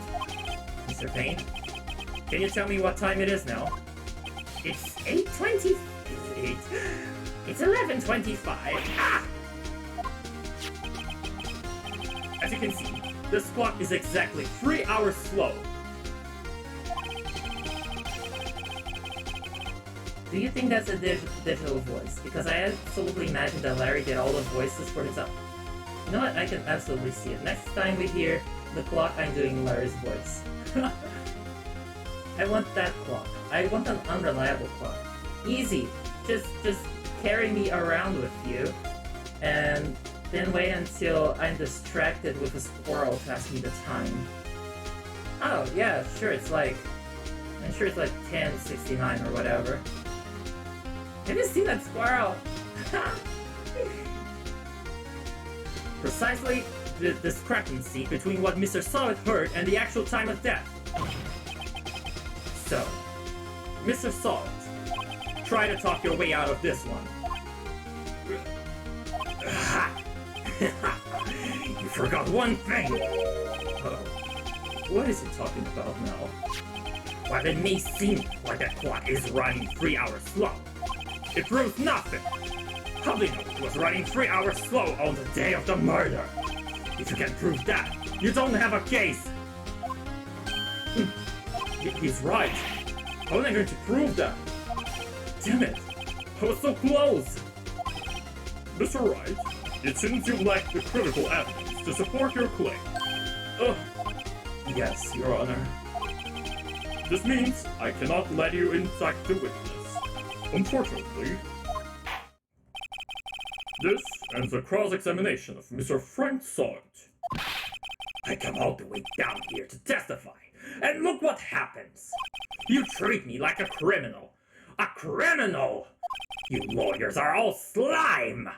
Mr. Payne, can you tell me what time it is now? It's 8:20. It's 11:25. Ah! As you can see, this clock is exactly 3 hours slow. Do you think that's a digital voice? Because I absolutely imagine that Larry did all the voices for himself. You know what? I can absolutely see it. Next time we hear the clock, I'm doing Larry's voice. I want that clock. I want an unreliable clock. Easy. Just carry me around with you, and then wait until I'm distracted with a squirrel to ask me the time. Oh yeah, sure. I'm sure it's like 10:69 or whatever. Have you seen that squirrel? Precisely the discrepancy between what Mr. Solid heard and the actual time of death. So, Mr. Solid, try to talk your way out of this one. You forgot one thing! Oh, what is he talking about now? While it may seem like that clock is running 3 hours slow, it proves nothing! How do you know it was running 3 hours slow on the day of the murder? If you can prove that, you don't have a case! He's right. How am I going to prove that? Damn it! I was so close! Mr. Wright, it seems you lack the critical evidence to support your claim. Yes, Your Honor. This means I cannot let you indict the witness. Unfortunately, this ends the cross-examination of Mr. Frank Solid. I come all the way down here to testify, and look what happens! You treat me like a criminal! A criminal! You lawyers are all slime!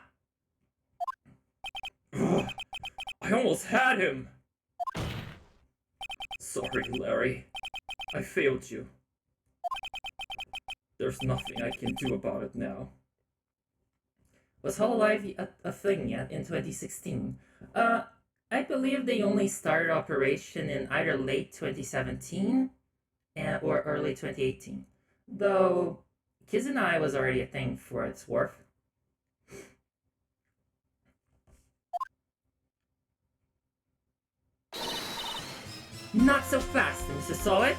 I almost had him! sorry, Larry. I failed you. There's nothing I can do about it now. Was Hololive a thing yet in 2016? I believe they only started operation in either late 2017 or early 2018. Though, Kids and I was already a thing for its worth. Not so fast, Mr. Solid!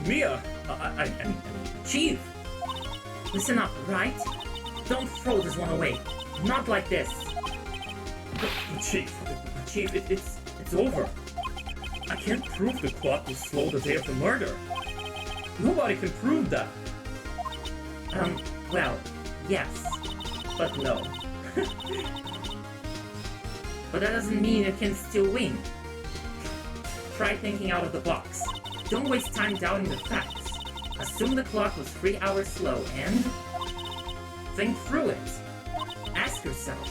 Mia! Chief! Listen up, right? Don't throw this one away. Not like this. Chief, it's over. I can't prove the clock was slow the day of the murder. Nobody can prove that. Well, yes, but no. But that doesn't mean you can still win. Try thinking out of the box. Don't waste time doubting the facts. Assume the clock was 3 hours slow and think through it. Ask yourself,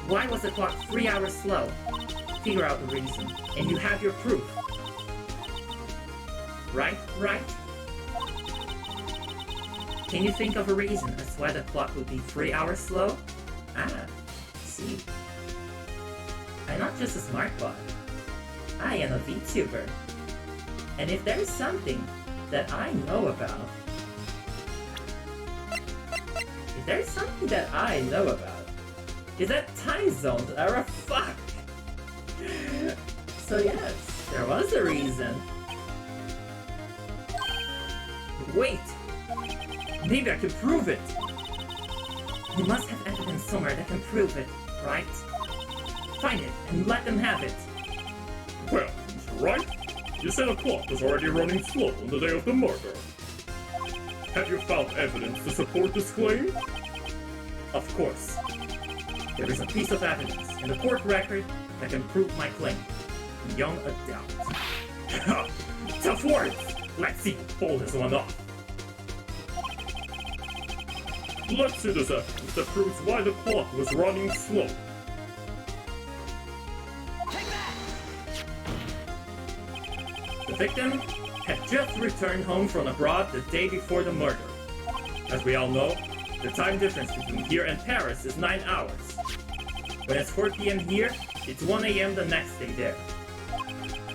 why was the clock 3 hours slow? Figure out the reason, and you have your proof. Right? Can you think of a reason as to why the clock would be 3 hours slow? See. I'm not just a smart bot. I am a VTuber. And if there is something that I know about, is that time zones are a fuck! So yes, there was a reason. Wait! Maybe I can prove it! You must have evidence somewhere that can prove it, right? Find it and let them have it. Well, Mr. Wright, you said the clock was already running slow on the day of the murder. Have you found evidence to support this claim? Of course. There is a piece of evidence in the court record that can prove my claim. Beyond a doubt. Tough words! Let's see who pulled this one off. Let's see this evidence that proves why the clock was running slow. The victim had just returned home from abroad the day before the murder. As we all know, the time difference between here and Paris is 9 hours. When it's 4 p.m. here, it's 1 a.m. the next day there.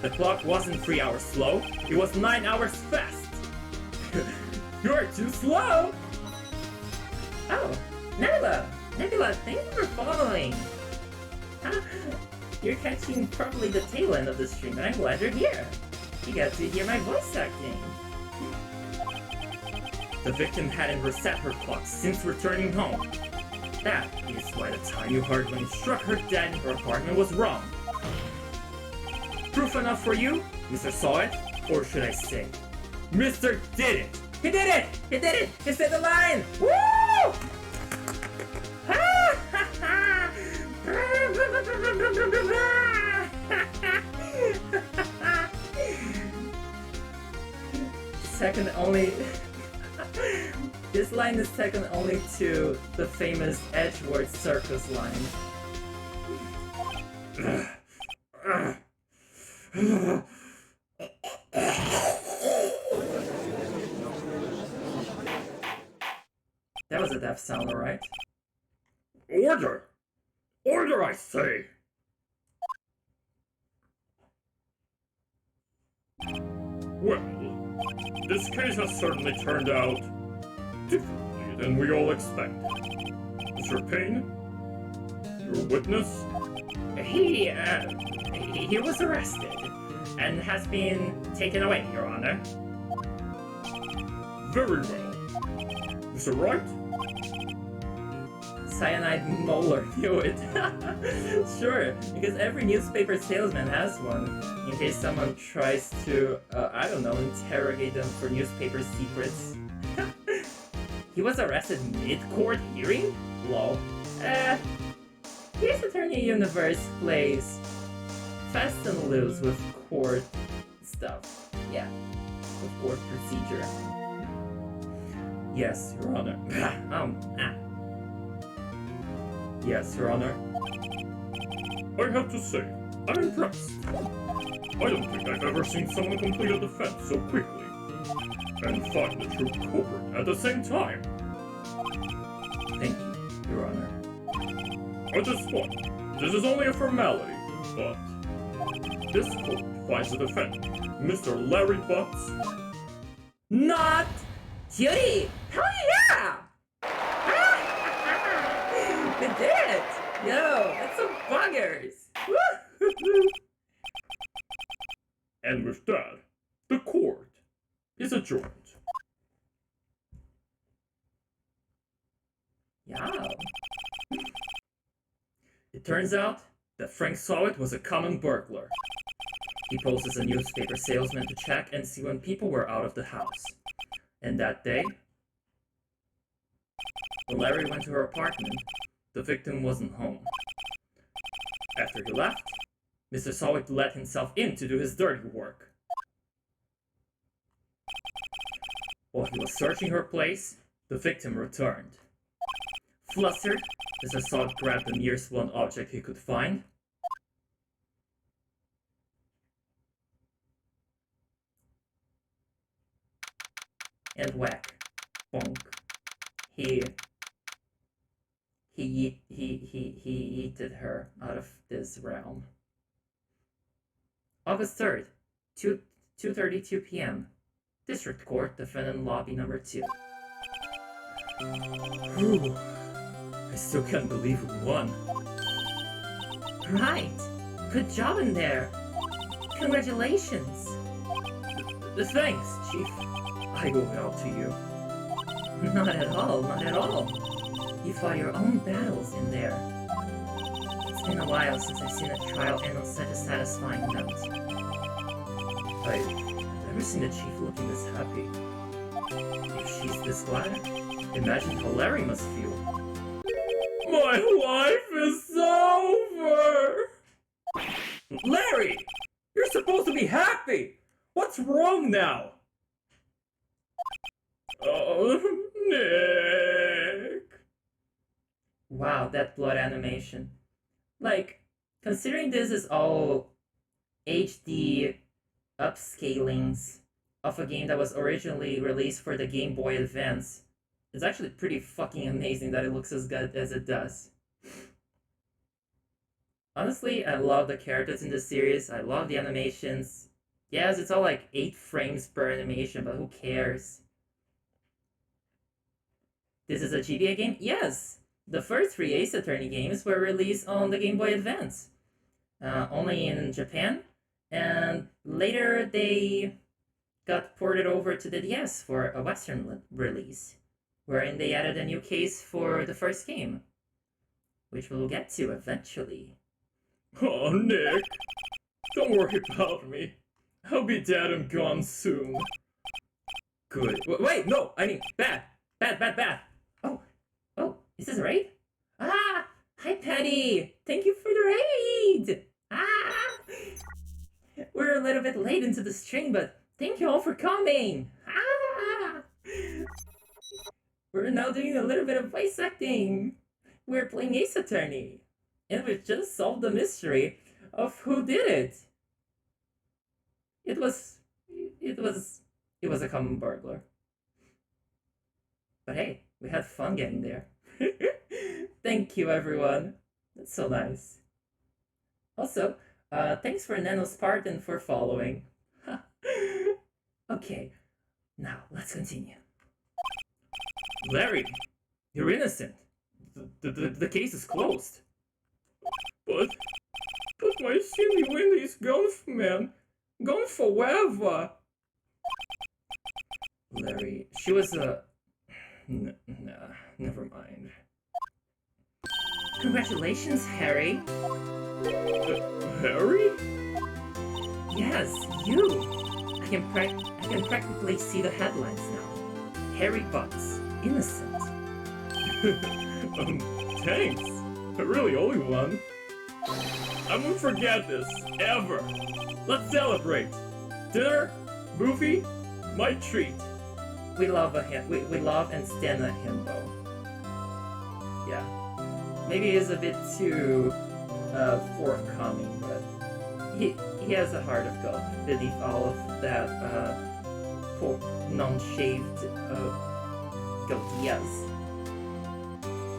The clock wasn't 3 hours slow, it was 9 hours fast! You're too slow! Oh, Nebula! Nebula, thank you for following! You're catching probably the tail end of the stream, and I'm glad you're here! You got to hear my voice acting! The victim hadn't reset her clock since returning home. That is why the time you heard when you struck her dead in her apartment was wrong. Proof enough for you, Mr. Saw It? Or should I say, Mr. Did It! He did it! He did it! He said the line! Woo! Second only... This line is second only to the famous Edgeworth Circus line. That was a death sound, alright? Order! Order, I say! Well, this case has certainly turned out differently than we all expected. Mr. Payne? Your witness? He was arrested and has been taken away, Your Honor. Very well. Mr. Wright? Cyanide molar, knew it. Sure, because every newspaper salesman has one, in case someone tries to, I don't know, interrogate them for newspaper secrets. He was arrested mid-court hearing? Lol. Here's Attorney Universe plays fast and loose with court stuff. Yeah, with court procedure. Yes, Your Honor. Yes, Your Honor. I have to say, I'm impressed. I don't think I've ever seen someone complete a defense so quickly. And find the true culprit at the same time. Thank you, Your Honor. At this point, this is only a formality, but this court finds the defendant, Mr. Larry Butts. Not Codie! Hell yeah! We did it! Yo, that's some buggers! And with that, the court is adjourned. Yow. It turns out that Frank Sawit was a common burglar. He posed as a newspaper salesman to check and see when people were out of the house. And that day, when Larry went to her apartment, the victim wasn't home. After he left, Mr. Sawit let himself in to do his dirty work. While he was searching her place, the victim returned. Flustered, Mr. Sawit grabbed the nearest blunt object he could find. And whack. Bonk. He yeeted her out of this realm. August 3rd, 2:32 p.m. District Court, Defendant Lobby Number 2. Whew. I still can't believe we won. Right. Good job in there. Congratulations. Thanks, Chief. I owe it all to you. Not at all, not at all. You fought your own battles in there. It's been a while since I've seen a trial end on such a satisfying note. I've never seen a chief looking this happy. If she's this glad, imagine how Larry must feel. My life is over! Larry! You're supposed to be happy! What's wrong now? Oh, Nick! Wow, that blood animation. Like, considering this is all HD upscalings of a game that was originally released for the Game Boy Advance, it's actually pretty fucking amazing that it looks as good as it does. Honestly, I love the characters in this series, I love the animations. Yes, it's all like 8 frames per animation, but who cares? This is a GBA game? Yes! The first 3 Ace Attorney games were released on the Game Boy Advance. Only in Japan, and later they got ported over to the DS for a Western release, wherein they added a new case for the first game, which we'll get to eventually. Oh, Nick! Don't worry about me. I'll be dead and gone soon. Good. Wait, no! I mean, bad! Bad! Oh, is this a raid? Ah! Hi, Patty! Thank you for the raid! Ah! We're a little bit late into the stream, but thank you all for coming! Ah! We're now doing a little bit of voice acting. We're playing Ace Attorney. And we've just solved the mystery of who did it. It was a common burglar. But hey, we had fun getting there. Thank you, everyone. That's so nice. Also, thanks for Nano's part and for following. Okay, now let's continue. Larry, you're innocent. The case is closed. But my silly Wendy's gone, man. Gone forever. Larry, she was a... Nah, never mind. Congratulations, Harry. Harry? Yes, you. I can practically see the headlines now. Harry Butts, innocent. Thanks. I really owe you one. I won't forget this, ever. Let's celebrate. Dinner, movie, my treat. We love we love and stand a himbo. Yeah. Maybe it's a bit too forthcoming, but he has a heart of gold beneath all of that poor non-shaved goatee.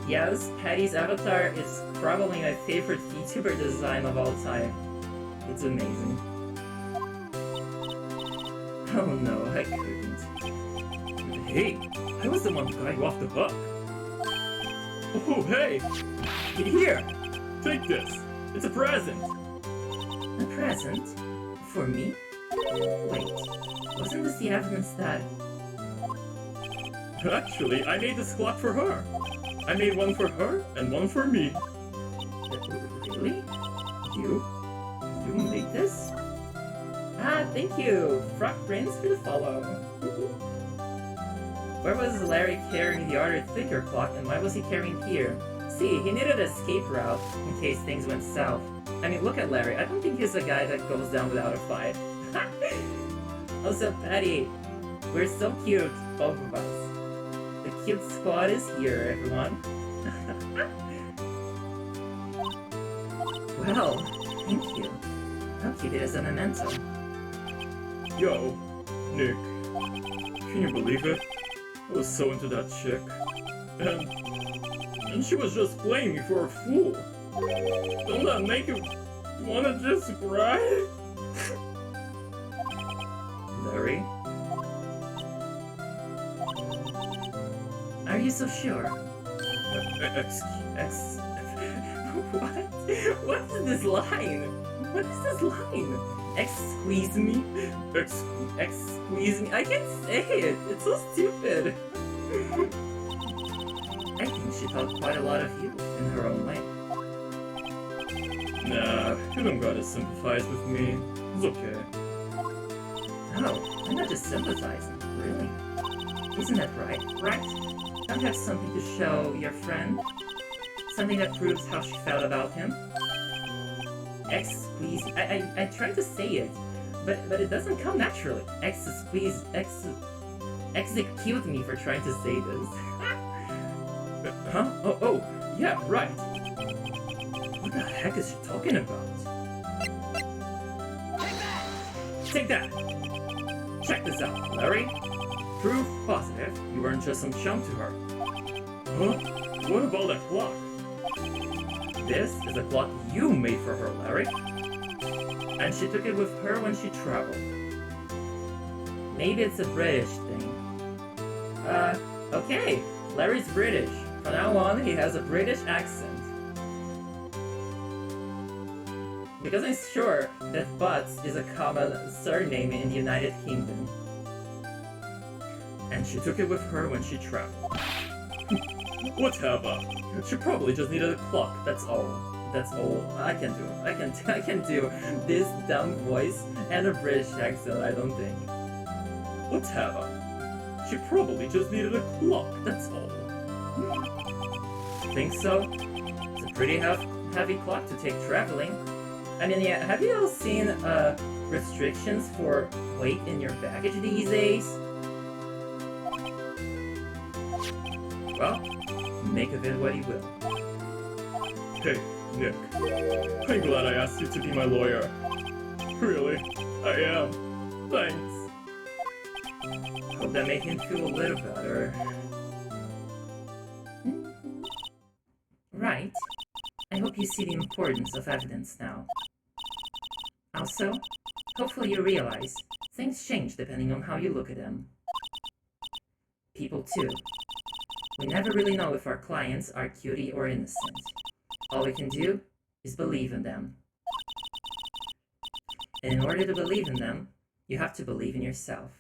Yes, Patty's avatar is probably my favorite VTuber design of all time. It's amazing. Oh no, I couldn't. Hey, I was the one who got you off the hook. Oh, hey! Here! Take this! It's a present! A present? For me? Wait, wasn't this the evidence that... Actually, I made this clock for her. I made one for her and one for me. Really? You? You made this? Ah, thank you, Frog Prince, for the follow. Where was Larry carrying the other thicker clock, and why was he carrying here? See, he needed an escape route in case things went south. I mean, look at Larry. I don't think he's a guy that goes down without a fight. Also, Patty, we're so cute, both of us. The cute squad is here, everyone. Well, thank you. How cute it is a memento. Yo, Nick. Can you believe it? I was so into that chick. And she was just playing me for a fool. Don't that make you wanna just cry? Larry? Are you so sure? What? What is this line? What is this line? Squeeze me? Squeeze me? I can't say it. It's so stupid. I think she thought quite a lot of you in her own way. Nah, you don't gotta sympathize with me. It's okay. Oh, I'm not just sympathizing, really. Isn't that right? Right? Don't you have something to show your friend? Something that proves how she felt about him? Squeeze. I tried to say it, but it doesn't come naturally. Squeeze. Execute me for trying to say this. Huh? Oh, yeah, right. What the heck is she talking about? Take that! Check this out, Larry. Proof positive you weren't just some chump to her. Huh? What about that clock? This is a clock you made for her, Larry. And she took it with her when she traveled. Maybe it's a British thing. Okay. Larry's British. From now on, he has a British accent. Because I'm sure that Butts is a common surname in the United Kingdom. And she took it with her when she traveled. Whatever. She probably just needed a clock, that's all. That's all. I can do it. I can do this dumb voice and a British accent, I don't think. Whatever. She probably just needed a clock, that's all. Think so? It's a pretty heavy clock to take traveling. I mean, yeah, have you all seen restrictions for weight in your baggage these days? Well, make of it what you will. Hey, Nick. I'm glad I asked you to be my lawyer. Really, I am. Thanks. Hope that made him feel a little better. Right. I hope you see the importance of evidence now. Also, hopefully you realize things change depending on how you look at them. People too. We never really know if our clients are cutie or innocent. All we can do is believe in them. And in order to believe in them, you have to believe in yourself.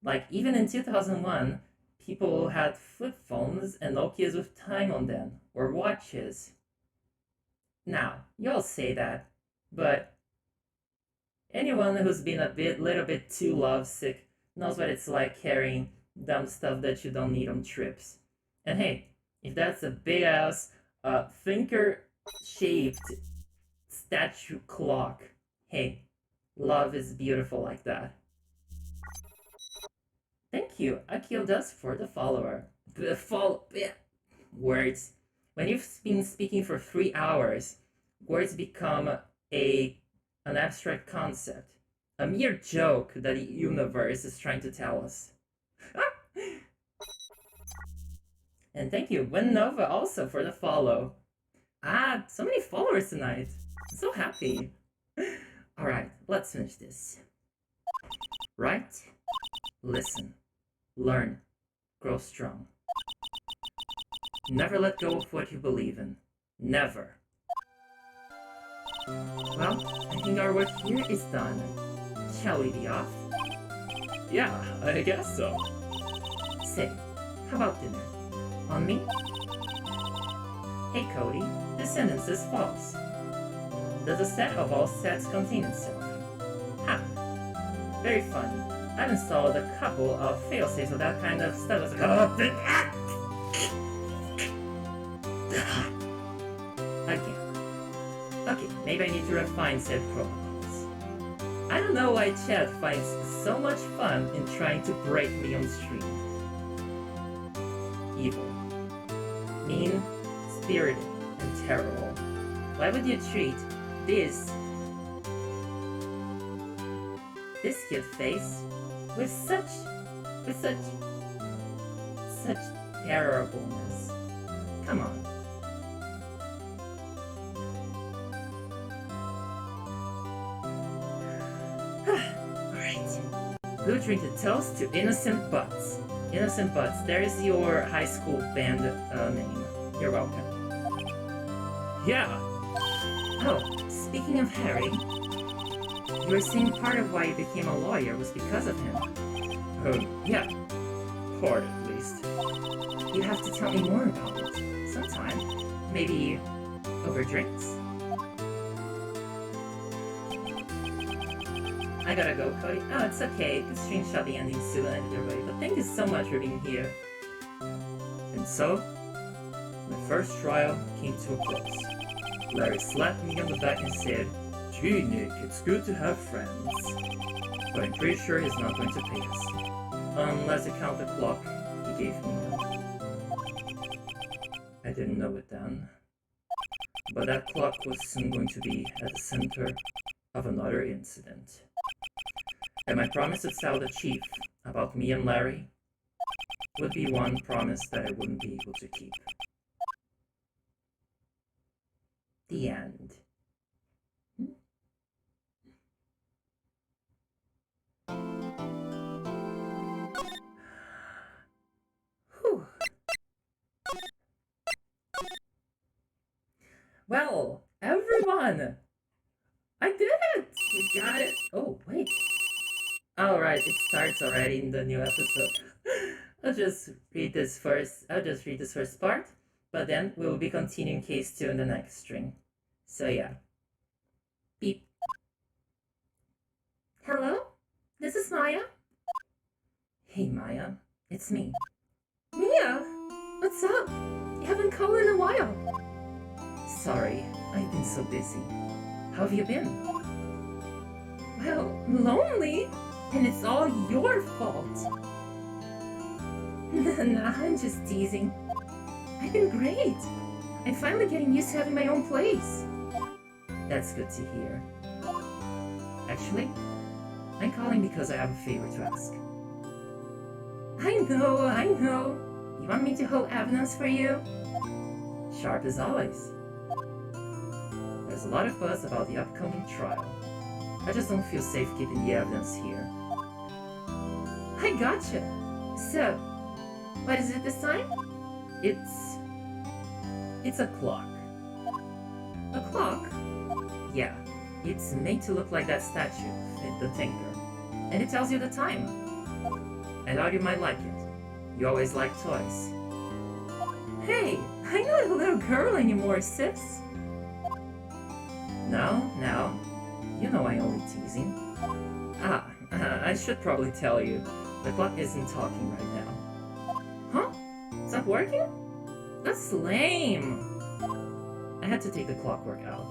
Like, even in 2001, people had flip phones and Nokias with time on them, or watches. Now, you all say that, but anyone who's been little bit too lovesick knows what it's like carrying dumb stuff that you don't need on trips. And hey, if that's a big ass, thinker-shaped statue clock, hey, love is beautiful like that. Thank you, Akio for the follower. Words. When you've been speaking for 3 hours, words become an abstract concept, a mere joke that the universe is trying to tell us. And thank you, Winnova, also for the follow. Ah, so many followers tonight. I'm so happy. Alright, let's finish this. Write, listen, learn, grow strong. Never let go of what you believe in. Never. Well, I think our work here is done. Shall we be off? Yeah, I guess so. Say, how about dinner? On me? Hey Cody, this sentence is false. Does a set of all sets contain itself? Ha! Very funny. I've installed a couple of failsafes of that kind of stuff. Again. Okay, maybe I need to refine said protocols. I don't know why chat finds so much fun in trying to break me on stream. Evil. Mean, spirited, and terrible. Why would you treat this kid face with such terribleness? Come on. Alright. We'll drink a toast to Innocent Butts. Innocent Butts, there's your high school band name. You're welcome. Yeah. Oh, speaking of Harry, you were saying part of why you became a lawyer was because of him. Yeah. Part at least. You have to tell me more about it. Sometime. Maybe over drinks? I gotta go, Cody. Oh, it's okay. The stream shall be ending soon, everybody. But thank you so much for being here. And so, my first trial came to a close. Larry slapped me on the back and said, "Gee, Nick, it's good to have friends." But I'm pretty sure he's not going to pay us. Unless I count the clock he gave me. I didn't know it then. But that clock was soon going to be at the center of another incident. And my promise to tell the chief about me and Larry would be one promise that I wouldn't be able to keep. The end. Whew. Well, everyone! I did it! We got it! Oh, wait. Alright, it starts already in the new episode. I'll just read this first part, but then we'll be continuing case 2 in the next string. So yeah. Beep. Hello? This is Maya? Hey Maya, it's me. Mia? What's up? You haven't called in a while. Sorry, I've been so busy. How have you been? Well, lonely? And it's all your fault. Nah, I'm just teasing. I've been great. I'm finally getting used to having my own place. That's good to hear. Actually, I'm calling because I have a favor to ask. I know. You want me to hold evidence for you? Sharp as always. There's a lot of buzz about the upcoming trial. I just don't feel safe keeping the evidence here. I gotcha. So, what is it this time? It's a clock. A clock? Yeah, it's made to look like that statue, the Tinker. And it tells you the time. I thought you might like it. You always like toys. Hey, I'm not a little girl anymore, sis. No, you know I'm only teasing. I should probably tell you, the clock isn't talking right now. Huh? It's not working? That's lame. I had to take the clockwork out.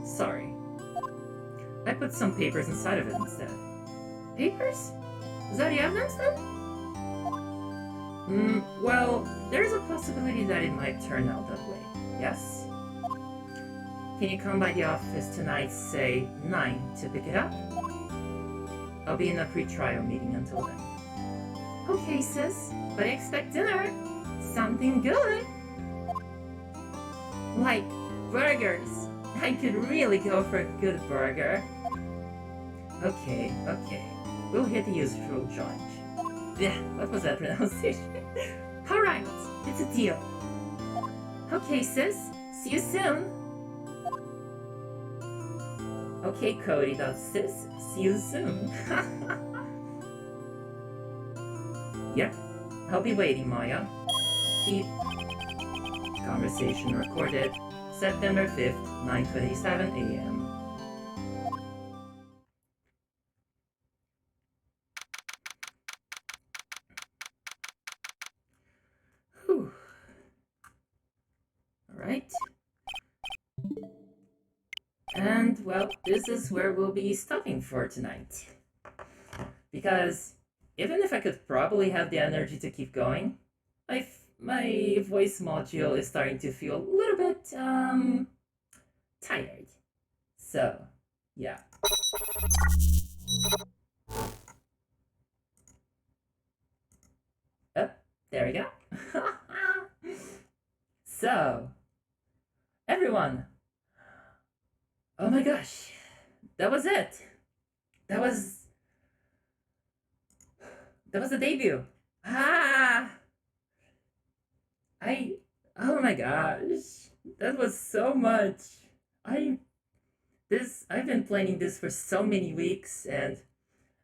Sorry. I put some papers inside of it instead. Papers? Is that the evidence then? Well, there's a possibility that it might turn out that way, yes? Can you come by the office tonight, say 9, to pick it up? I'll be in a pre-trial meeting until then. Okay, sis, but I expect dinner. Something good. Like burgers. I could really go for a good burger. Okay. We'll hit the usual joint. Yeah, what was that pronunciation? Alright, it's a deal. Okay, sis, see you soon. Okay, Codie.sys, see you soon. Yep, I'll be waiting, Maya. Beep. Conversation recorded, September 5th, 9:27 a.m. Whew. Alright. And, well, this is where we'll be stopping for tonight. Because even if I could probably have the energy to keep going, my voice module is starting to feel a little bit, tired. So, yeah. Oh, there we go. So, everyone. Oh my gosh. That was it. That was the debut. Oh my gosh. That was so much. I've been planning this for so many weeks and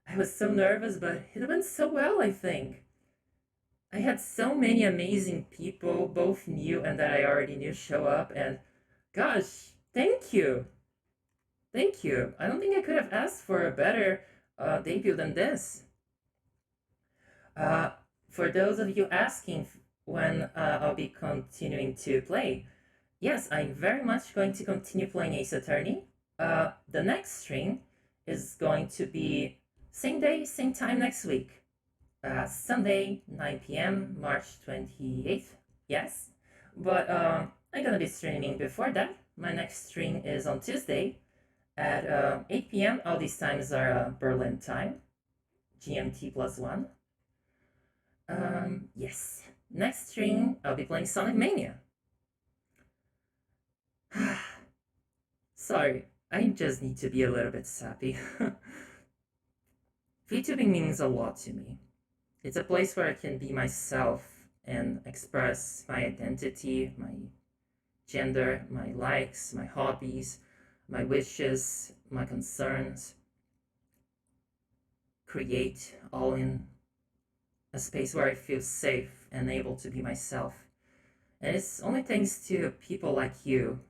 I was so nervous, but it went so well, I think. I had so many amazing people, both new and that I already knew, show up, and gosh, thank you. Thank you. I don't think I could have asked for a better debut than this. For those of you asking when I'll be continuing to play, yes, I'm very much going to continue playing Ace Attorney. The next stream is going to be same day, same time next week. Sunday, 9 p.m., March 28th. Yes. But I'm gonna be streaming before that. My next stream is on Tuesday at 8 p.m. All these times are Berlin time. GMT +1. Yes. Next stream, I'll be playing Sonic Mania. Sorry, I just need to be a little bit sappy. VTubing means a lot to me. It's a place where I can be myself and express my identity, my gender, my likes, my hobbies, my wishes, my concerns. Create all in a space where I feel safe and able to be myself. And it's only thanks to people like you,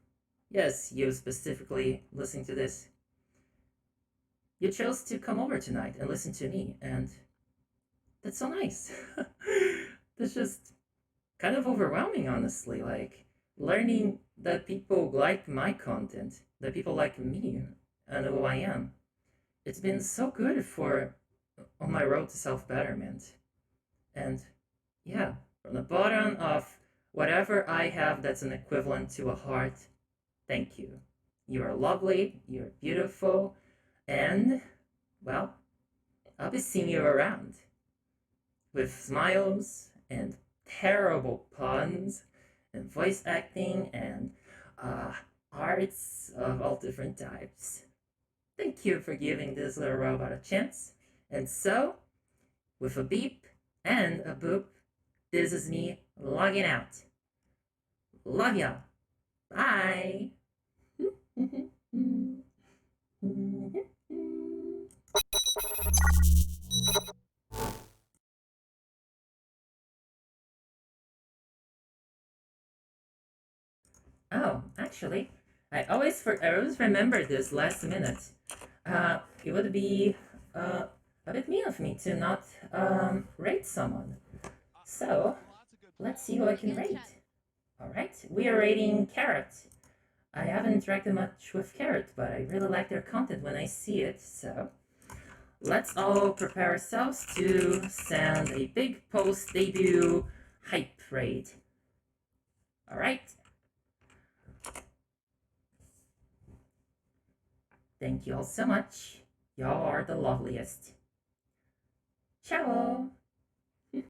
yes, you specifically listening to this, you chose to come over tonight and listen to me, and that's so nice. That's just kind of overwhelming, honestly, like learning that people like my content, that people like me and who I am. It's been so good on my road to self-betterment. And yeah, from the bottom of whatever I have that's an equivalent to a heart, thank you. You are lovely, you're beautiful, and, well, I'll be seeing you around. With smiles and terrible puns and voice acting and arts of all different types. Thank you for giving this little robot a chance. And so, with a beep and a boop, this is me logging out. Love y'all. Bye. Oh, actually, I always remember this last minute. It would be a bit mean of me to not rate someone. So, let's see who I can rate. Alright, we are rating Carrot. I haven't interacted much with Carrot, but I really like their content when I see it, so let's all prepare ourselves to send a big post-debut hype raid. Alright. Thank you all so much. Y'all are the loveliest. Ciao!